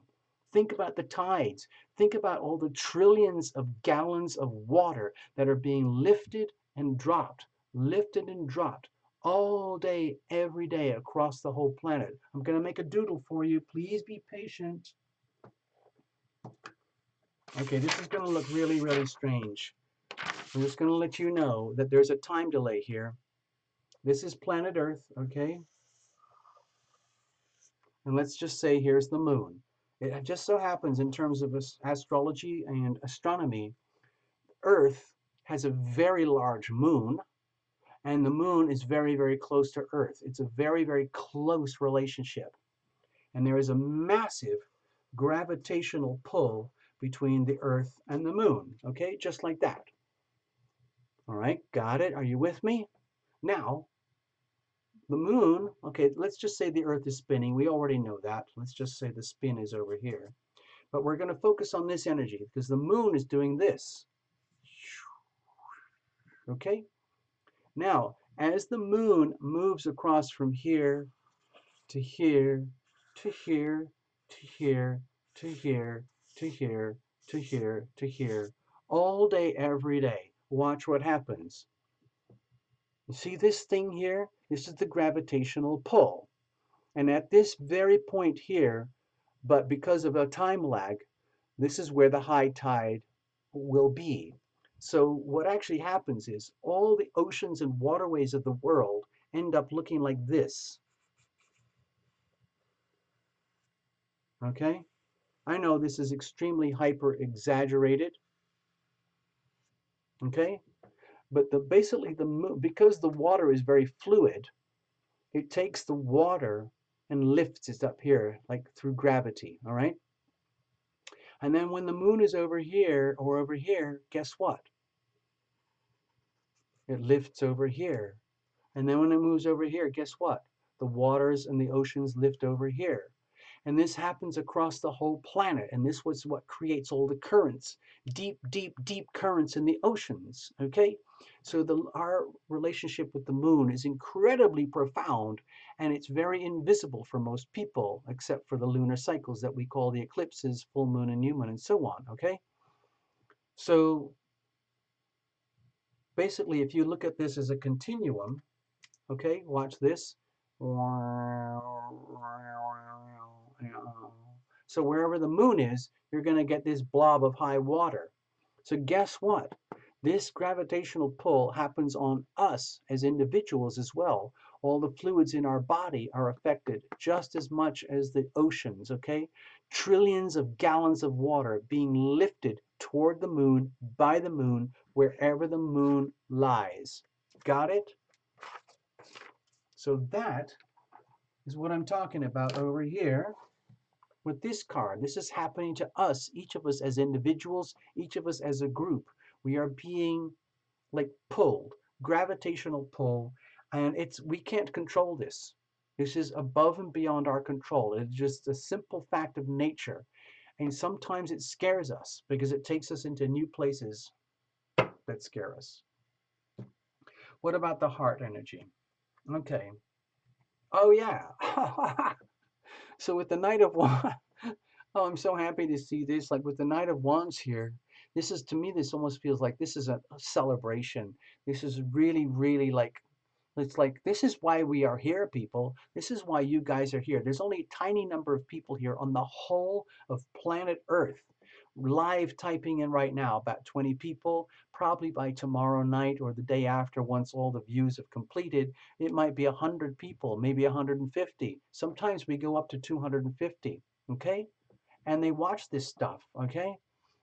Think about the tides. Think about all the trillions of gallons of water that are being lifted and dropped all day, every day across the whole planet. I'm going to make a doodle for you. Please be patient. Okay, this is going to look really, really strange. I'm just going to let you know that there's a time delay here. This is planet Earth, okay? And let's just say here's the moon. It just so happens in terms of astrology and astronomy, Earth has a very large moon, and the moon is very, very close to Earth. It's a very, very close relationship. And there is a massive gravitational pull between the Earth and the moon, okay? Just like that. All right, got it? Are you with me? Now, the moon, okay, let's just say the Earth is spinning. We already know that. Let's just say the spin is over here. But we're going to focus on this energy because the moon is doing this. Okay? Now, as the moon moves across from here to here to here to here to here to here to here to here, all day, every day, watch what happens. You see this thing here? This is the gravitational pull. And at this very point here, but because of a time lag, this is where the high tide will be. So what actually happens is all the oceans and waterways of the world end up looking like this. Okay? I know this is extremely hyper exaggerated. Okay? But basically because the water is very fluid, it takes the water and lifts it up here like through gravity, all right? And then when the moon is over here or over here, guess what? It lifts over here. And then when it moves over here, guess what? The waters and the oceans lift over here. And this happens across the whole planet. And this was what creates all the currents, deep, deep, deep currents in the oceans. Okay? So our relationship with the moon is incredibly profound, and it's very invisible for most people, except for the lunar cycles that we call the eclipses, full moon and new moon, and so on. Okay? So basically, if you look at this as a continuum, okay, watch this. So wherever the moon is, you're going to get this blob of high water. So guess what? This gravitational pull happens on us as individuals as well. All the fluids in our body are affected just as much as the oceans, okay? Trillions of gallons of water being lifted toward the moon, by the moon, wherever the moon lies. Got it? So that is what I'm talking about over here with this card. This is happening to us, each of us as individuals, each of us as a group. We are being like pulled, gravitational pull, and we can't control this. This is above and beyond our control. It's just a simple fact of nature. And sometimes it scares us because it takes us into new places that scare us. What about the heart energy? Okay. Oh, yeah. So with the Knight of Wands, oh, I'm so happy to see this. Like with the Knight of Wands here, this is, to me, this almost feels like this is a celebration. This is really, really like, it's like, this is why we are here, people. This is why you guys are here. There's only a tiny number of people here on the whole of planet Earth live typing in right now, about 20 people. Probably by tomorrow night or the day after, once all the views have completed, it might be 100 people, maybe 150. Sometimes we go up to 250, okay? And they watch this stuff, okay?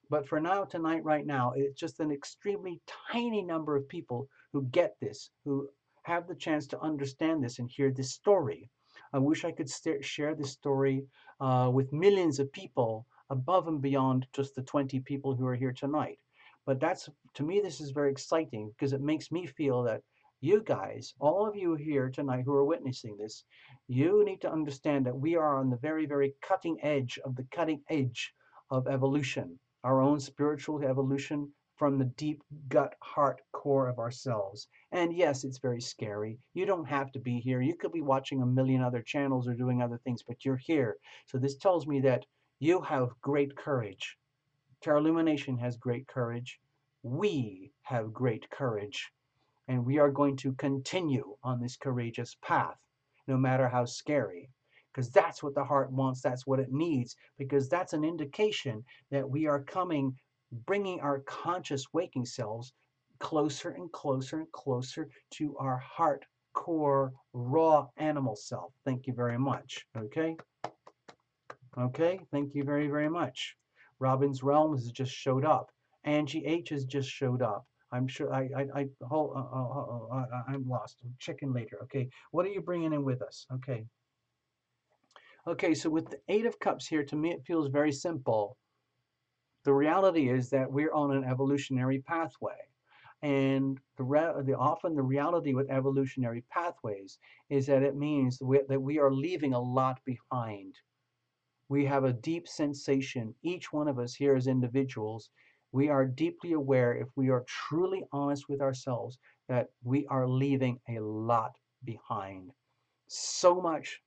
But for now, tonight, right now, it's just an extremely tiny number of people who get this, who have the chance to understand this and hear this story. I wish I could share this story with millions of people above and beyond just the 20 people who are here tonight. But that's, to me, this is very exciting because it makes me feel that you guys, all of you here tonight who are witnessing this, you need to understand that we are on the very, very cutting edge of the cutting edge of evolution, our own spiritual evolution from the deep gut heart core of ourselves. And yes, it's very scary. You don't have to be here. You could be watching a million other channels or doing other things, but you're here. So this tells me that you have great courage. Tarot Lumination has great courage. We have great courage. And we are going to continue on this courageous path, no matter how scary. Because that's what the heart wants, that's what it needs, because that's an indication that we are coming, bringing our conscious waking selves closer and closer and closer to our heart core raw animal self. Thank you very much. Okay? Okay, thank you very, very much. Robin's Realms has just showed up. Angie H has just showed up. I'm sure I'm lost. Check in later. Okay, what are you bringing in with us? Okay. Okay, so with the Eight of Cups here, to me it feels very simple. The reality is that we're on an evolutionary pathway. And often the reality with evolutionary pathways is that it means that we are leaving a lot behind. We have a deep sensation, each one of us here as individuals, we are deeply aware, if we are truly honest with ourselves, that we are leaving a lot behind. So much,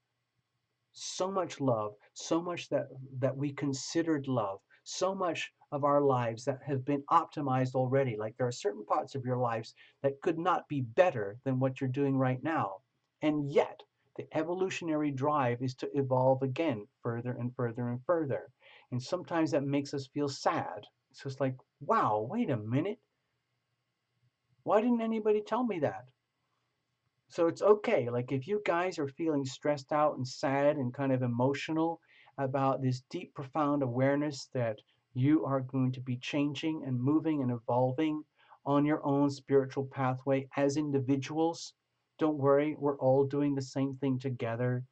so much love, so much that we considered love, so much of our lives that have been optimized already. Like there are certain parts of your lives that could not be better than what you're doing right now. And yet, the evolutionary drive is to evolve again further and further and further. And sometimes that makes us feel sad. It's just like, wow, wait a minute. Why didn't anybody tell me that? So it's okay. Like if you guys are feeling stressed out and sad and kind of emotional about this deep, profound awareness that you are going to be changing and moving and evolving on your own spiritual pathway as individuals, don't worry. We're all doing the same thing together.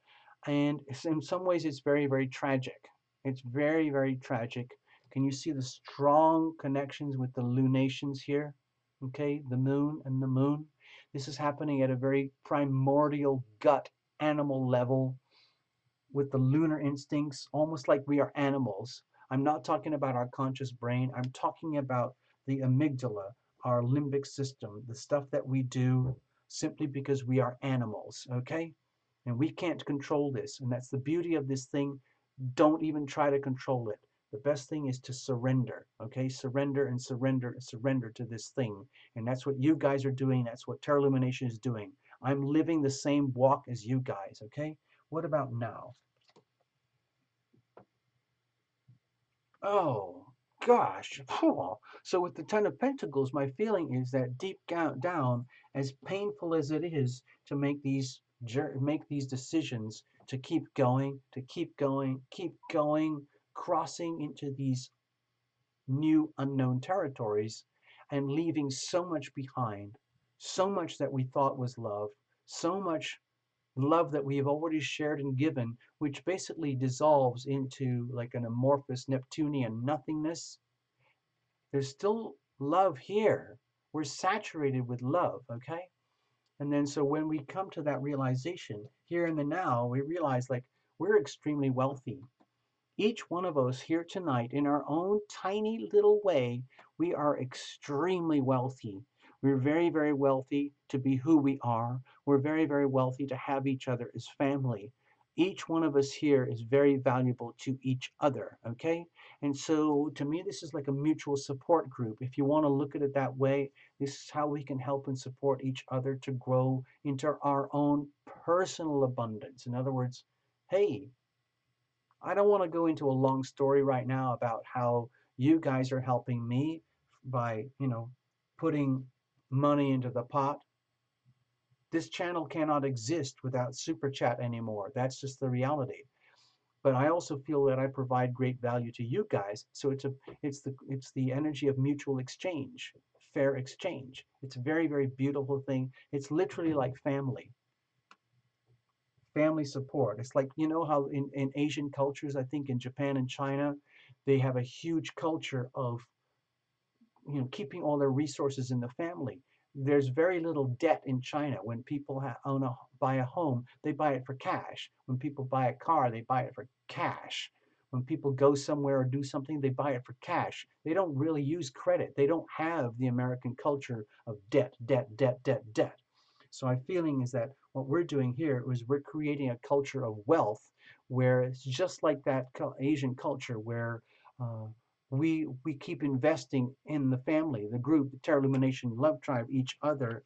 And in some ways, it's very, very tragic. It's very, very tragic. Can you see the strong connections with the lunations here? Okay, the moon and the moon. This is happening at a very primordial gut animal level with the lunar instincts, almost like we are animals. I'm not talking about our conscious brain. I'm talking about the amygdala, our limbic system, the stuff that we do simply because we are animals, okay? And we can't control this. And that's the beauty of this thing. Don't even try to control it. The best thing is to surrender, okay? Surrender and surrender and surrender to this thing. And that's what you guys are doing. That's what Tarot Illumination is doing. I'm living the same walk as you guys, okay? What about now? Oh, gosh. Oh. So with the Ten of Pentacles, my feeling is that deep down, as painful as it is to make these decisions, to keep going, keep going, crossing into these new unknown territories and leaving so much behind, so much that we thought was love, so much love that we have already shared and given, which basically dissolves into like an amorphous Neptunian nothingness. There's still love here. We're saturated with love, okay? And then so when we come to that realization here in the now, we realize like we're extremely wealthy. Each one of us here tonight, in our own tiny little way, we are extremely wealthy. We're very, very wealthy to be who we are. We're very, very wealthy to have each other as family. Each one of us here is very valuable to each other, okay? And so to me, this is like a mutual support group. If you want to look at it that way, this is how we can help and support each other to grow into our own personal abundance. In other words, hey, I don't want to go into a long story right now about how you guys are helping me by, putting money into the pot. This channel cannot exist without Super Chat anymore. That's just the reality. But I also feel that I provide great value to you guys. So it's the energy of mutual exchange, fair exchange. It's a very, very beautiful thing. It's literally like family support. It's like, how in Asian cultures, I think in Japan and China, they have a huge culture of, keeping all their resources in the family. There's very little debt in China. When people buy a home, they buy it for cash. When people buy a car, they buy it for cash. When people go somewhere or do something, they buy it for cash. They don't really use credit. They don't have the American culture of debt, debt, debt, debt, debt. So my feeling is that what we're doing here is we're creating a culture of wealth where it's just like that Asian culture where uh, we keep investing in the family, the group, the Tarot Lumination Love Tribe, each other,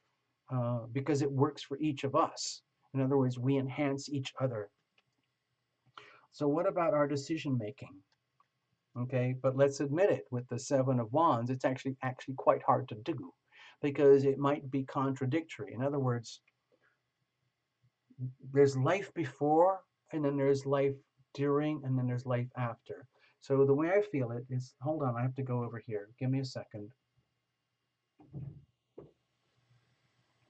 because it works for each of us. In other words, we enhance each other. So what about our decision making? Okay, but let's admit it, with the Seven of Wands, it's actually quite hard to do because it might be contradictory. In other words, there's life before, and then there's life during, and then there's life after. So the way I feel it is, hold on, I have to go over here. Give me a second.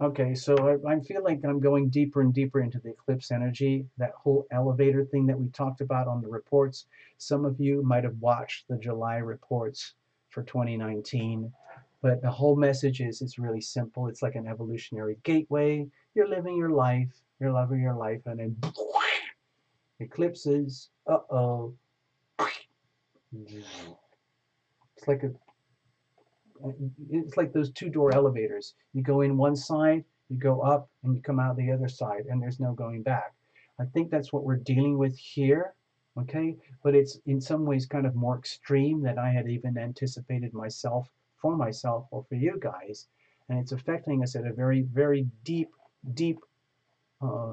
Okay, so I feel like I'm going deeper and deeper into the eclipse energy, that whole elevator thing that we talked about on the reports. Some of you might have watched the July reports for 2019, but the whole message is it's really simple. It's like an evolutionary gateway. You're living your life, you're loving your life, and then eclipses. Uh-oh. It's like a it's like those two-door elevators. You go in one side, you go up, and you come out the other side, and there's no going back. I think that's what we're dealing with here, okay? But it's in some ways kind of more extreme than I had even anticipated for myself, or for you guys. And it's affecting us at a very, very deep, deep, uh,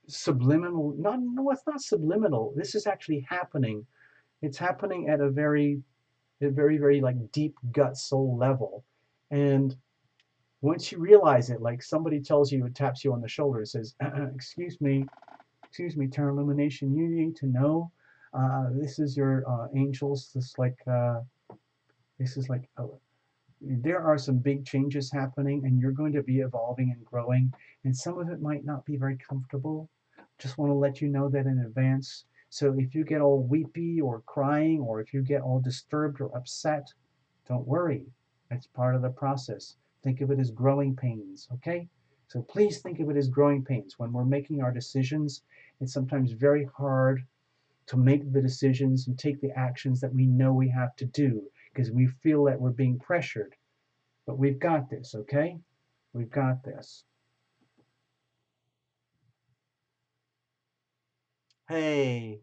subliminal, not, no, it's not subliminal. This is actually happening. It's happening at a very, very like deep gut soul level. And once you realize it, like somebody tells you, taps you on the shoulder, and says, excuse me, Tarot Illumination, you need to know, this is your angels. This is like, there are some big changes happening, and you're going to be evolving and growing, and some of it might not be very comfortable. Just want to let you know that in advance. So if you get all weepy or crying, or if you get all disturbed or upset, don't worry. That's part of the process. Think of it as growing pains, okay? So please think of it as growing pains. When we're making our decisions, it's sometimes very hard to make the decisions and take the actions that we know we have to do because we feel that we're being pressured. But we've got this, okay? We've got this. Hey,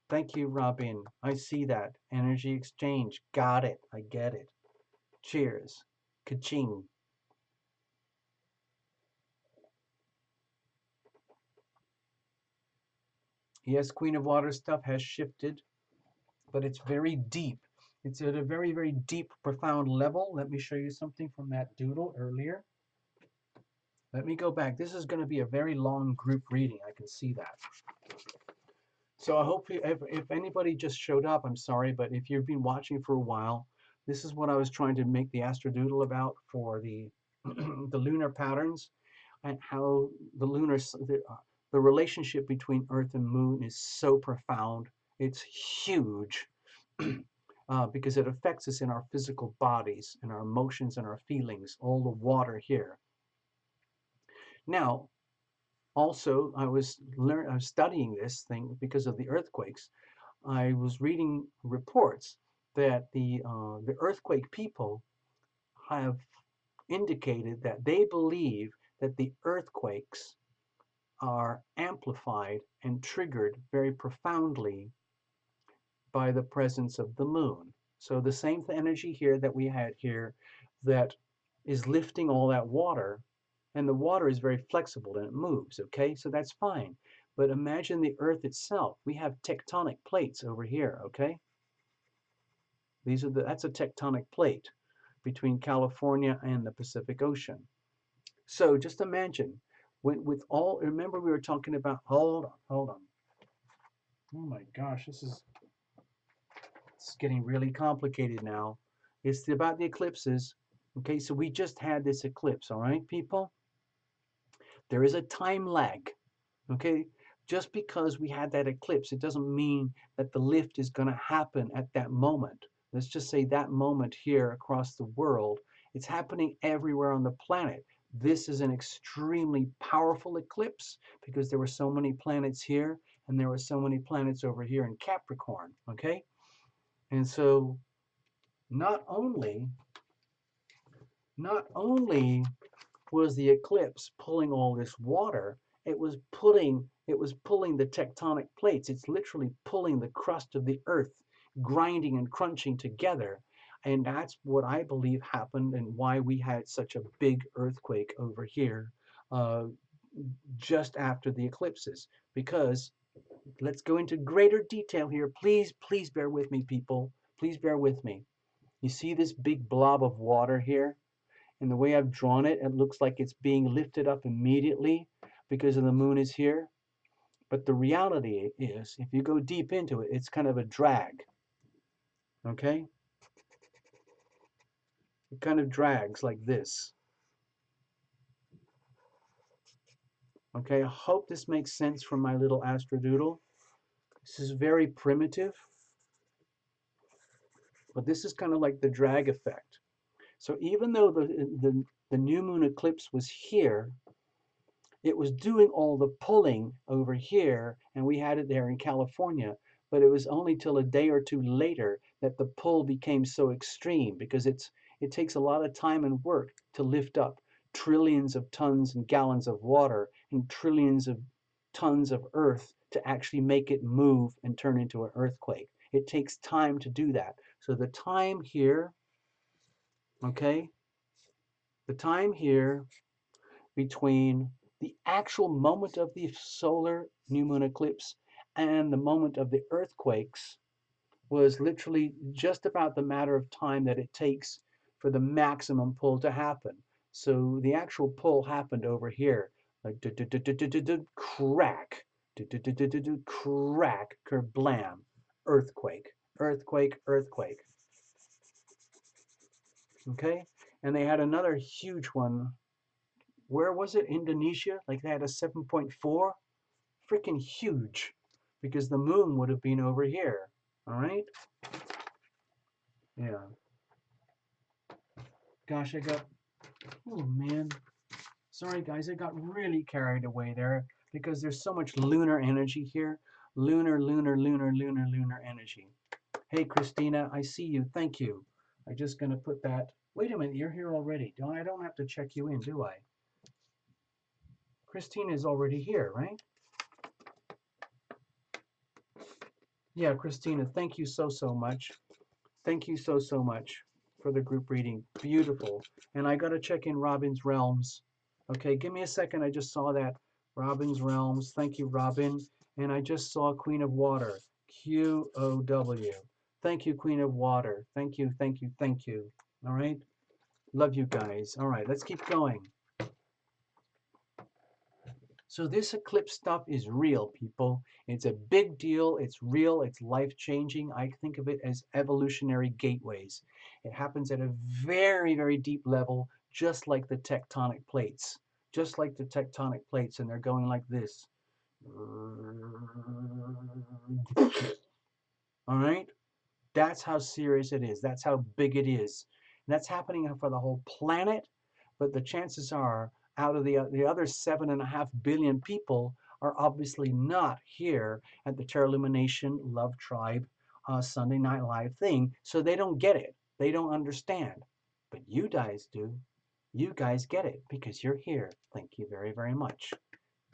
thank you, Robin. I see that. Energy exchange. Got it. I get it. Cheers. Ka-ching. Yes, Queen of Water stuff has shifted, but it's very deep. It's at a very, very deep, profound level. Let me show you something from that doodle earlier. Let me go back. This is going to be a very long group reading. I can see that. So I hope if anybody just showed up, I'm sorry, but if you've been watching for a while, this is what I was trying to make the astrodoodle about for the the lunar patterns and how the relationship between Earth and Moon is so profound. It's huge. because it affects us in our physical bodies and our emotions and our feelings, all the water here. Now, also, I was studying this thing because of the earthquakes. I was reading reports that the earthquake people have indicated that they believe that the earthquakes are amplified and triggered very profoundly by the presence of the moon. So the same energy here that we had here that is lifting all that water, and the water is very flexible and it moves, okay? So that's fine. But imagine the earth itself. We have tectonic plates over here, okay? That's a tectonic plate between California and the Pacific Ocean. So just imagine, with all, remember we were talking about, hold on. Oh my gosh, it's getting really complicated now. It's about the eclipses. Okay, so we just had this eclipse, all right, people? There is a time lag, okay? Just because we had that eclipse, it doesn't mean that the lift is going to happen at that moment. Let's just say that moment here across the world, it's happening everywhere on the planet. This is an extremely powerful eclipse because there were so many planets here and there were so many planets over here in Capricorn, okay? And so not only was the eclipse pulling all this water, it was pulling the tectonic plates. It's literally pulling the crust of the earth, grinding and crunching together. And that's what I believe happened and why we had such a big earthquake over here uh, just after the eclipses. Because let's go into greater detail here. Please, please bear with me, people. Please bear with me. You see this big blob of water here? And the way I've drawn it, it looks like it's being lifted up immediately because of the moon is here. But the reality is, if you go deep into it, it's kind of a drag. Okay? It kind of drags like this. Okay, I hope this makes sense from my little astrodoodle. This is very primitive, but this is kind of like the drag effect. So even though the new moon eclipse was here, it was doing all the pulling over here, and we had it there in California, but it was only till a day or two later that the pull became so extreme because it takes a lot of time and work to lift up trillions of tons and gallons of water and trillions of tons of earth to actually make it move and turn into an earthquake. It takes time to do that. So the time here, okay, the time here between the actual moment of the solar new moon eclipse and the moment of the earthquakes was literally just about the matter of time that it takes for the maximum pull to happen. So the actual pull happened over here, like crack, crack, kerblam, earthquake, earthquake, earthquake. Okay, and they had another huge one. Where was it? Indonesia? Like they had a 7.4? Freaking huge. Because the moon would have been over here. All right? Yeah. Gosh, oh man. Sorry guys, I got really carried away there because there's so much lunar energy here. Lunar, lunar, lunar, lunar, lunar energy. Hey Christina, I see you. Thank you. I'm just going to put that. Wait a minute, you're here already. I don't have to check you in, do I? Christina is already here, right? Yeah, Christina, thank you so much. Thank you so much for the group reading. Beautiful. And I got to check in Robin's Realms. Okay, give me a second. I just saw that. Robin's Realms. Thank you, Robin. And I just saw Queen of Water. QOW. Thank you, Queen of Water. Thank you, thank you, thank you. All right. Love you guys. All right, let's keep going. So this eclipse stuff is real, people. It's a big deal. It's real. It's life-changing. I think of it as evolutionary gateways. It happens at a very, very deep level, just like the tectonic plates. Just like the tectonic plates, and they're going like this. All right? That's how serious it is. That's how big it is. And that's happening for the whole planet. But the chances are, out of the other 7.5 billion people are obviously not here at the Tarot Lumination Love Tribe Sunday Night Live thing. So they don't get it. They don't understand. But you guys do. You guys get it because you're here. Thank you very, very much.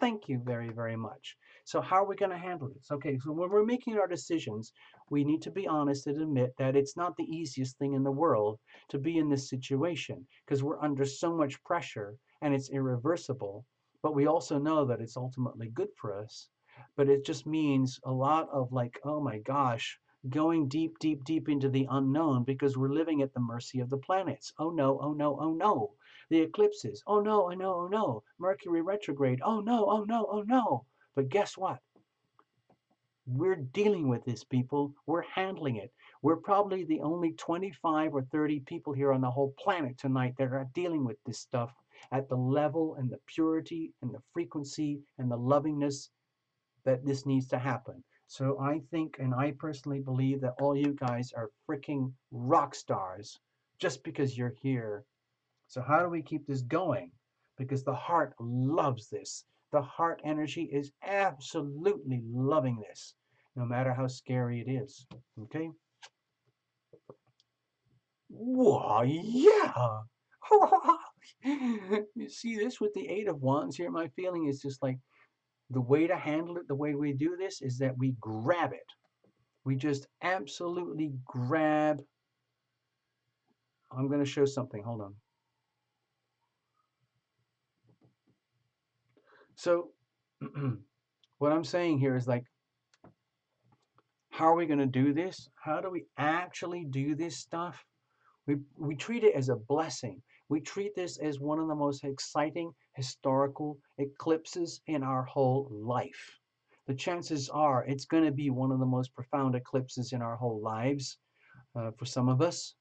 Thank you very, very much. So how are we going to handle this? Okay, so when we're making our decisions, we need to be honest and admit that it's not the easiest thing in the world to be in this situation because we're under so much pressure and it's irreversible. But we also know that it's ultimately good for us. But it just means a lot of like, oh my gosh, going deep, deep, deep into the unknown because we're living at the mercy of the planets. Oh no, oh no, oh no. The eclipses. Oh no, I know, oh no. Mercury retrograde. Oh no, oh no, oh no. But guess what? We're dealing with this, people. We're handling it. We're probably the only 25 or 30 people here on the whole planet tonight that are dealing with this stuff at the level and the purity and the frequency and the lovingness that this needs to happen. So I think and I personally believe that all you guys are freaking rock stars just because you're here. So how do we keep this going? Because the heart loves this. The heart energy is absolutely loving this, no matter how scary it is. Okay? Why, yeah. You see this with the Eight of Wands here? My feeling is just like the way to handle it, the way we do this is that we grab it. We just absolutely grab. I'm going to show something. Hold on. So, what I'm saying here is like, how are we going to do this? How do we actually do this stuff? We treat it as a blessing. We treat this as one of the most exciting historical eclipses in our whole life. The chances are it's going to be one of the most profound eclipses in our whole lives for some of us.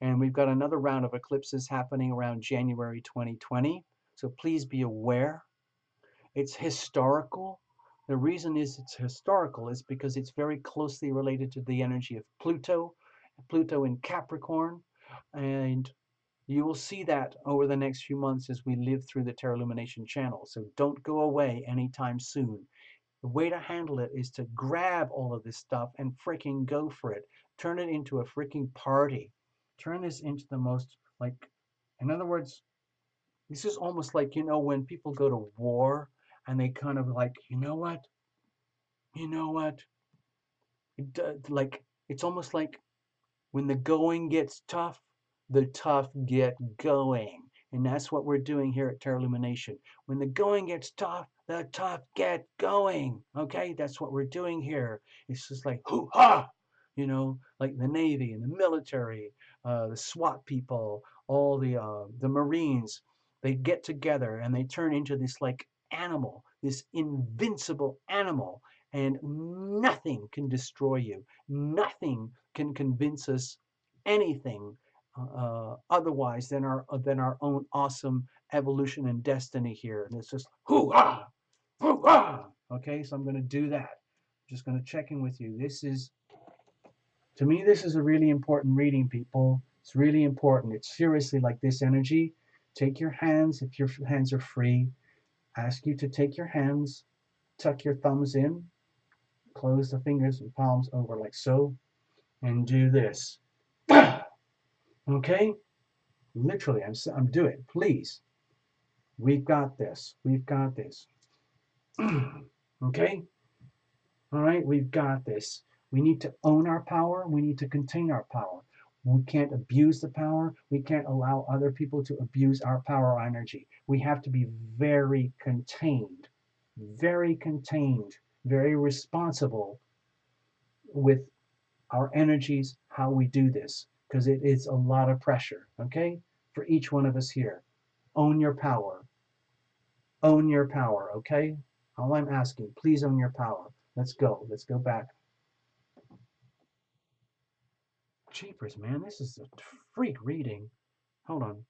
And we've got another round of eclipses happening around January 2020. So please be aware. It's historical. The reason is it's historical is because it's very closely related to the energy of Pluto, Pluto in Capricorn, and you will see that over the next few months as we live through the Tarot Lumination channel. So don't go away anytime soon. The way to handle it is to grab all of this stuff and freaking go for it. Turn it into a freaking party. Turn this into the most, like, in other words, this is almost like, when people go to war and they kind of like, you know what? Like, it's almost like when the going gets tough, the tough get going. And that's what we're doing here at Tarot Illumination. When the going gets tough, the tough get going. Okay, that's what we're doing here. It's just like hoo ha, like the Navy and the military, the SWAT people, all the Marines. They get together and they turn into this like animal, this invincible animal, and nothing can destroy you. Nothing can convince us anything otherwise than our own awesome evolution and destiny here. And it's just hoo-ah, hoo-ah. Okay, so I'm going to do that. I'm just going to check in with you. To me, this is a really important reading, people. It's really important. It's seriously like this energy. Take your hands, if your hands are free, ask you to take your hands, tuck your thumbs in, close the fingers and palms over like so, and do this. Okay? Literally, I'm doing it. Please. We've got this. We've got this. Okay? All right? We've got this. We need to own our power. We need to contain our power. We can't abuse the power. We can't allow other people to abuse our power or energy. We have to be very contained, very responsible with our energies, how we do this, because it is a lot of pressure, okay? For each one of us here. Own your power. Own your power, okay? All I'm asking, please own your power. Let's go. Let's go back. Jeepers, man, this is a freak reading. Hold on.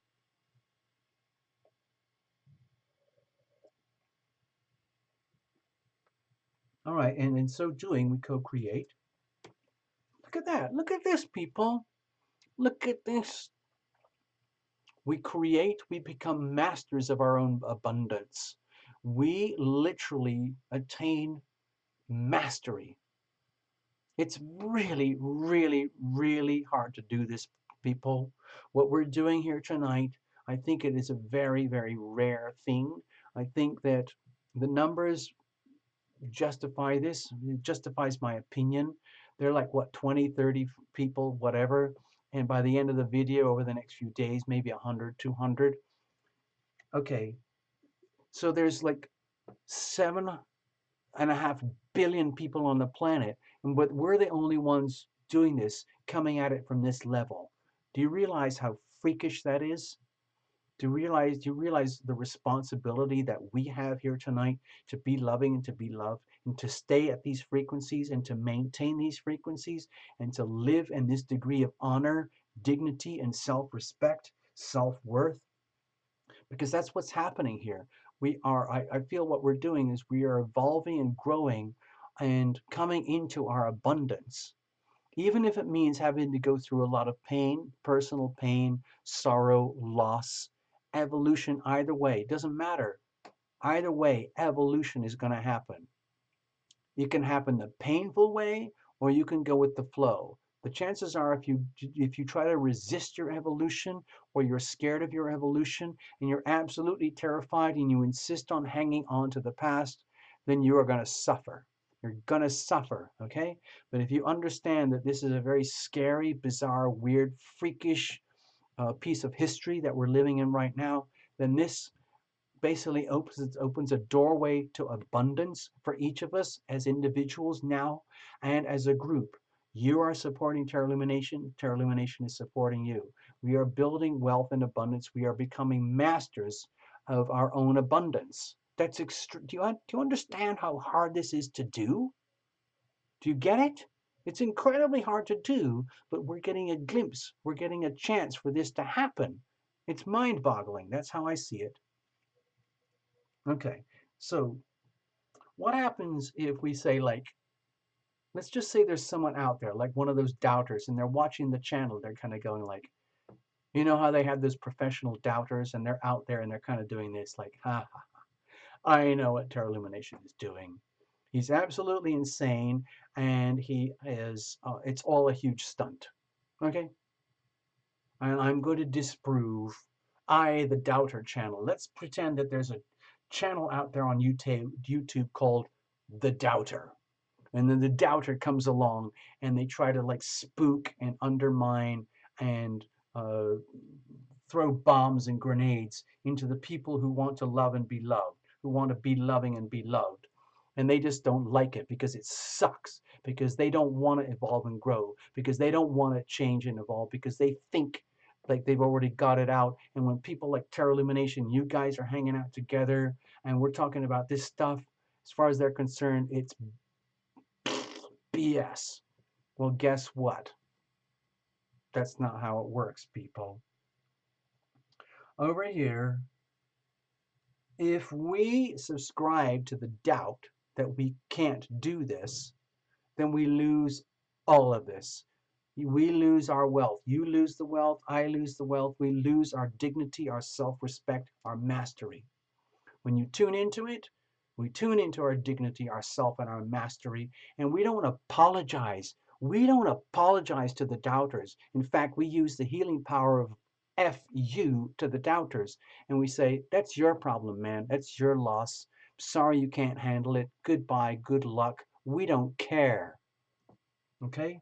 All right, and in so doing, we co-create. at that. Look at this, people. Look at this. We create, we become masters of our own abundance. We literally attain mastery. It's really, really, really hard to do this, people. What we're doing here tonight, I think it is a very, very rare thing. I think that the numbers justify this. It justifies my opinion. They're like, what, 20, 30 people, whatever. And by the end of the video, over the next few days, maybe 100, 200. Okay, so there's like 7.5 billion people on the planet, but we're the only ones doing this, coming at it from this level. Do you realize how freakish that is? Do you realize the responsibility that we have here tonight to be loving and to be loved and to stay at these frequencies and to maintain these frequencies and to live in this degree of honor, dignity, and self-respect, self-worth? Because that's what's happening here. I feel what we're doing is we are evolving and growing and coming into our abundance, even if it means having to go through a lot of pain, personal pain, sorrow, loss, evolution. Either way, it doesn't matter. Either way, evolution is going to happen. You can happen the painful way, or you can go with the flow. The chances are, if you try to resist your evolution, or you're scared of your evolution, and you're absolutely terrified, and you insist on hanging on to the past, then you are going to suffer. You're going to suffer, okay? But if you understand that this is a very scary, bizarre, weird, freakish piece of history that we're living in right now, then this basically opens a doorway to abundance for each of us as individuals now and as a group. You are supporting Tarot Lumination. Tarot Lumination is supporting you. We are building wealth and abundance. We are becoming masters of our own abundance. That's do you understand how hard this is to do? Do you get it? It's incredibly hard to do, but we're getting a glimpse. We're getting a chance for this to happen. It's mind-boggling. That's how I see it. Okay, so what happens if we say, like, let's just say there's someone out there, like one of those doubters, and they're watching the channel. They're kind of going like, you know how they have those professional doubters and they're out there and they're kind of doing this like, ha, ha, I know what Tarot Illumination is doing. He's absolutely insane and it's all a huge stunt. Okay? And I'm going to disprove the doubter channel. Let's pretend that there's a channel out there on YouTube called The Doubter. And then the doubter comes along and they try to like spook and undermine and uh, throw bombs and grenades into the people who want to love and be loved, who want to be loving and be loved. And they just don't like it because it sucks, because they don't want to evolve and grow, because they don't want to change and evolve, because they think like they've already got it out. And when people like Tarot Illumination, you guys are hanging out together and we're talking about this stuff, as far as they're concerned, it's BS. Well, guess what? That's not how it works, people. Over here, if we subscribe to the doubt that we can't do this, then we lose all of this. We lose our wealth. You lose the wealth. I lose the wealth. We lose our dignity, our self-respect, our mastery. When you tune into it, we tune into our dignity, our self, and our mastery, and we don't apologize. We don't apologize to the doubters. In fact, we use the healing power of F you to the doubters, and we say, that's your problem, man. That's your loss. Sorry you can't handle it. Goodbye. Good luck. We don't care. Okay?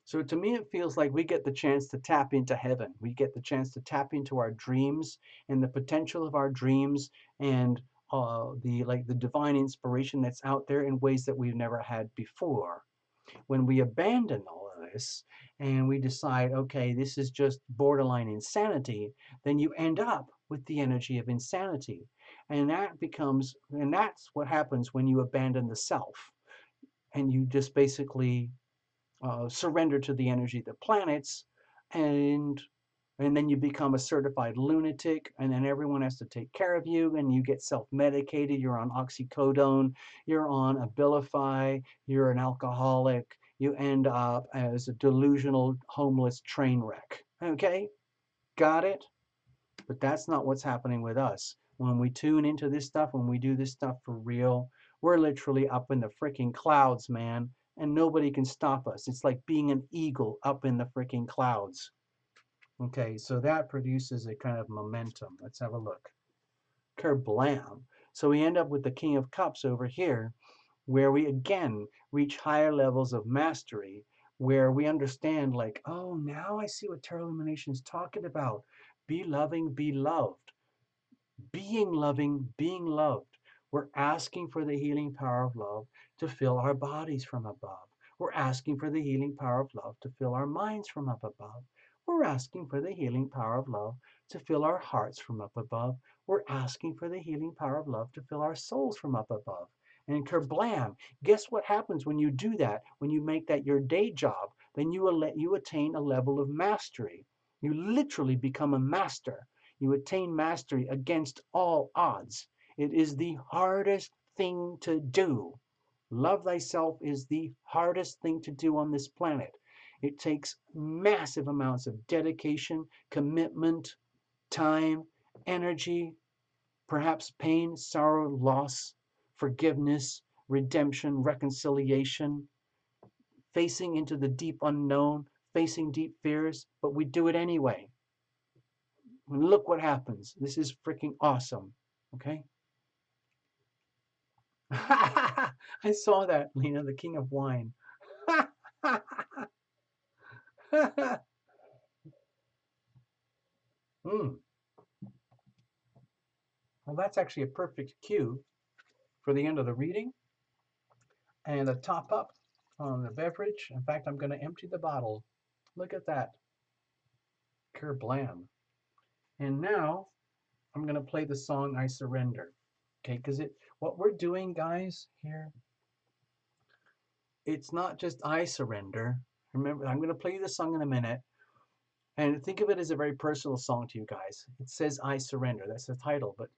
So to me, it feels like we get the chance to tap into heaven. We get the chance to tap into our dreams and the potential of our dreams and the divine inspiration that's out there in ways that we've never had before. When we abandon all of this and we decide, okay, this is just borderline insanity, then you end up with the energy of insanity. And that's what happens when you abandon the self and you just basically surrender to the energy of the planets and and then you become a certified lunatic, and then everyone has to take care of you, and you get self-medicated. You're on oxycodone, you're on Abilify, you're an alcoholic, you end up as a delusional homeless train wreck. Okay, got it? But that's not what's happening with us. When we tune into this stuff, when we do this stuff for real, we're literally up in the freaking clouds, man, and nobody can stop us. It's like being an eagle up in the freaking clouds. Okay, so that produces a kind of momentum. Let's have a look. Kerblam. So we end up with the King of Cups over here, where we again reach higher levels of mastery, where we understand, like, oh, now I see what Tarot Lumination is talking about. Be loving, be loved. Being loving, being loved. We're asking for the healing power of love to fill our bodies from above. We're asking for the healing power of love to fill our minds from up above. We're asking for the healing power of love to fill our hearts from up above. We're asking for the healing power of love to fill our souls from up above. And kerblam, guess what happens when you do that? When you make that your day job, then you attain a level of mastery. You literally become a master. You attain mastery against all odds. It is the hardest thing to do. Love thyself is the hardest thing to do on this planet. It takes massive amounts of dedication, commitment, time, energy, perhaps pain, sorrow, loss, forgiveness, redemption, reconciliation, facing into the deep unknown, facing deep fears, but we do it anyway. And look what happens. This is freaking awesome. Okay? I saw that, Lena, the king of wine. mm. Well, that's actually a perfect cue for the end of the reading and a top up on the beverage. In fact, I'm going to empty the bottle. Look at that. Kerblam. And now I'm going to play the song I Surrender. Okay, because what we're doing, guys, here, it's not just I surrender. Remember, I'm going to play you the song in a minute. And think of it as a very personal song to you guys. It says I surrender. That's the title. But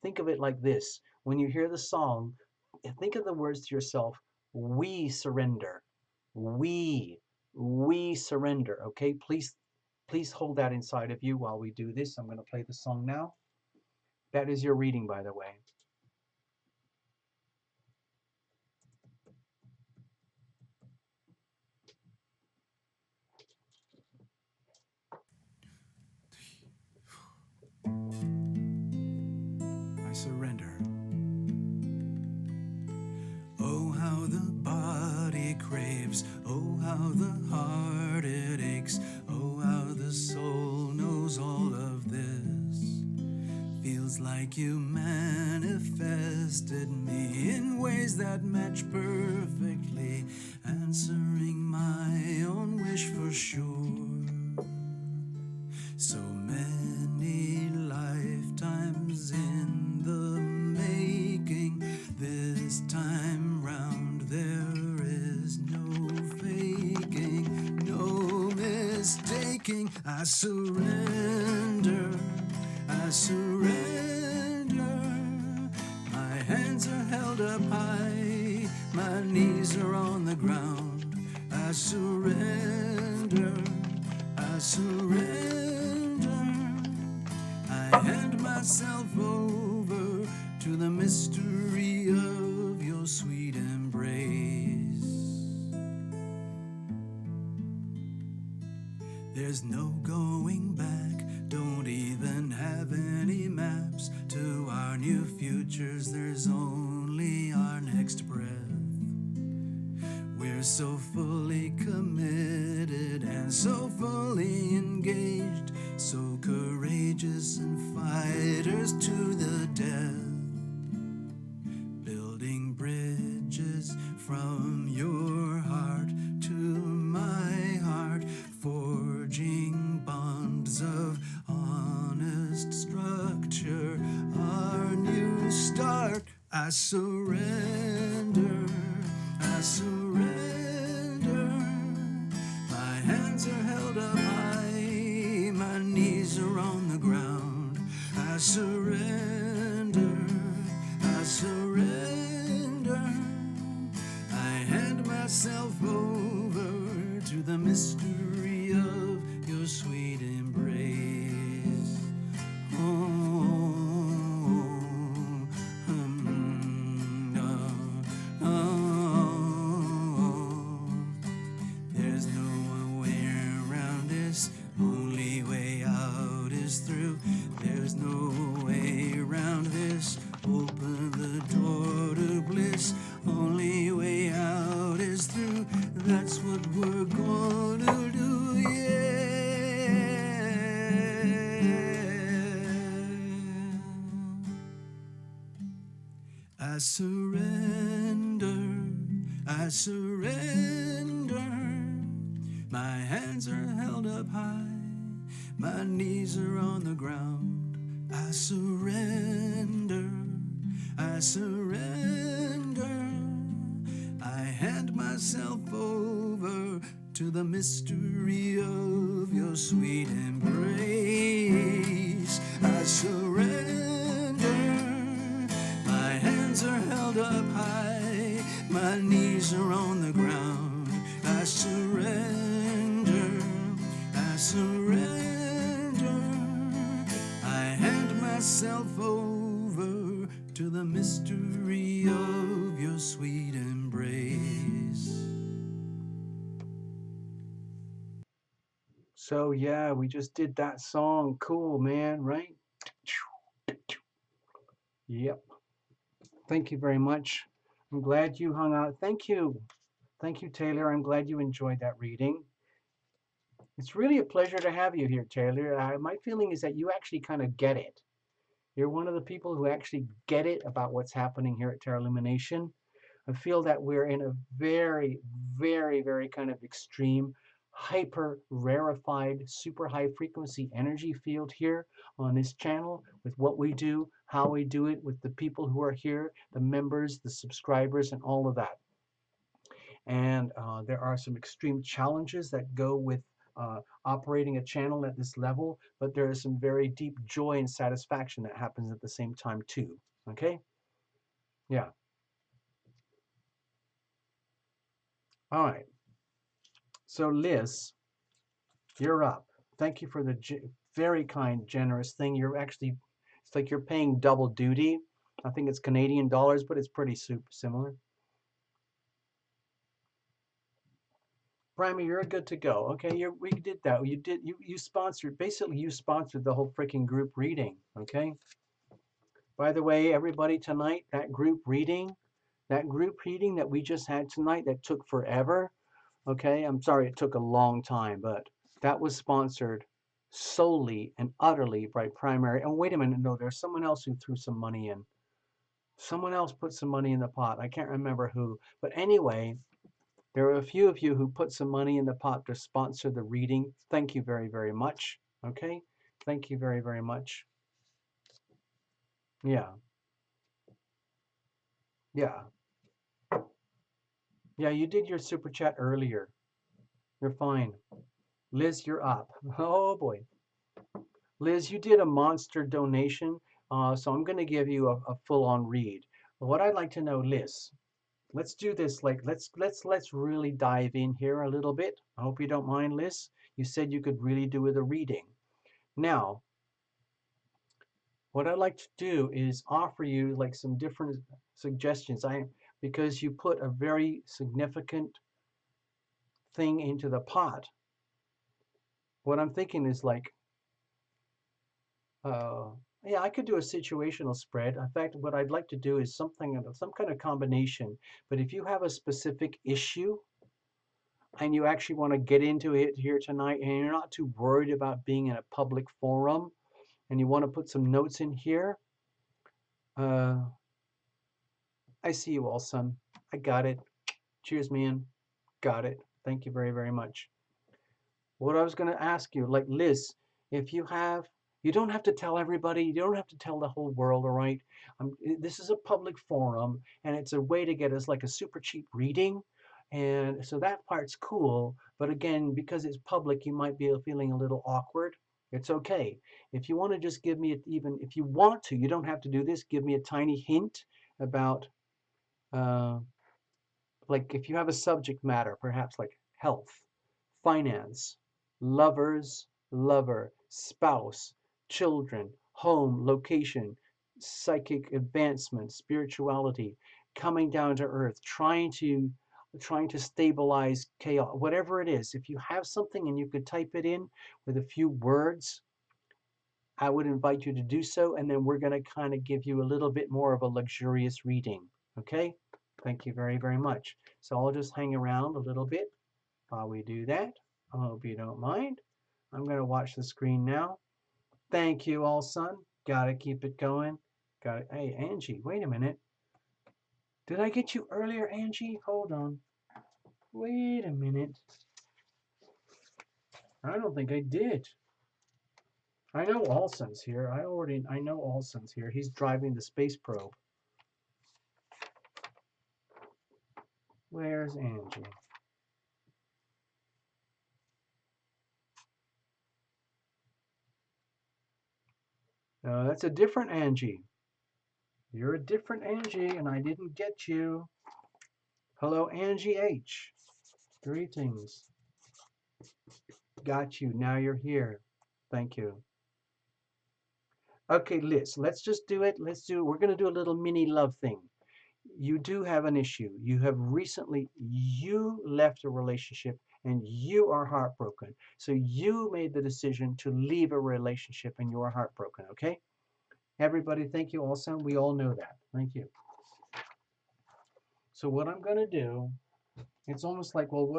think of it like this. When you hear the song, think of the words to yourself. We surrender. We surrender. Okay, please hold that inside of you while we do this. I'm going to play the song now. That is your reading, by the way.
I surrender. Oh, how the body craves. Oh, how the heart it aches. Oh, how the soul knows all of this. Feels like you manifested me in ways that match perfectly, answering my own wish for sure. So many lifetimes in the making. This time round there is no faking, no mistaking. I surrender, I surrender. My hands are held up high, my knees are on the ground. I surrender, I surrender. I hand myself over to the mystery of your sweet embrace. There's no going back, don't even have any maps to our new futures. There's only our next breath. We're so fully committed and so fully engaged, so courageous and fighters to the death, building bridges from your heart to my heart, forging bonds of honest structure, our new start. I surrender, I surrender. My hands are held up high, my knees surrender, I surrender. I hand myself over to the mystery of your sweet embrace. Oh, there's no way around this, only way out is through. There's no way around this, open the door to bliss. Only way out is through, that's what we're gonna do, yeah. I surrender, I surrender. My hands are held up high, my knees are on the ground. I surrender, I surrender. I hand myself over to the mystery of your sweet embrace. I surrender. My hands are held up high, my knees are on the ground. I surrender, I surrender. I hand myself over to the mystery of your sweet embrace.
So yeah, we just did that song. Cool, man, right? Yep. Thank you very much. I'm glad you hung out. Thank you. Thank you, Taylor. I'm glad you enjoyed that reading. It's really a pleasure to have you here, Taylor. My feeling is that you actually kind of get it. You're one of the people who actually get it about what's happening here at Tarot Lumination. I feel that we're in a very, very, very kind of extreme, hyper rarefied, super high frequency energy field here on this channel with what we do, how we do it, with the people who are here, the members, the subscribers, and all of that. And there are some extreme challenges that go with operating a channel at this level, but there is some very deep joy and satisfaction that happens at the same time too. Okay? Yeah. All right. So Liz, you're up. Thank you for the very kind, generous thing. You're actually, it's like you're paying double duty. I think it's Canadian dollars, but it's pretty super similar. Primer, you're good to go. Okay, we did that. You sponsored, basically you sponsored the whole freaking group reading. Okay. By the way, everybody tonight, that group reading that we just had tonight that took forever. Okay, I'm sorry it took a long time, but that was sponsored solely and utterly by Primary. Oh, wait a minute, no, there's someone else who threw some money in. Someone else put some money in the pot. I can't remember who. But anyway, there are a few of you who put some money in the pot to sponsor the reading. Thank you very, very much. Okay? Thank you very, very much. Yeah. Yeah. Yeah, you did your super chat earlier. You're fine. Liz, you're up. Oh boy. Liz, you did a monster donation, so I'm going to give you a full-on read. What I'd like to know, Liz, let's do this. Like, let's really dive in here a little bit. I hope you don't mind, Liz. You said you could really do with a reading. Now, what I'd like to do is offer you like some different suggestions. Because you put a very significant thing into the pot. What I'm thinking is like, uh, yeah, I could do a situational spread. In fact, what I'd like to do is some kind of combination. But if you have a specific issue and you actually want to get into it here tonight and you're not too worried about being in a public forum and you want to put some notes in here, uh, I see you all, son. I got it. Cheers, man. Got it. Thank you very, very much. What I was going to ask you, like Liz, if you don't have to tell everybody, you don't have to tell the whole world, all right? This is a public forum, and it's a way to get us like a super cheap reading. And so that part's cool. But again, because it's public, you might be feeling a little awkward. It's okay. If you want to just give me, even if you want to, you don't have to do this, give me a tiny hint about, uh, like if you have a subject matter, perhaps like health, finance, lovers, lover, spouse, children, home, location, psychic advancement, spirituality, coming down to earth, trying to stabilize chaos, whatever it is. If you have something and you could type it in with a few words, I would invite you to do so, and then we're going to kind of give you a little bit more of a luxurious reading. Okay? Thank you very, very much. So I'll just hang around a little bit while we do that. I hope you don't mind. I'm going to watch the screen now. Thank you all, son. Got to keep it going. Got it. Hey, Angie, wait a minute. Did I get you earlier, Angie? Hold on. Wait a minute. I don't think I did. I know Olson's here. I know Olson's here. He's driving the space probe. Where's Angie? That's a different Angie. You're a different Angie, and I didn't get you. Hello, Angie H. Greetings. Got you. Now you're here. Thank you. Okay, Liz, let's just do it. We're going to do a little mini love thing. You do have an issue. You left a relationship and you are heartbroken. So you made the decision to leave a relationship and you are heartbroken, okay? Everybody, thank you also. We all know that. Thank you. So what I'm going to do, it's almost like, well,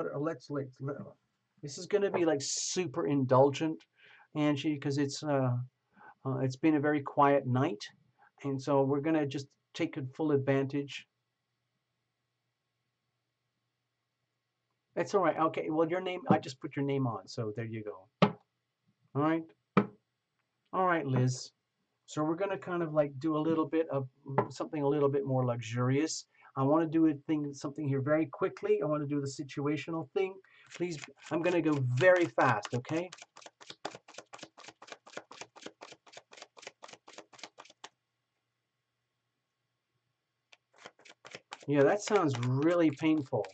this is going to be like super indulgent, Angie, because it's been a very quiet night. And so we're going to just take full advantage. It's all right. Okay. Well, your name, I just put your name on. So there you go. All right. All right, Liz. So we're going to kind of like do a little bit of something a little bit more luxurious. I want to do something here very quickly. I want to do the situational thing. Please, I'm going to go very fast, okay? Yeah, that sounds really painful.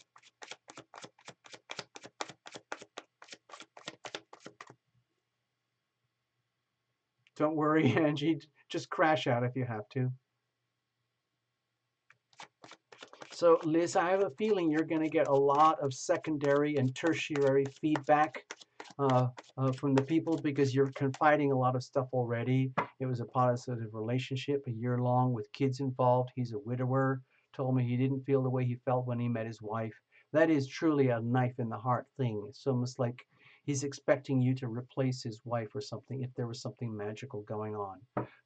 Don't worry, Angie. Just crash out if you have to. So, Liz, I have a feeling you're going to get a lot of secondary and tertiary feedback from the people because you're confiding a lot of stuff already. It was a positive relationship, a year long with kids involved. He's a widower. Told me he didn't feel the way he felt when he met his wife. That is truly a knife in the heart thing. It's almost like he's expecting you to replace his wife or something if there was something magical going on.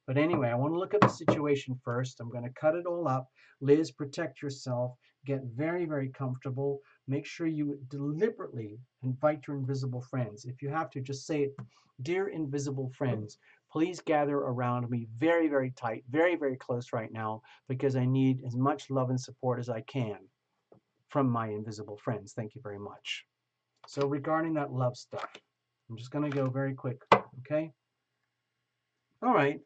But anyway, I want to look at the situation first. I'm going to cut it all up. Liz, protect yourself. Get very, very comfortable. Make sure you deliberately invite your invisible friends. If you have to, just say it. Dear invisible friends, please gather around me very, very tight, very, very close right now because I need as much love and support as I can from my invisible friends. Thank you very much. So regarding that love stuff, I'm just going to go very quick, okay? All right.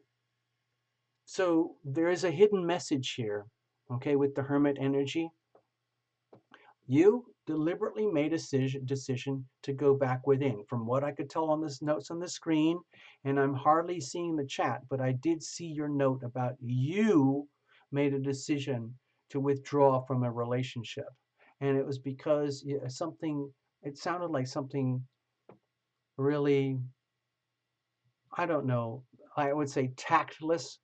So there is a hidden message here, okay, with the Hermit energy. You deliberately made a decision to go back within. From what I could tell on this notes on the screen, and I'm hardly seeing the chat, but I did see your note about you made a decision to withdraw from a relationship. And it was because it sounded like something really, I don't know, I would say tactless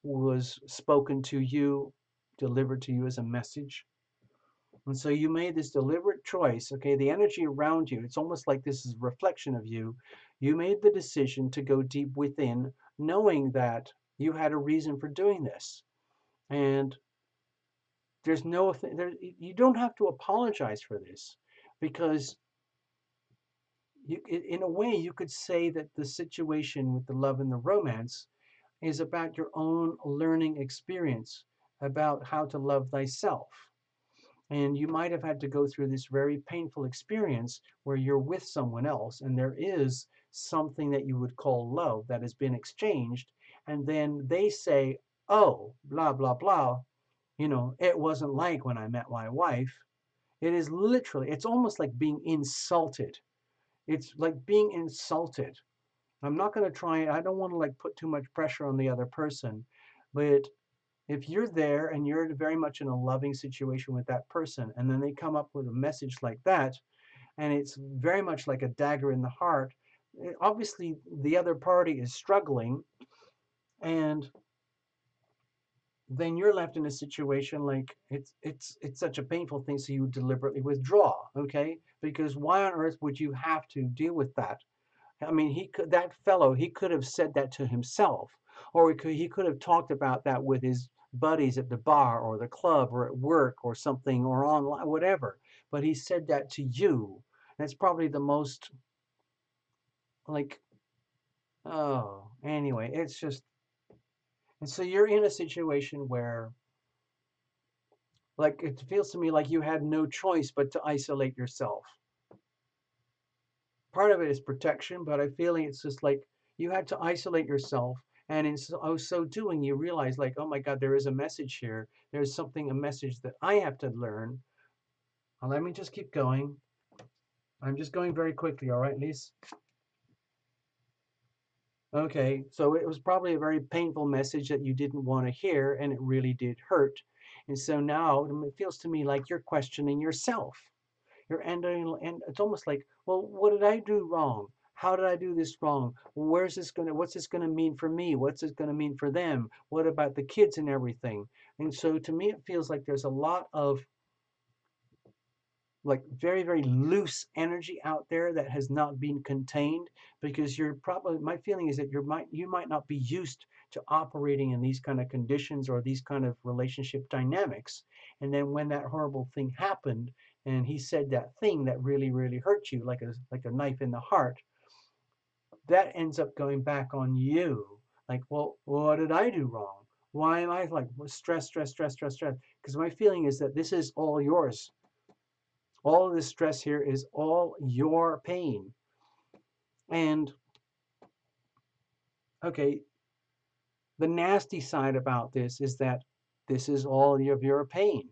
was spoken to you, delivered to you as a message. And so you made this deliberate choice, okay? The energy around you, it's almost like this is a reflection of you. You made the decision to go deep within, knowing that you had a reason for doing this. And you don't have to apologize for this because in a way you could say that the situation with the love and the romance is about your own learning experience about how to love thyself. And you might have had to go through this very painful experience where you're with someone else and there is something that you would call love that has been exchanged, and then they say, oh, blah, blah, blah, it wasn't like when I met my wife. It is literally, it's almost like being insulted. It's like being insulted. I'm not going to try, I don't want to like put too much pressure on the other person, but if you're there and you're very much in a loving situation with that person, and then they come up with a message like that, and it's very much like a dagger in the heart, obviously the other party is struggling, and then you're left in a situation like it's such a painful thing, so you deliberately withdraw, okay? Because why on earth would you have to deal with that? I mean, that fellow, he could have said that to himself, or he could have talked about that with his buddies at the bar or the club or at work or something or online, whatever. But he said that to you. That's probably the most like, oh, anyway, it's just, and so you're in a situation where, like, it feels to me like you had no choice but to isolate yourself. Part of it is protection, but I feel it's just like you had to isolate yourself. And in so doing, you realize, like, oh my God, there is a message here. There's something, a message that I have to learn. Let me just keep going. I'm just going very quickly, all right, Lise? Okay, so it was probably a very painful message that you didn't want to hear, and it really did hurt. And so now it feels to me like you're questioning yourself. You're ending, and it's almost like, well, what did I do wrong? How did I do this wrong? What's this gonna mean for me? What's this gonna mean for them? What about the kids and everything? And so to me, it feels like there's a lot of like very, very loose energy out there that has not been contained, because you're probably, my feeling is that you might not be used to operating in these kind of conditions or these kind of relationship dynamics. And then when that horrible thing happened and he said that thing that really, really hurt you like a knife in the heart, that ends up going back on you. Like, well, what did I do wrong? Why am I like stress, stress, stress, stress, stress? Because my feeling is that this is all yours. All of this stress here is all your pain. And okay, the nasty side about this is that this is all of your pain.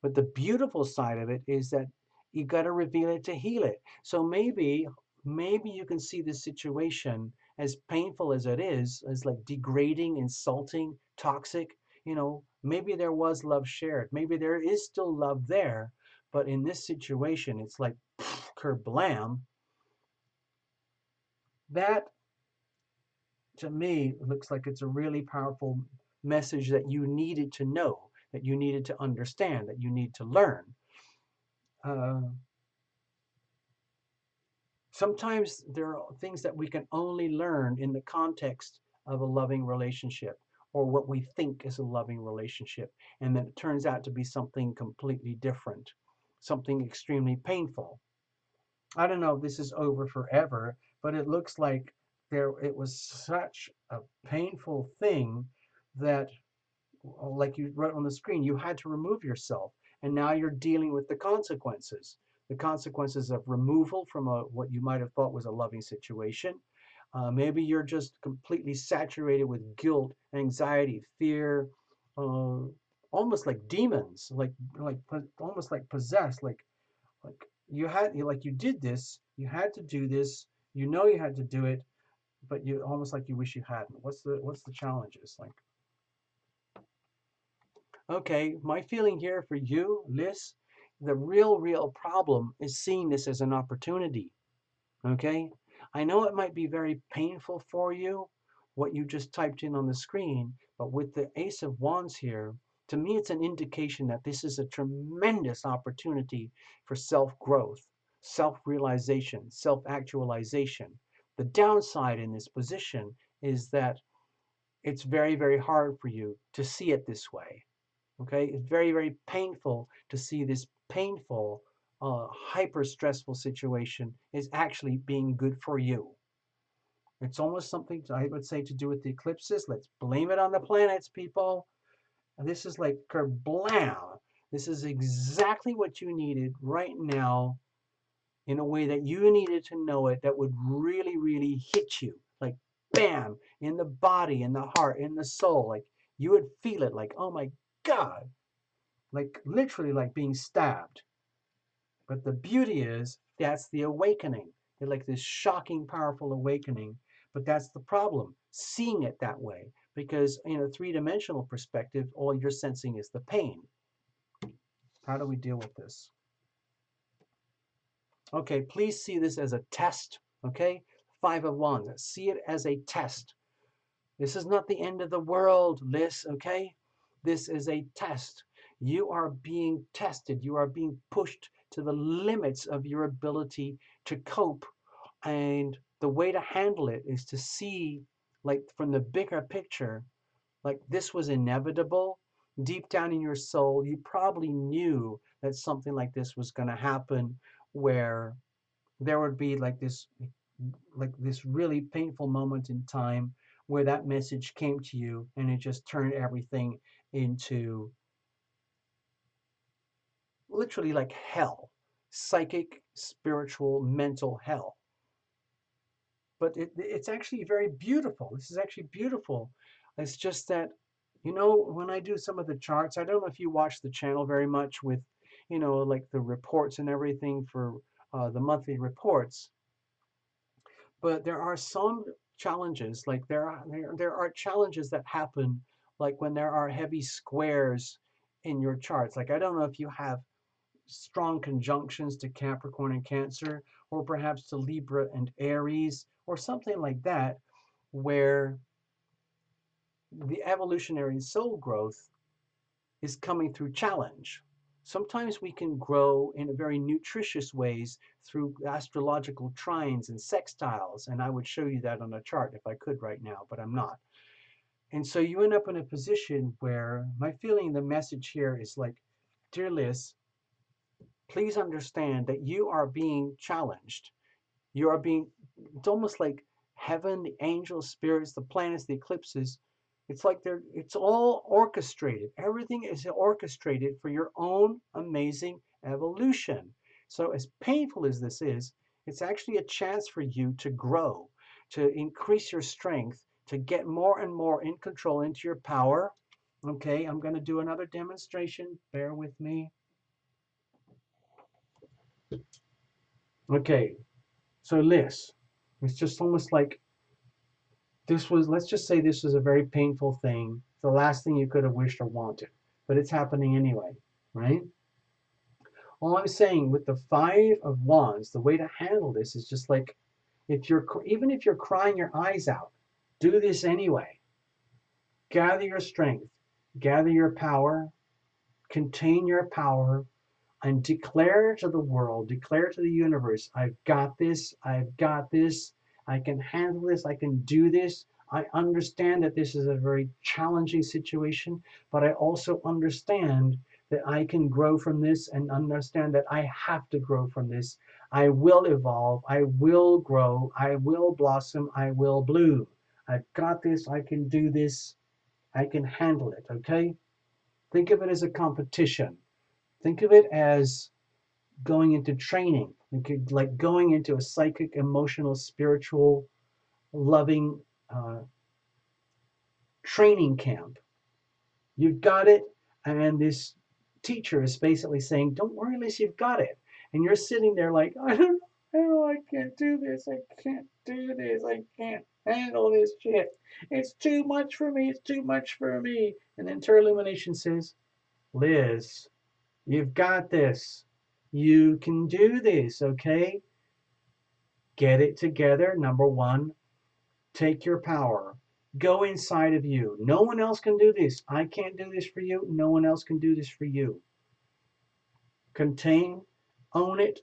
But the beautiful side of it is that you got to reveal it to heal it. So maybe you can see this situation, as painful as it is, as like degrading, insulting, toxic. Maybe there was love shared. Maybe there is still love there. But in this situation, it's like kerblam. That to me looks like it's a really powerful message that you needed to know, that you needed to understand, that you need to learn. Uh, Sometimes there are things that we can only learn in the context of a loving relationship, or what we think is a loving relationship, and then it turns out to be something completely different, something extremely painful. I don't know if this is over forever, but it looks like it was such a painful thing that, like you wrote on the screen, you had to remove yourself, and now you're dealing with the consequences. The consequences of removal from what you might have thought was a loving situation. Maybe you're just completely saturated with guilt, anxiety, fear, uh, almost like demons, like almost like possessed, like you did this, you had to do this, you had to do it, but you almost like you wish you hadn't. What's the challenges like? Okay, my feeling here for you, Liz, the real problem is seeing this as an opportunity. Okay, I know it might be very painful for you, what you just typed in on the screen, but with the Ace of Wands here, to me it's an indication that this is a tremendous opportunity for self-growth, self-realization, self-actualization. The downside in this position is that it's very, very hard for you to see it this way. Okay, it's very, very painful to see this painful, hyper stressful situation is actually being good for you. It's almost something I would say to do with the eclipses. Let's blame it on the planets, people. And this is like kerblam. This is exactly what you needed right now in a way that you needed to know it, that would really, really hit you, like bam, in the body, in the heart, in the soul. Like you would feel it like, oh my God, like literally like being stabbed. But the beauty is that's the awakening. It's like this shocking, powerful awakening. But that's the problem, seeing it that way. Because in a three-dimensional perspective, all you're sensing is the pain. How do we deal with this? Okay, please see this as a test. Okay, Five of Wands. See it as a test. This is not the end of the world, Liz. Okay, this is a test. You are being tested. You are being pushed to the limits of your ability to cope. And the way to handle it is to see, like, from the bigger picture, like this was inevitable. Deep down in your soul, you probably knew that something like this was going to happen, where there would be like this really painful moment in time where that message came to you and it just turned everything into literally like hell, psychic, spiritual, mental hell. But it's actually very beautiful. This is actually beautiful. It's just that, you know, when I do some of the charts, I don't know if you watch the channel very much with, you know, like the reports and everything for the monthly reports. But there are some challenges, like there are challenges that happen, like when there are heavy squares in your charts. Like I don't know if you have strong conjunctions to Capricorn and Cancer, or perhaps to Libra and Aries, or something like that, where the evolutionary soul growth is coming through challenge. Sometimes we can grow in a very nutritious ways through astrological trines and sextiles, and I would show you that on a chart if I could right now, but I'm not. And so you end up in a position where my feeling, the message here is like, dear Liz, please understand that you are being challenged. You are being, it's almost like heaven, the angels, spirits, the planets, the eclipses. It's like it's all orchestrated. Everything is orchestrated for your own amazing evolution. So, as painful as this is, it's actually a chance for you to grow, to increase your strength, to get more and more in control into your power. Okay, I'm going to do another demonstration. Bear with me. Okay, so Liz, it's just almost like this was, let's just say this was a very painful thing, the last thing you could have wished or wanted, but it's happening anyway, right? All I'm saying with the Five of Wands, the way to handle this is just like, if you're, even if you're crying your eyes out, do this anyway. Gather your strength, gather your power, contain your power, and declare to the world, declare to the universe, I've got this, I've got this, I can handle this, I can do this. I understand that this is a very challenging situation, but I also understand that I can grow from this and understand that I have to grow from this. I will evolve, I will grow, I will blossom, I will bloom. I've got this, I can do this, I can handle it, okay? Think of it as a competition. Think of it as going into training, like going into a psychic, emotional, spiritual, loving training camp. You've got it, and this teacher is basically saying, "Don't worry, Liz, you've got it." And you're sitting there like, I don't know, I can't do this. I can't do this. I can't handle this shit. It's too much for me. It's too much for me. And then Tarot Lumination says, Liz, you've got this. You can do this, okay? Get it together. Number one, take your power. Go inside of you. No one else can do this. I can't do this for you. No one else can do this for you. Contain, own it,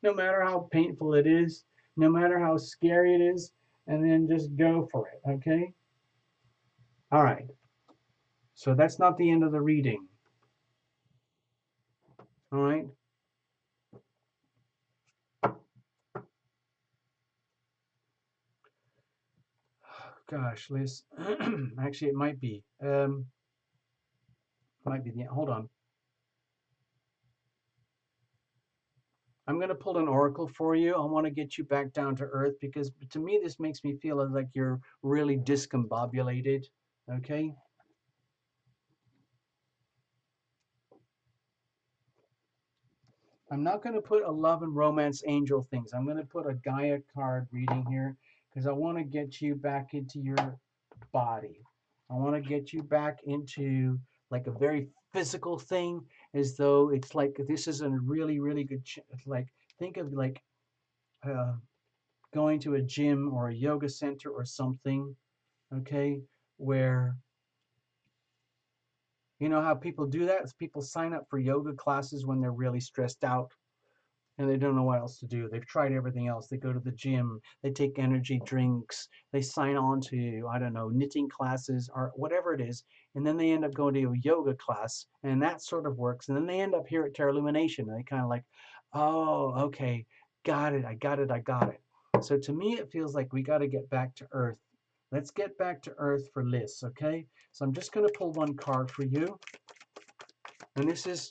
no matter how painful it is, no matter how scary it is, and then just go for it, okay? All right. So that's not the end of the reading. All right. Gosh, Liz. Actually, it might be. Might be the. Hold on. I'm going to pull an oracle for you. I want to get you back down to earth because to me, this makes me feel like you're really discombobulated. Okay. I'm not going to put a love and romance angel things. I'm going to put a Gaia card reading here because I want to get you back into your body. I want to get you back into like a very physical thing, as though it's like this is a really, really good, like think of like uh, going to a gym or a yoga center or something, okay, where you know how people do that? People sign up for yoga classes when they're really stressed out and they don't know what else to do. They've tried everything else. They go to the gym, they take energy drinks, they sign on to, I don't know, knitting classes or whatever it is, and then they end up going to a yoga class, and that sort of works. And then they end up here at Tarot Lumination, and they kind of like, oh, okay, got it, I got it, I got it. So to me, it feels like we got to get back to earth. Let's get back to earth for Liz, okay? So I'm just going to pull one card for you. And this is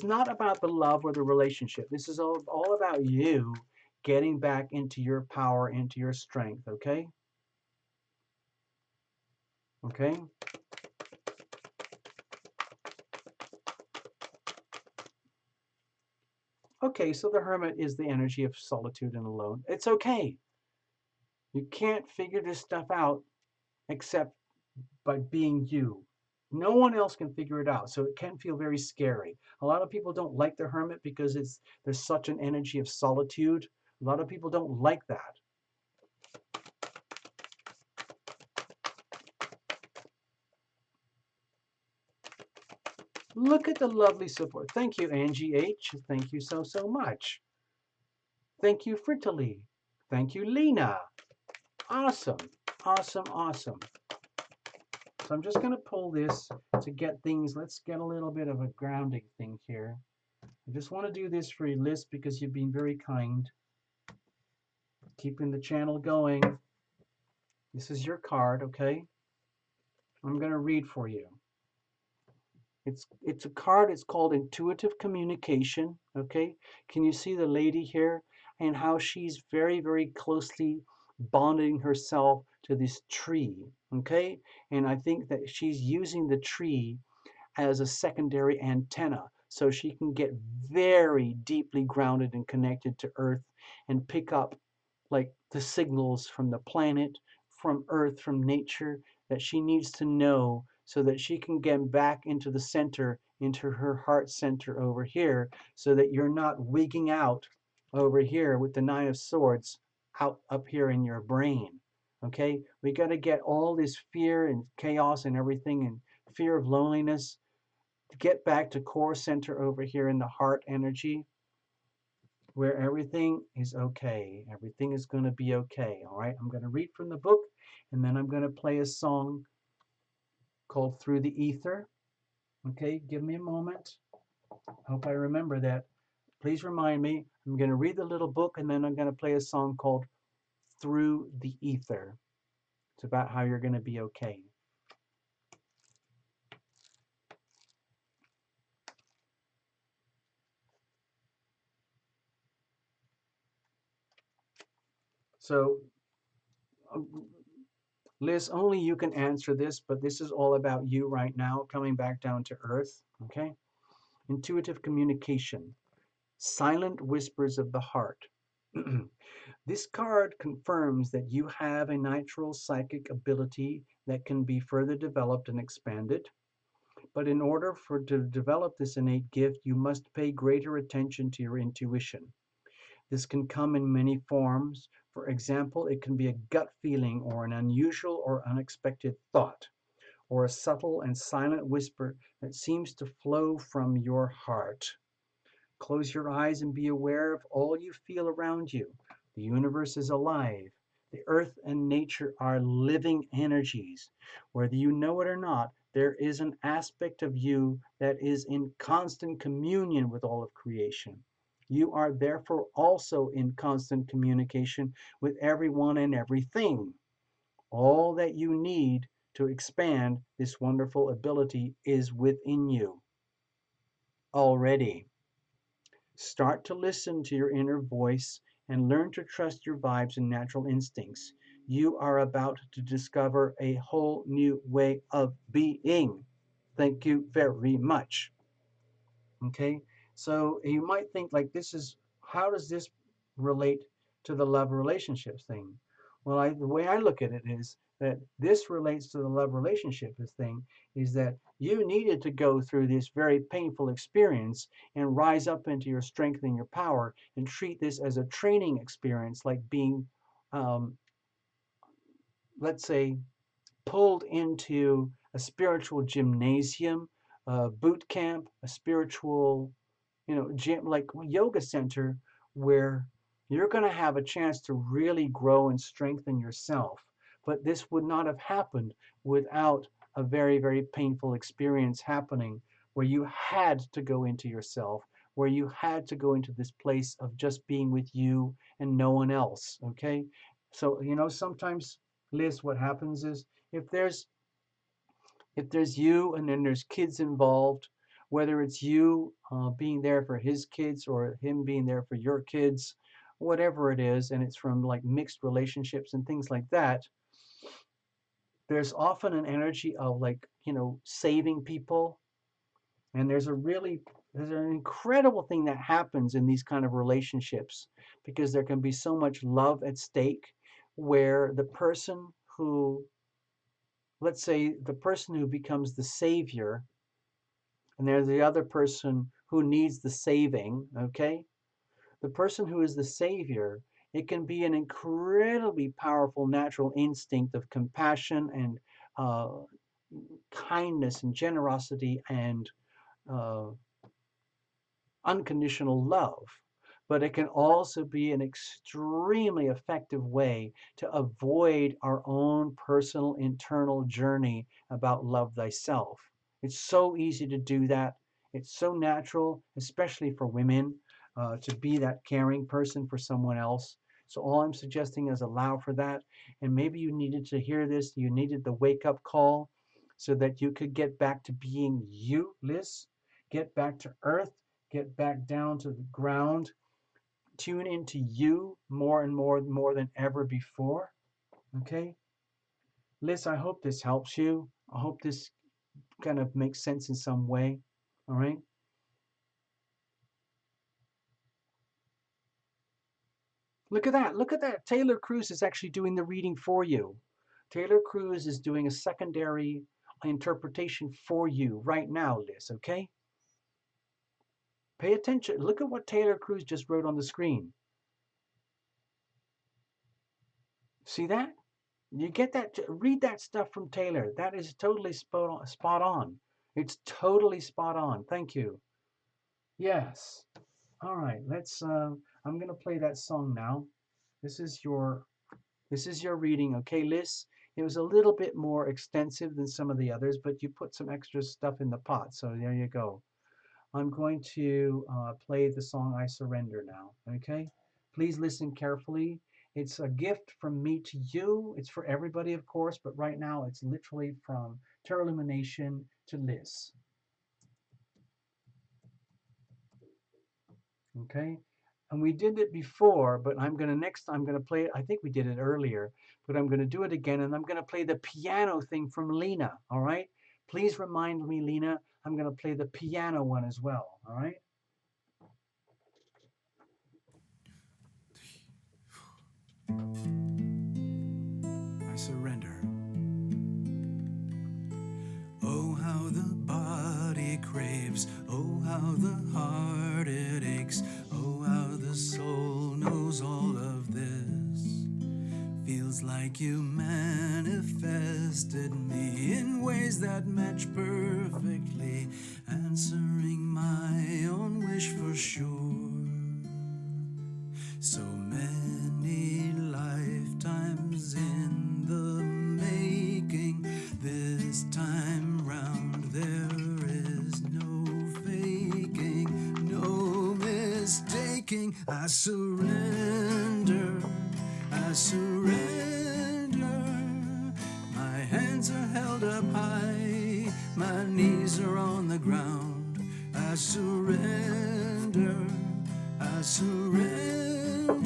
not about the love or the relationship. This is all about you getting back into your power, into your strength, okay? Okay? Okay, so the hermit is the energy of solitude and alone. It's okay. You can't figure this stuff out except by being you. No one else can figure it out, so it can feel very scary. A lot of people don't like the hermit because there's such an energy of solitude. A lot of people don't like that. Look at the lovely support. Thank you, Angie H. Thank you so, so much. Thank you, Frittily. Thank you, Lena. Awesome, awesome, awesome. So I'm just going to pull this to get things, let's get a little bit of a grounding thing here. I just want to do this for you, Liz, because you've been very kind. Keeping the channel going. This is your card, okay? I'm going to read for you. It's a card, it's called Intuitive Communication, okay? Can you see the lady here and how she's very, very closely bonding herself to this tree, okay? And I think that she's using the tree as a secondary antenna so she can get very deeply grounded and connected to Earth and pick up like the signals from the planet, from Earth, from nature that she needs to know so that she can get back into the center, into her heart center over here, so that you're not wigging out over here with the Nine of Swords out up here in your brain. Okay, we got to get all this fear and chaos and everything and fear of loneliness to get back to core center over here in the heart energy where everything is okay. Everything is going to be okay. All right. I'm going to read from the book and then I'm going to play a song called Through the Ether. Okay. Give me a moment. Hope I remember that. Please remind me. I'm going to read the little book and then I'm going to play a song called Through the Ether. It's about how you're going to be okay. So, Liz, only you can answer this, but this is all about you right now, coming back down to earth. Okay. Intuitive communication. Silent whispers of the heart. This card confirms that you have a natural psychic ability that can be further developed and expanded. But in order to develop this innate gift, you must pay greater attention to your intuition. This can come in many forms. For example, it can be a gut feeling or an unusual or unexpected thought, or a subtle and silent whisper that seems to flow from your heart. Close your eyes and be aware of all you feel around you. The universe is alive. The earth and nature are living energies. Whether you know it or not, there is an aspect of you that is in constant communion with all of creation. You are therefore also in constant communication with everyone and everything. All that you need to expand this wonderful ability is within you already. Start to listen to your inner voice and learn to trust your vibes and natural instincts. You are about to discover a whole new way of being. Thank you very much. Okay, so you might think like this is how does this relate to the love relationships thing? Well, the way I look at it is that this relates to the love relationship thing is that you needed to go through this very painful experience and rise up into your strength and your power and treat this as a training experience, like being, um, let's say, pulled into a spiritual gymnasium, a boot camp, a spiritual, gym, like yoga center, where you're going to have a chance to really grow and strengthen yourself. But this would not have happened without a very, very painful experience happening where you had to go into yourself, where you had to go into this place of just being with you and no one else. Okay. So, sometimes, Liz, what happens is if there's you and then there's kids involved, whether it's you being there for his kids or him being there for your kids, whatever it is, and it's from like mixed relationships and things like that, there's often an energy of like, saving people. And there's an incredible thing that happens in these kind of relationships because there can be so much love at stake where the person who, let's say, the person who becomes the savior and there's the other person who needs the saving, okay? The person who is the savior, it can be an incredibly powerful natural instinct of compassion and uh, kindness and generosity and uh, unconditional love. But it can also be an extremely effective way to avoid our own personal internal journey about love thyself. It's so easy to do that. It's so natural, especially for women, to be that caring person for someone else. So, all I'm suggesting is allow for that. And maybe you needed to hear this, you needed the wake up call so that you could get back to being you, Liz, get back to earth, get back down to the ground, tune into you more and more than ever before. Okay, Liz, I hope this helps you. I hope this kind of makes sense in some way. All right. Look at that. Look at that. Taylor Cruz is actually doing the reading for you. Taylor Cruz is doing a secondary interpretation for you right now, Liz. Okay. Pay attention. Look at what Taylor Cruz just wrote on the screen. See that? You get that? Read that stuff from Taylor. That is totally spot on. It's totally spot on. Thank you. Yes. All right. Let's. I'm gonna play that song now. This is your. This is your reading, okay, Liz? It was a little bit more extensive than some of the others, but you put some extra stuff in the pot, so there you go. I'm going to play the song I Surrender now, okay? Please listen carefully. It's a gift from me to you. It's for everybody, of course, but right now it's literally from Tarot Lumination to Liz, okay? And we did it before, but I'm gonna play it. I think we did it earlier, but I'm gonna do it again, and I'm gonna play the piano thing from Lena, all right? Please remind me, Lena, I'm gonna play the piano one as well, all right?
I surrender. Oh, how the body craves. Oh, how the heart it aches. Oh, how the soul knows all of this. Feels like you manifested me in ways that match perfectly, answering my own wish for sure. So many lifetimes in the making. This time round there is no faking, no mistaking. I surrender, I surrender. My hands are held up high, my knees are on the ground. I surrender, surrender.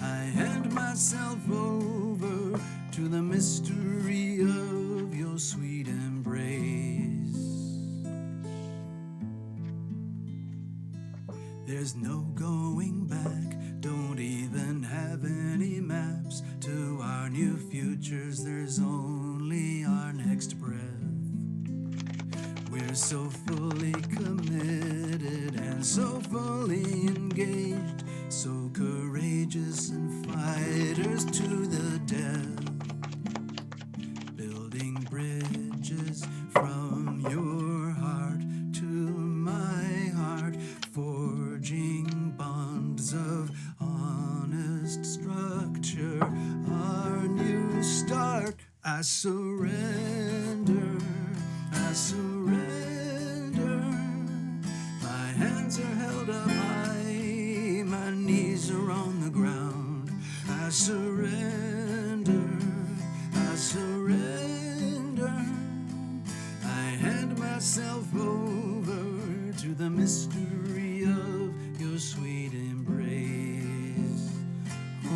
I hand myself over to the mystery of your sweet embrace. There's no going back, don't even have any maps to our new futures. There's only our next breath. We're so fully committed and so fully engaged, so courageous and fighters to the death, building bridges from your heart to my heart, forging bonds of honest structure, our new start. I surrender, I surrender. My hands are held up high, my knees are on the ground. I surrender, I surrender. I hand myself over to the mystery of your sweet embrace. Oh,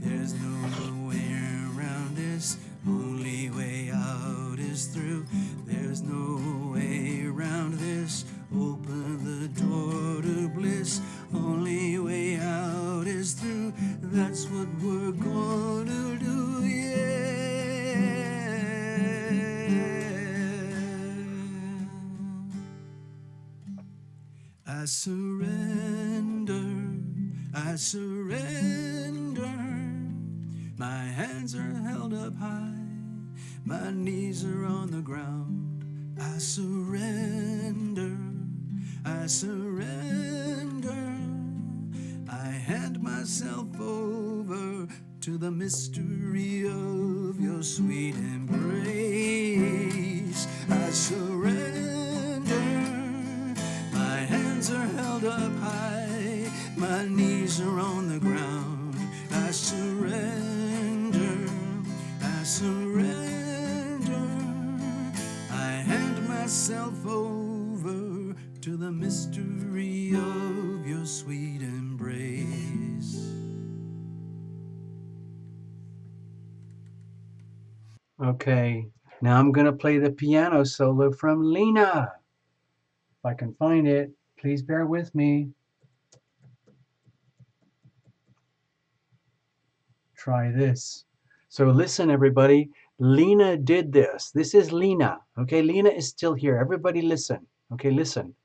there's no way around this, only way out is through. There's no way around this, open the door to bliss. Only way out is through, that's what we're gonna do, yeah. I surrender, I surrender. My hands are held up high, my knees are on the ground. I surrender, I surrender. I hand myself over to the mystery of your sweet embrace. I surrender. My hands are held up high, my knees are on the ground. I surrender, I surrender. I hand myself over to the mystery of your sweet embrace.
Okay, now I'm going to play the piano solo from Lena. If I can find it, please bear with me. Try this. So listen, everybody. Lena did this. This is Lena. Okay, Lena is still here. Everybody listen. Okay, listen.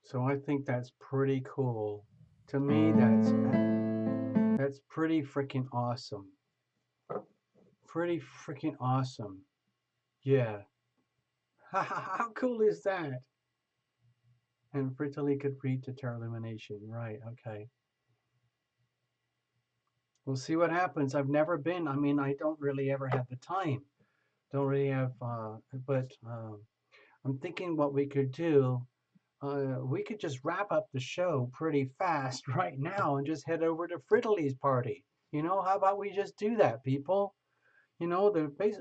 So I think that's pretty cool. To me, that's pretty freaking awesome. Pretty freaking awesome. Yeah. How cool is that? And Fritterly could read to Tarot Lumination. Right, okay. We'll see what happens. I've never been. I mean, I don't really ever have the time. Don't really have, but I'm thinking what we could do. We could just wrap up the show pretty fast right now and just head over to Fritterly's party. You know, how about we just do that, people? You know, the base.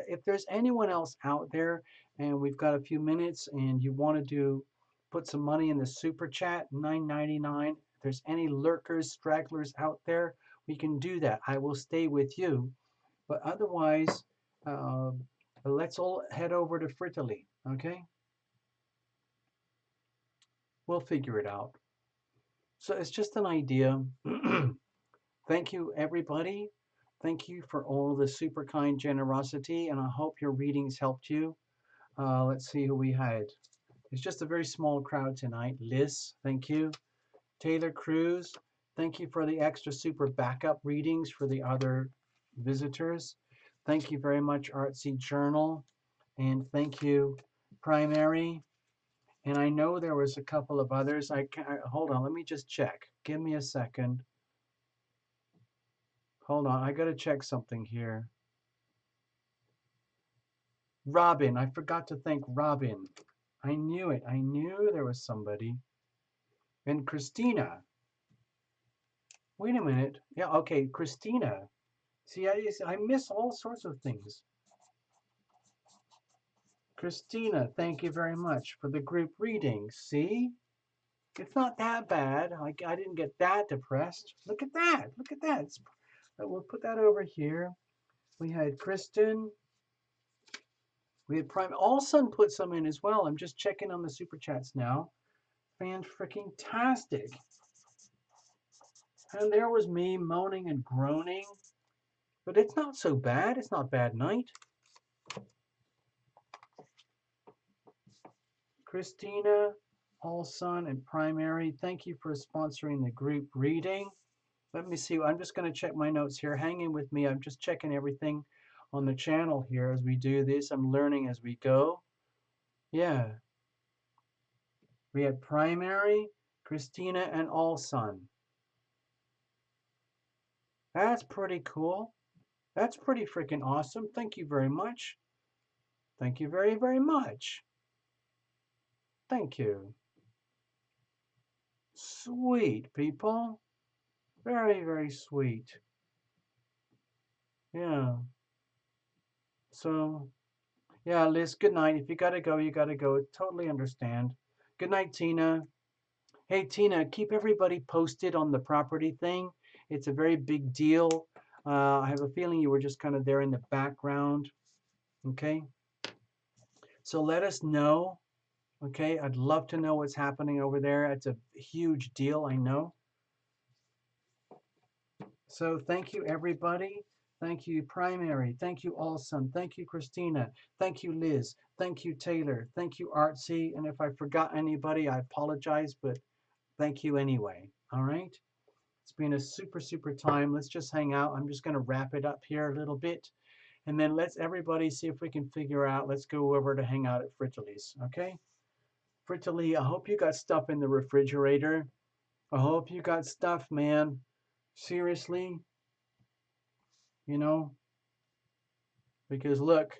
If there's anyone else out there, and we've got a few minutes, and you want to put some money in the super chat, $9.99. If there's any lurkers, stragglers out there, we can do that. I will stay with you, but otherwise, uh, let's all head over to Fritterly. Okay, we'll figure it out. So it's just an idea. Thank you, everybody. Thank you for all the super kind generosity, and I hope your readings helped you. Let's see who we had. It's just a very small crowd tonight. Liz, thank you. Taylor Cruz, thank you for the extra super backup readings for the other visitors. Thank you very much, Artsy Journal. And thank you, Primary. And I know there was a couple of others. Hold on, let me just check. Give me a second. Hold on, I got to check something here. Robin, I forgot to thank Robin. I knew it. I knew there was somebody. And Christina. Wait a minute. Yeah, okay, Christina. See, I miss all sorts of things. Christina, thank you very much for the group reading. See? It's not that bad. I didn't get that depressed. Look at that. Look at that. We'll put that over here. We had Kristen. We had Prime. Allsun put some in as well. I'm just checking on the super chats now. Fan-freaking-tastic. And there was me moaning and groaning. But it's not so bad. It's not bad night. Christina, Allsun, and Primary, thank you for sponsoring the group reading. Let me see. I'm just going to check my notes here. Hang in with me. I'm just checking everything on the channel here as we do this. I'm learning as we go. Yeah. We had Primary, Christina, and Allsun. That's pretty cool. That's pretty freaking awesome. Thank you very much. Thank you very, very much. Thank you. Sweet, people. Very, very sweet. Yeah. So, yeah, Liz, good night. If you gotta go, you gotta go. Totally understand. Good night, Tina. Hey, Tina, keep everybody posted on the property thing. It's a very big deal. I have a feeling you were just kind of there in the background. Okay. So let us know. Okay. I'd love to know what's happening over there. It's a huge deal, I know. So thank you, everybody. Thank you, Primary. Thank you, Allsun. Thank you, Christina. Thank you, Liz. Thank you, Taylor. Thank you, Artsy. And if I forgot anybody, I apologize, but thank you anyway. All right. It's been a super, super time. Let's just hang out. I'm just going to wrap it up here a little bit. And then let's everybody see if we can figure out. Let's go over to hang out at Fritterly's. Okay. Fritterly, I hope you got stuff in the refrigerator. I hope you got stuff, man. Seriously. You know, because look,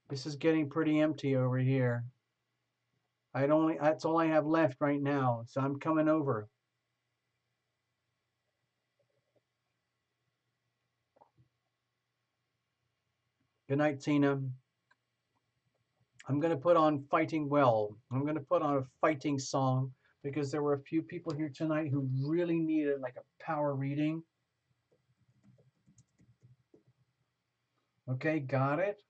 this is getting pretty empty over here. That's all I have left right now. So I'm coming over. Good night, Tina. I'm going to put on Fighting Well. I'm going to put on a fighting song because there were a few people here tonight who really needed like a power reading. Okay, got it.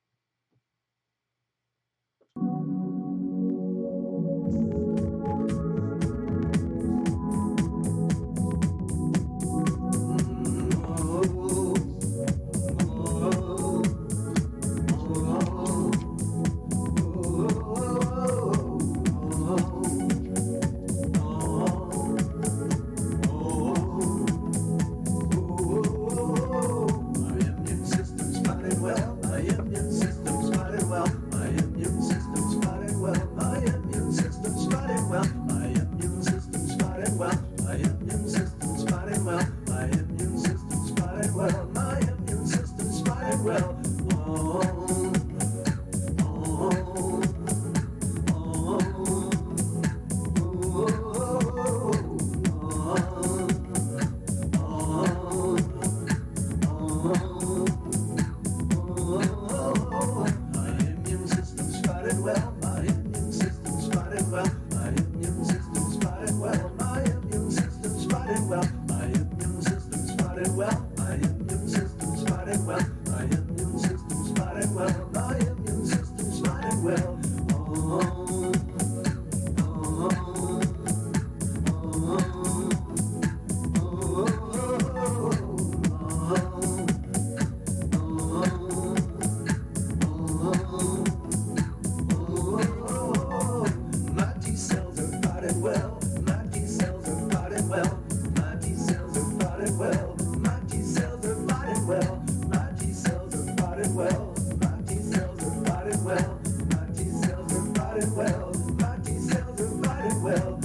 well, my immune system spotted well, my immune system spotted well, my immune system spotted well, my immune system spotted well, my immune system spotted well, my immune system spotted well, my immune system spotted well. My T cells are spotted well, my T cells are spotted well, my T cells are spotted well, my T cells are spotted well, my T cells are spotted well, my T cells are spotted well, my T cells are spotted well, my T cells are spotted well.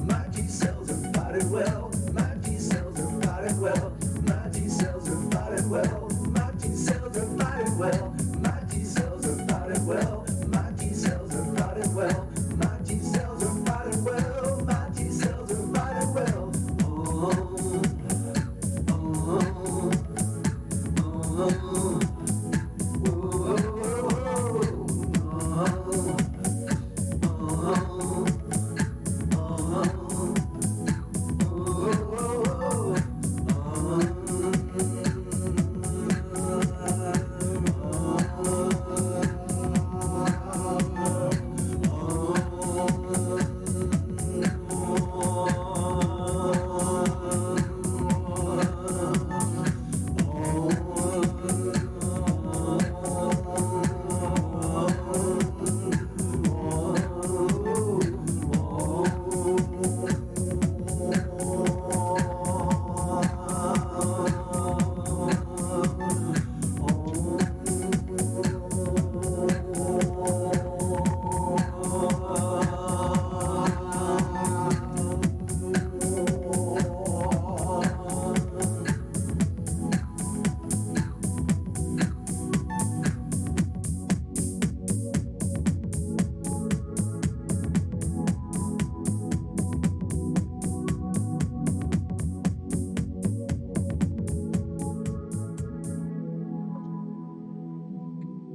My T cells are spotted well, my T cells are spotted well, my T cells are spotted well, my T cells are spotted well, my T cells are spotted well, my T cells are spotted well, my T cells are spotted well, my T cells are spotted well.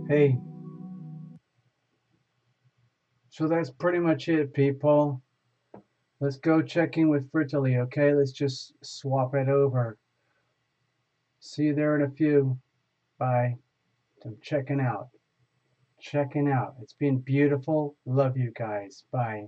Hey, so that's pretty much it, people. Let's go check in with Fertily, okay? Let's just swap it over. See you there in a few. Bye. I'm checking out. Checking out. It's been beautiful. Love you guys. Bye.